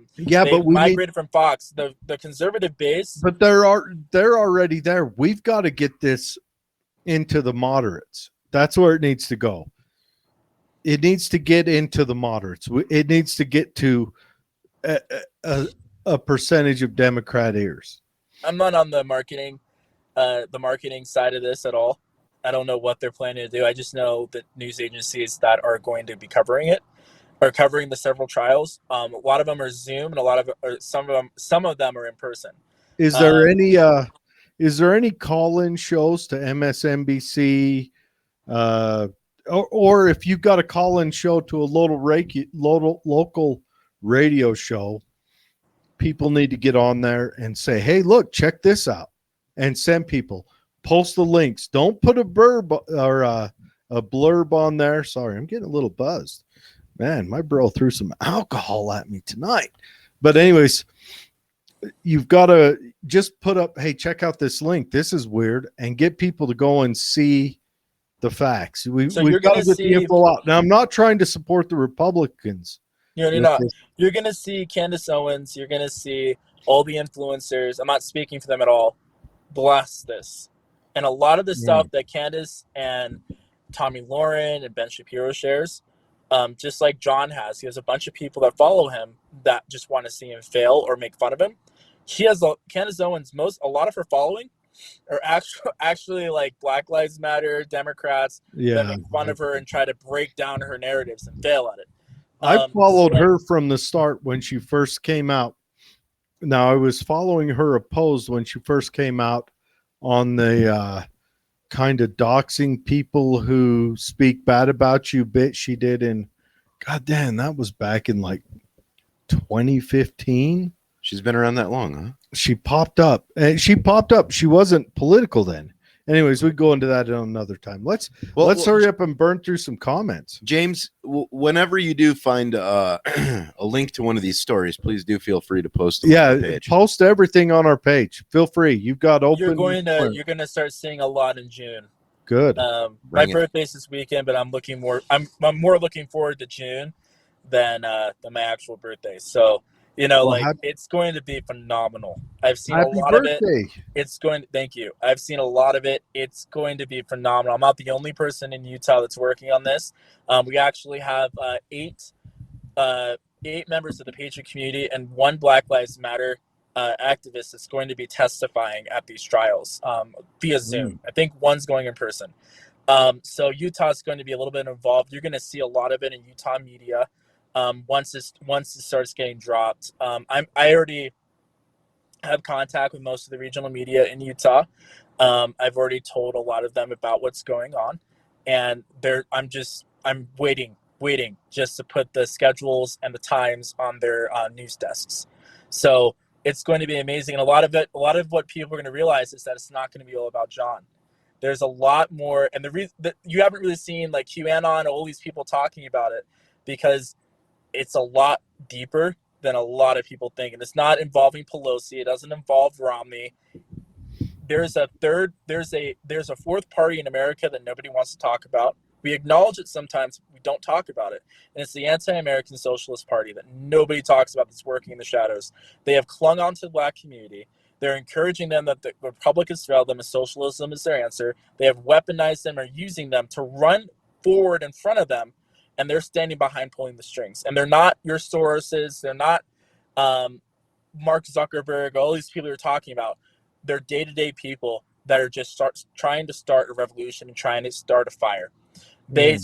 we migrated from Fox. The conservative base, but they're already there. We've got to get this into the moderates. That's where it needs to go. It needs to get into the moderates. It needs to get to a percentage of Democrat ears. I'm not on the marketing side of this at all. I don't know what they're planning to do. I just know that news agencies that are going to be covering it are covering the several trials. A lot of them are Zoom, and a lot of or some of them are in person. Is there Um, any call-in shows to MSNBC, or if you've got a call-in show to a local radio show, people need to get on there and say, "Hey, look, check this out," and send people. Post the links. Don't put a blurb on there. Sorry, I'm getting a little buzzed. Man, my bro threw some alcohol at me tonight. But anyways, you've got to just put up, "Hey, check out this link. This is weird," and get people to go and see the facts. So We've you're got gonna to get the see, info out. Now, I'm not trying to support the Republicans. you're not. You're gonna see Candace Owens. You're gonna see all the influencers. I'm not speaking for them at all. Bless this, and a lot of the stuff that Candace and Tommy Lauren and Ben Shapiro shares, just like John has. He has a bunch of people that follow him that just want to see him fail or make fun of him. She has Candace Owens. A lot of her following are actually like Black Lives Matter Democrats that make fun of her and try to break down her narratives and fail at it. I followed her from the start when she first came out. Now, I was following her opposed when she first came out on the kind of doxing people who speak bad about you bit she did in, God damn, that was back in like 2015. She's been around that long, huh? She popped up. She wasn't political then. Anyways, we go into that another time. Let's hurry up and burn through some comments. James, whenever you do find a link to one of these stories, please do feel free to post them on the page. Post everything on our page. Feel free. You've got open. You're going to start seeing a lot in June. Good. My birthday's this weekend, but I'm more looking forward to June than my actual birthday. So, it's going to be phenomenal. I've seen a lot of it. Thank you. I've seen a lot of it. It's going to be phenomenal. I'm not the only person in Utah that's working on this. We actually have eight members of the Patriot community and one Black Lives Matter activist that's going to be testifying at these trials via Zoom. I think one's going in person. So Utah's going to be a little bit involved. You're going to see a lot of it in Utah media. Once it starts getting dropped, I already have contact with most of the regional media in Utah. I've already told a lot of them about what's going on, and I'm waiting just to put the schedules and the times on their news desks. So it's going to be amazing, and a lot of what people are going to realize is that it's not going to be all about John. There's a lot more, and the reason that you haven't really seen like QAnon, all these people talking about it, because it's a lot deeper than a lot of people think. And it's not involving Pelosi. It doesn't involve Romney. There's a fourth party in America that nobody wants to talk about. We acknowledge it sometimes. We don't talk about it. And it's the anti-American Socialist Party that nobody talks about, that's working in the shadows. They have clung on to the Black community. They're encouraging them that the Republicans failed them and socialism is their answer. They have weaponized them or using them to run forward in front of them. And they're standing behind pulling the strings. And they're not your sources. They're not Mark Zuckerberg, all these people you're talking about. They're day-to-day people that are just trying to start a revolution and trying to start a fire. They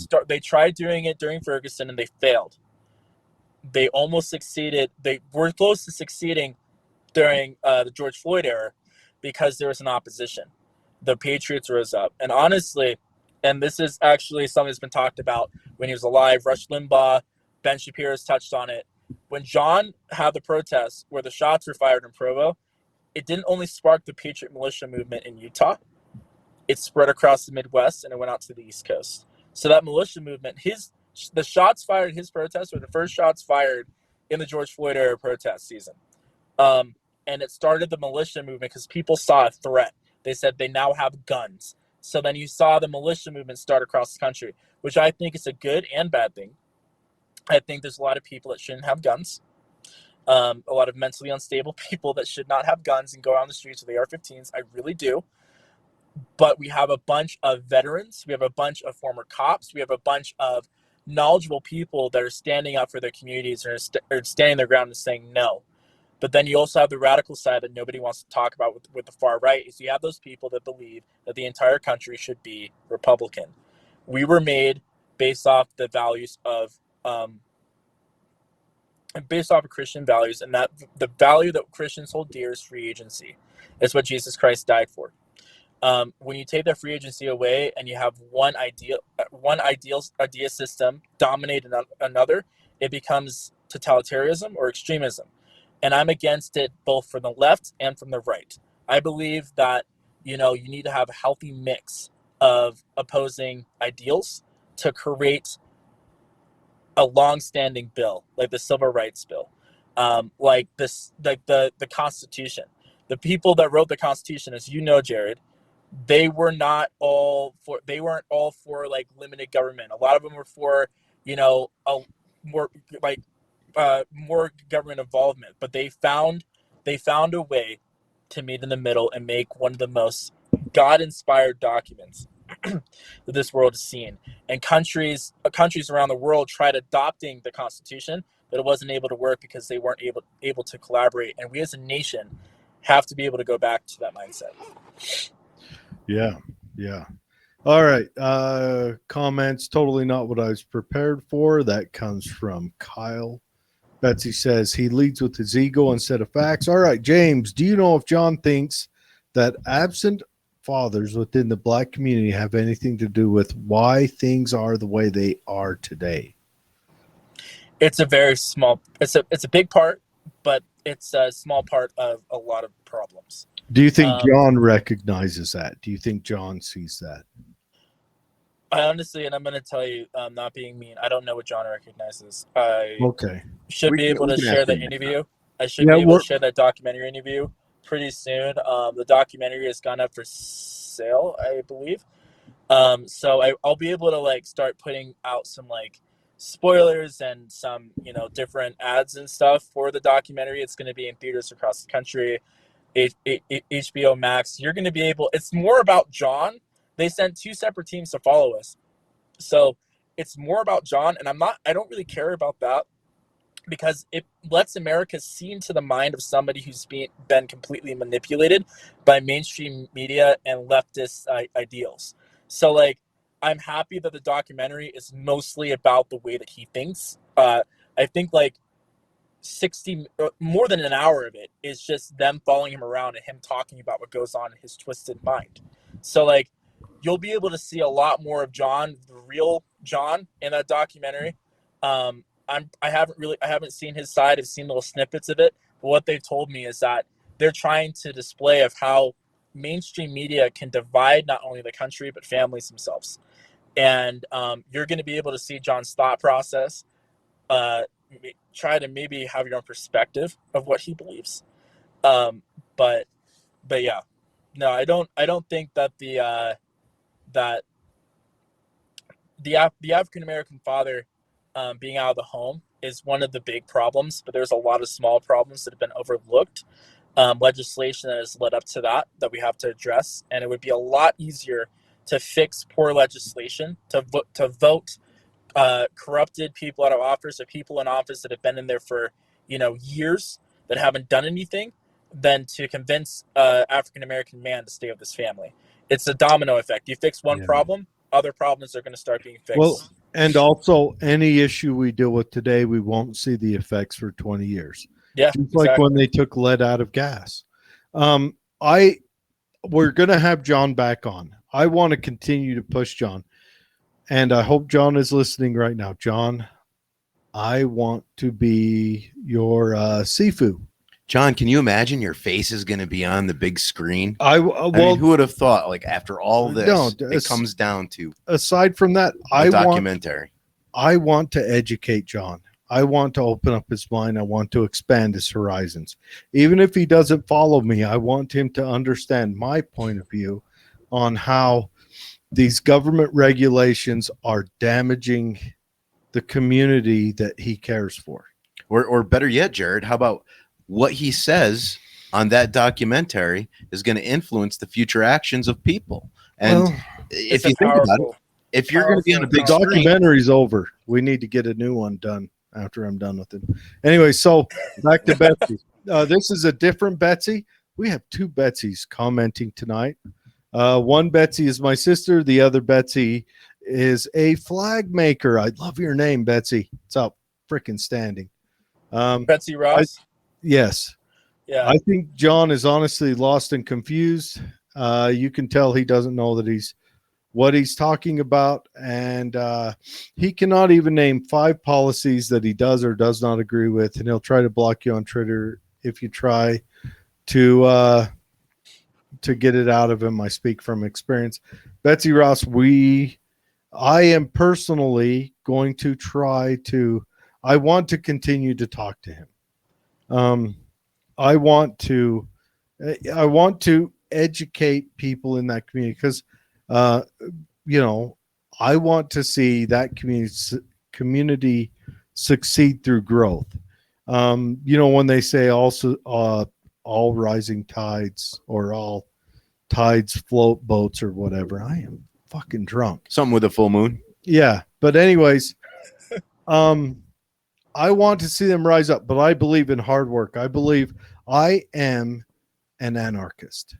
tried doing it during Ferguson and they failed. They almost succeeded. They were close to succeeding during the George Floyd era because there was an opposition. The Patriots rose up. And honestly, and this is actually something that's been talked about when he was alive, Rush Limbaugh, Ben Shapiro's touched on it. When John had the protests where the shots were fired in Provo, it didn't only spark the Patriot militia movement in Utah, it spread across the Midwest and it went out to the East Coast. So that militia movement, the shots fired in his protests were the first shots fired in the George Floyd era protest season. And it started the militia movement because people saw a threat. They said they now have guns. So then you saw the militia movement start across the country, which I think is a good and bad thing. I think there's a lot of people that shouldn't have guns. A lot of mentally unstable people that should not have guns and go around the streets with AR-15s. I really do. But we have a bunch of veterans. We have a bunch of former cops. We have a bunch of knowledgeable people that are standing up for their communities or standing their ground and saying no. But then you also have the radical side that nobody wants to talk about with the far right. Is you have those people that believe that the entire country should be Republican. We were made based off the values of based off of Christian values, and that the value that Christians hold dear is free agency. It's what Jesus Christ died for. When you take that free agency away and you have one idea system dominate another, it becomes totalitarianism or extremism. And I'm against it both from the left and from the right. I believe that you need to have a healthy mix of opposing ideals to create a long-standing bill, like the Civil Rights Bill, like the Constitution. The people that wrote the Constitution, as you know, Jared, they weren't all for like limited government. A lot of them were for a more like more government involvement, but they found a way to meet in the middle and make one of the most God-inspired documents that this world has seen. And countries around the world tried adopting the Constitution, but it wasn't able to work because they weren't able to collaborate. And we as a nation have to be able to go back to that mindset. Yeah. All right. Comments, totally not what I was prepared for. That comes from Kyle. Betsy says he leads with his ego instead of facts. All right, James, do you know if John thinks that absent fathers within the Black community have anything to do with why things are the way they are today? It's a very small, it's a big part, but it's a small part of a lot of problems. Do you think John recognizes that? Do you think John sees that? I honestly, and I'm going to tell you, not being mean, I don't know what John recognizes. Okay. Should be able to share that interview. I should be able to share that documentary interview pretty soon. The documentary has gone up for sale, I believe. So I'll be able to like start putting out some like spoilers and some different ads and stuff for the documentary. It's going to be in theaters across the country. HBO Max. You're going to be able. It's more about John. They sent 2 separate teams to follow us, so it's more about John. And I don't really care about that because it lets America see into the mind of somebody who's been completely manipulated by mainstream media and leftist ideals. So like, I'm happy that the documentary is mostly about the way that he thinks. I think like 60 more than an hour of it is just them following him around and him talking about what goes on in his twisted mind. So like, you'll be able to see a lot more of John, the real John, in that documentary. I haven't seen his side. I've seen little snippets of it, but what they've told me is that they're trying to display of how mainstream media can divide not only the country but families themselves. And you're going to be able to see John's thought process. Try to maybe have your own perspective of what he believes. But yeah, no, I don't think that the African American father being out of the home is one of the big problems, but there's a lot of small problems that have been overlooked. Legislation that has led up to that we have to address, and it would be a lot easier to fix poor legislation, to vote corrupted people out of office, or people in office that have been in there for years that haven't done anything, than to convince African American man to stay with his family. It's a domino effect. You fix one problem, other problems are going to start being fixed. Well, and also any issue we deal with today, we won't see the effects for 20 years. Yeah, just like when they took lead out of gas. We're going to have John back on. I want to continue to push John, and I hope John is listening right now. John, I want to be your Sifu. John, can you imagine your face is going to be on the big screen? I mean, who would have thought? Like after all this, it comes down to. Aside from that, documentary. I want to educate John. I want to open up his mind. I want to expand his horizons. Even if he doesn't follow me, I want him to understand my point of view on how these government regulations are damaging the community that he cares for. Or better yet, Jared, how about what he says on that documentary is going to influence the future actions of people? And if you think about it, if you're going to be on a big screen, documentary's over. We need to get a new one done after I'm done with it. Anyway, so back to Betsy. This is a different Betsy. We have two Betsy's commenting tonight. One Betsy is my sister. The other Betsy is a flag maker. I love your name, Betsy. It's out freaking standing. Betsy Ross. Yes. Yeah. I think John is honestly lost and confused. You can tell he doesn't know that what he's talking about, and he cannot even name 5 policies that he does or does not agree with, and he'll try to block you on Twitter if you try to get it out of him. I speak from experience. Betsy Ross, I am personally going to try to. I want to continue to talk to him. I want to educate people in that community because, I want to see that community succeed through growth. When they say also all rising tides or all tides float boats or whatever, I am fucking drunk. Something with a full moon. Yeah, but anyways, I want to see them rise up, but I believe in hard work. I am an anarchist.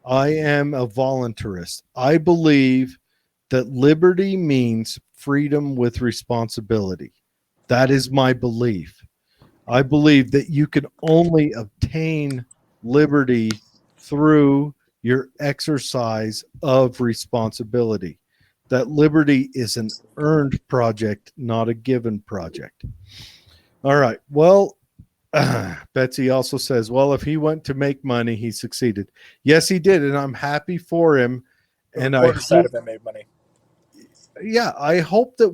I am a voluntarist. I believe that liberty means freedom with responsibility. That is my belief. I believe that you can only obtain liberty through your exercise of responsibility. That liberty is an earned project, not a given project. All right. Well, Betsy also says, well, if he went to make money, he succeeded. Yes, he did. And I'm happy for him. And The side of it made money. Yeah, I hope that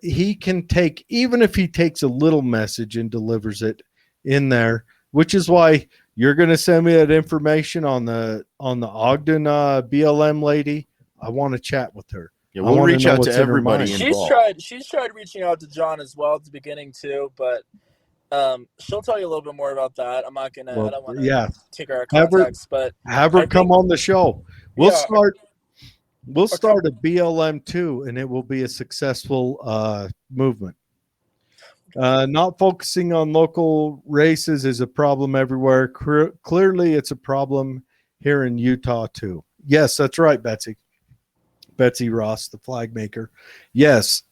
he can take, even if he takes a little message and delivers it in there, which is why you're going to send me that information on the Ogden BLM lady. I want to chat with her. Yeah, we'll reach out to everybody involved. She's tried reaching out to John as well at the beginning too, but she'll tell you a little bit more about that. I'm not gonna. I don't want to take our contacts, but have her come on the show. We'll start a BLM too, and it will be a successful movement. Not focusing on local races is a problem everywhere. Clearly, it's a problem here in Utah too. Yes, that's right, Betsy. Betsy Ross, the flag maker. Yes,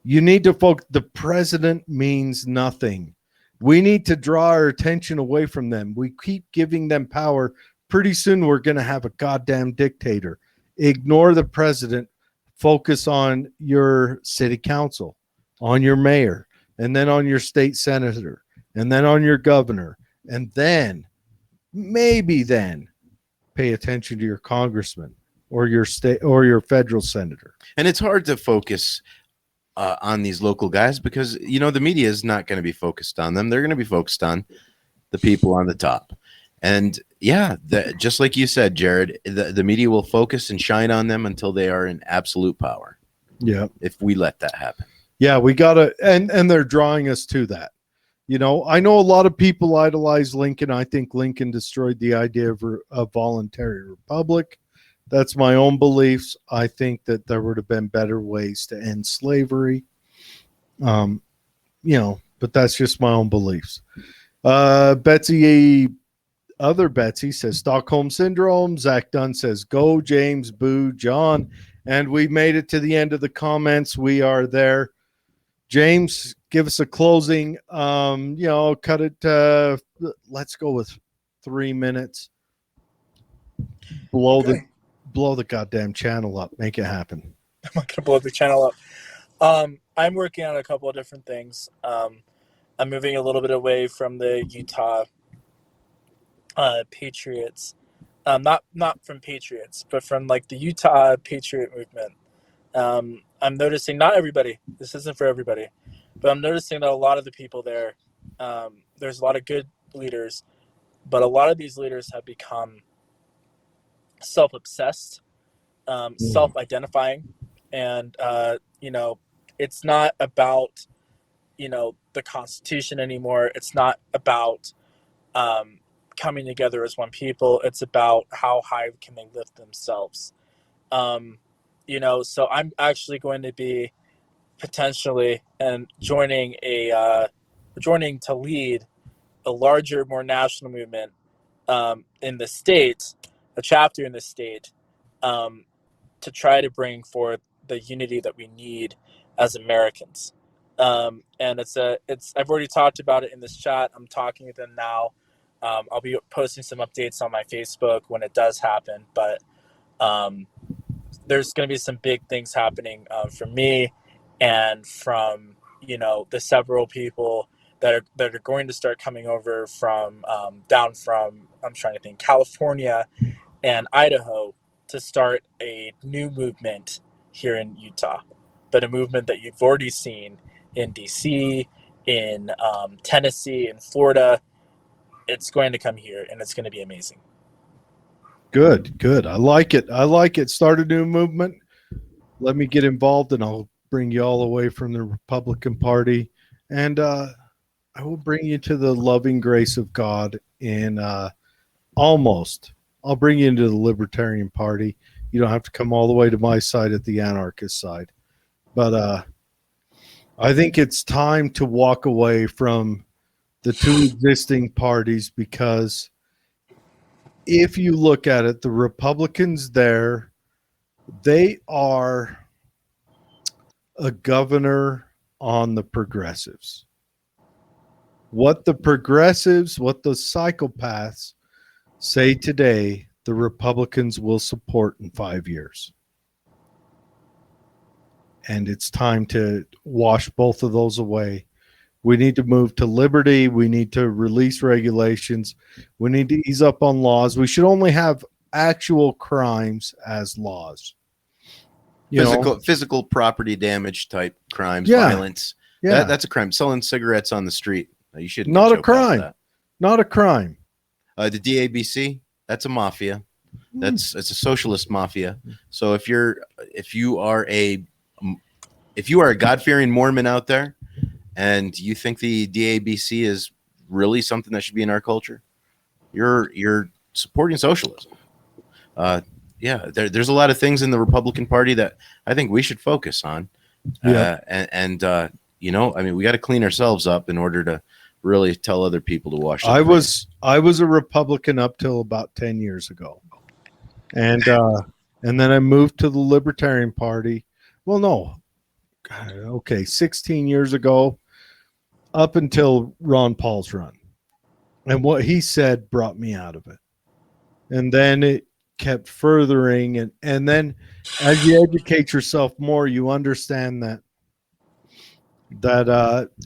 you need to focus. The president means nothing. We need to draw our attention away from them. We keep giving them power. Pretty soon we're going to have a goddamn dictator. Ignore the president. Focus on your city council, on your mayor, and then on your state senator, and then on your governor, and then maybe pay attention to your congressman or your state or your federal senator. And it's hard to focus on these local guys because, the media is not going to be focused on them. They're going to be focused on the people on the top. And just like you said, Jared, the media will focus and shine on them until they are in absolute power. Yeah. If we let that happen. Yeah, we got to, and they're drawing us to that. I know a lot of people idolize Lincoln. I think Lincoln destroyed the idea of a voluntary republic. That's my own beliefs. I think that there would have been better ways to end slavery. But that's just my own beliefs. Other Betsy says Stockholm Syndrome. Zach Dunn says, go James, boo John. And we made it to the end of the comments. We are there. James, give us a closing. Cut it. Let's go with 3 minutes. Blow the goddamn channel up. Make it happen. I'm not gonna blow the channel up. I'm working on a couple of different things. I'm moving a little bit away from the Utah Patriots. Not from Patriots, but from like the Utah Patriot movement. I'm noticing not everybody. This isn't for everybody, but I'm noticing that a lot of the people there, there's a lot of good leaders, but a lot of these leaders have become self-obsessed, self-identifying, and it's not about the Constitution anymore. It's not about coming together as one people. It's about how high can they lift themselves. So I'm actually going to be potentially, and joining to lead a larger, more national movement in the state, a chapter in the state, to try to bring forth the unity that we need as Americans. And I've already talked about it in this chat. I'm talking with them now. I'll be posting some updates on my Facebook when it does happen, but there's going to be some big things happening from me and from the several people that are going to start coming over from down from, I'm trying to think, California and Idaho, to start a new movement here in Utah, but a movement that you've already seen in DC, in Tennessee, in Florida. It's going to come here, and it's going to be amazing. Good. I like it. Start a new movement. Let me get involved, and I'll bring you all away from the Republican Party, and I will bring you to the loving grace of God. And I'll bring you into the Libertarian Party. You don't have to come all the way to my side at the anarchist side, but I think it's time to walk away from the two existing parties, because if you look at it, the Republicans there, they are a governor on the progressives. What the progressives, what the psychopaths say today, the Republicans will support in 5 years. And it's time to wash both of those away. We need to move to liberty. We need to release regulations. We need to ease up on laws. We should only have actual crimes as laws. Physical property damage type crimes, Yeah. violence. Yeah. That's a crime. Selling cigarettes on the street. You shouldn't. Not a joke about crime. that. Not a crime. The DABC, that's a mafia. It's a socialist mafia. So if you are a God-fearing Mormon out there, and you think the DABC is really something that should be in our culture, you're supporting socialism. There's a lot of things in the Republican Party that I think we should focus on. Yeah. We got to clean ourselves up in order to really tell other people to wash. I was a Republican up till about 10 years ago. And then I moved to the Libertarian Party. Well, no. 16 years ago, up until Ron Paul's run. And what he said brought me out of it. And then it kept furthering. And then as you educate yourself more, you understand that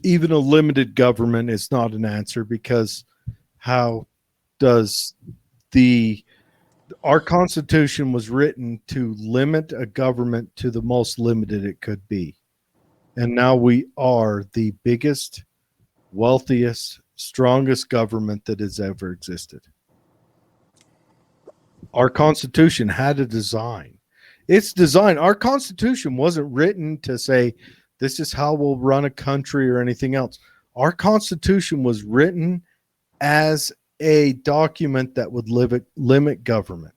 even a limited government is not an answer, because how does our Constitution was written to limit a government to the most limited it could be. And now we are the biggest, wealthiest, strongest government that has ever existed. Our Constitution had a design. It's designed. Our Constitution wasn't written to say, this is how we'll run a country or anything else. Our Constitution was written as a document that would limit government.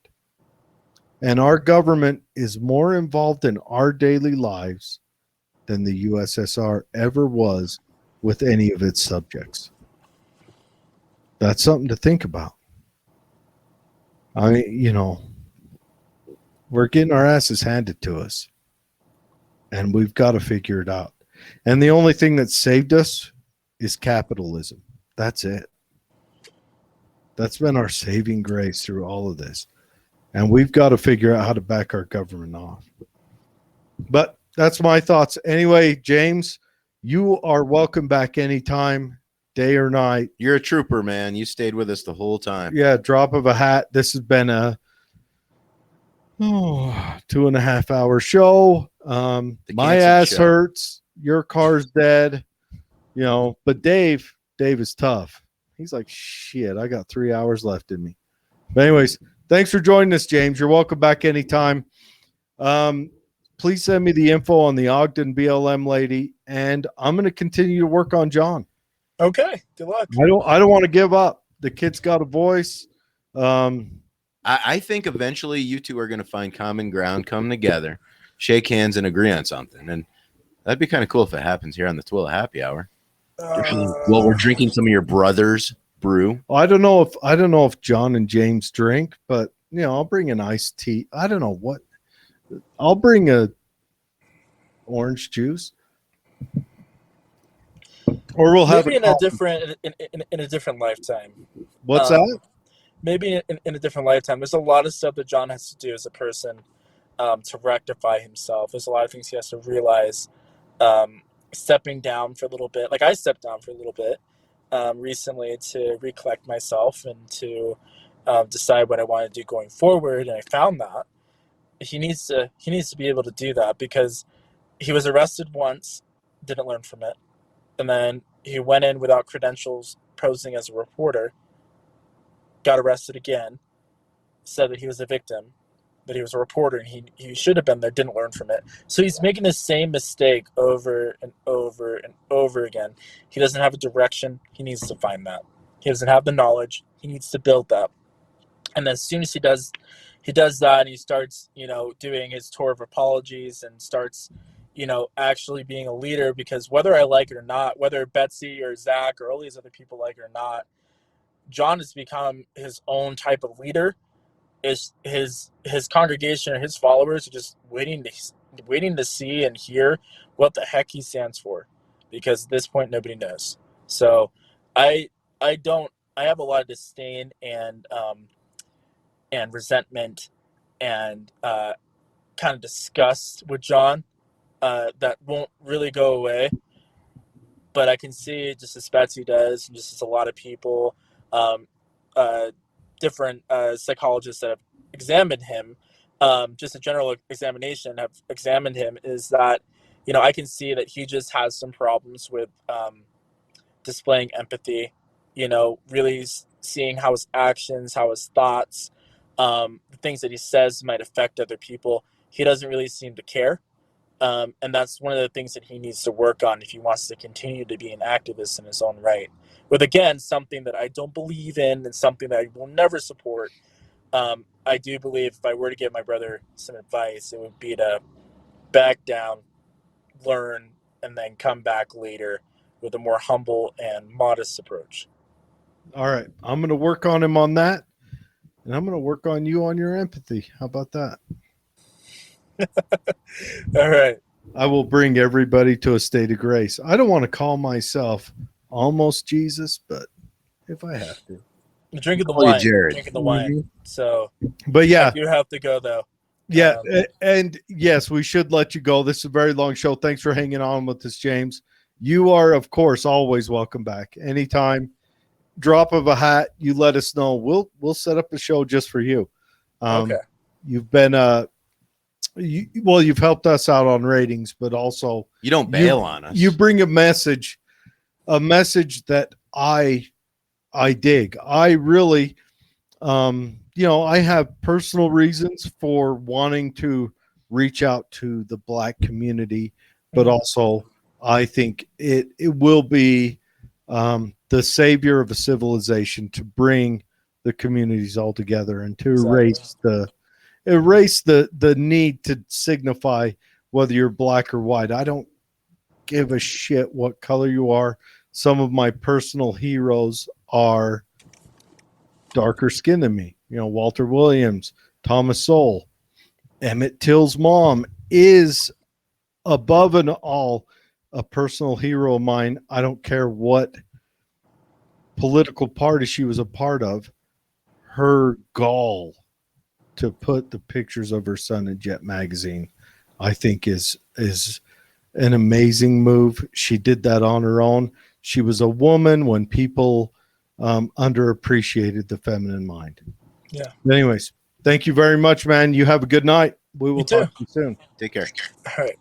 And our government is more involved in our daily lives than the USSR ever was with any of its subjects. That's something to think about. I mean, we're getting our asses handed to us, and we've got to figure it out. And the only thing that saved us is capitalism. That's it. That's been our saving grace through all of this. And we've got to figure out how to back our government off. But that's my thoughts. Anyway, James, you are welcome back anytime, day or night. You're a trooper, man. You stayed with us the whole time. Yeah, drop of a hat. This has been a 2.5 hour show. My ass hurts. Your car's dead. But Dave is tough. He's like, shit, I got 3 hours left in me. But anyways, thanks for joining us, James. You're welcome back anytime. Please send me the info on the Ogden BLM lady, and I'm going to continue to work on John. Okay, good luck. I don't want to give up. The kid's got a voice. I think eventually you two are going to find common ground, come together, shake hands, and agree on something. And That'd be kind of cool if it happens here on the Twilla Happy Hour. Uh, Well, we're drinking some of your brother's brew. I don't know if John and James drink, but I'll bring an iced tea. I don't know what. I'll bring a orange juice, or we'll have maybe in a different lifetime. What's Um, that? Maybe in a different lifetime. There's a lot of stuff that John has to do as a person to rectify himself. There's a lot of things he has to realize. Stepping down for a little bit, like I stepped down for a little bit recently to recollect myself and to decide what I want to do going forward. And I found that he needs to be able to do that because he was arrested once, didn't learn from it, and then he went in without credentials, posing as a reporter, got arrested again, said that he was a victim, that he was a reporter and he should have been there, didn't learn from it. So he's making the same mistake over and over and over again. He doesn't have a direction. He needs to find that. He doesn't have the knowledge. He needs to build that. And as soon as he does that and he starts, doing his tour of apologies and starts, actually being a leader, because whether I like it or not, whether Betsy or Zach or all these other people like it or not, John has become his own type of leader. Is his congregation or his followers are just waiting to see and hear what the heck he stands for, because at this point nobody knows. So I have a lot of disdain and resentment and kind of disgust with John that won't really go away. But I can see, just as Betsy does, and just as a lot of people, different psychologists that have examined him, just a general examination have examined him, is that, I can see that he just has some problems with displaying empathy, really seeing how his actions, how his thoughts, the things that he says might affect other people. He doesn't really seem to care. And that's one of the things that he needs to work on if he wants to continue to be an activist in his own right. With, again, something that I don't believe in and something that I will never support. I do believe if I were to give my brother some advice, it would be to back down, learn, and then come back later with a more humble and modest approach. All right. I'm going to work on him on that. And I'm going to work on you on your empathy. How about that? All right. I will bring everybody to a state of grace. I don't want to call myself almost Jesus, but if I have to. I'm drinking the Call you wine. Jared. Drinking the wine. So But yeah. I do have to go, though. Yeah. And yes, we should let you go. This is a very long show. Thanks for hanging on with us, James. You are, of course, always welcome back. Anytime. Drop of a hat, you let us know. We'll set up a show just for you. Okay. You've been you've helped us out on ratings, but also You don't bail on us. You bring a message that I dig. I really I have personal reasons for wanting to reach out to the Black community, but also I think it will be the savior of a civilization to bring the communities all together and to erase the need to signify whether you're black or white. I don't give a shit what color you are. Some of my personal heroes are darker skinned than me. Walter Williams, Thomas Sowell, Emmett Till's mom is above and all a personal hero of mine. I don't care what political party she was a part of. Her gall to put the pictures of her son in Jet magazine, I think is an amazing move. She did that on her own. She was a woman when people underappreciated the feminine mind. Yeah. Anyways, thank you very much, man. You have a good night. We will You too. talk to you soon. Take care. All right.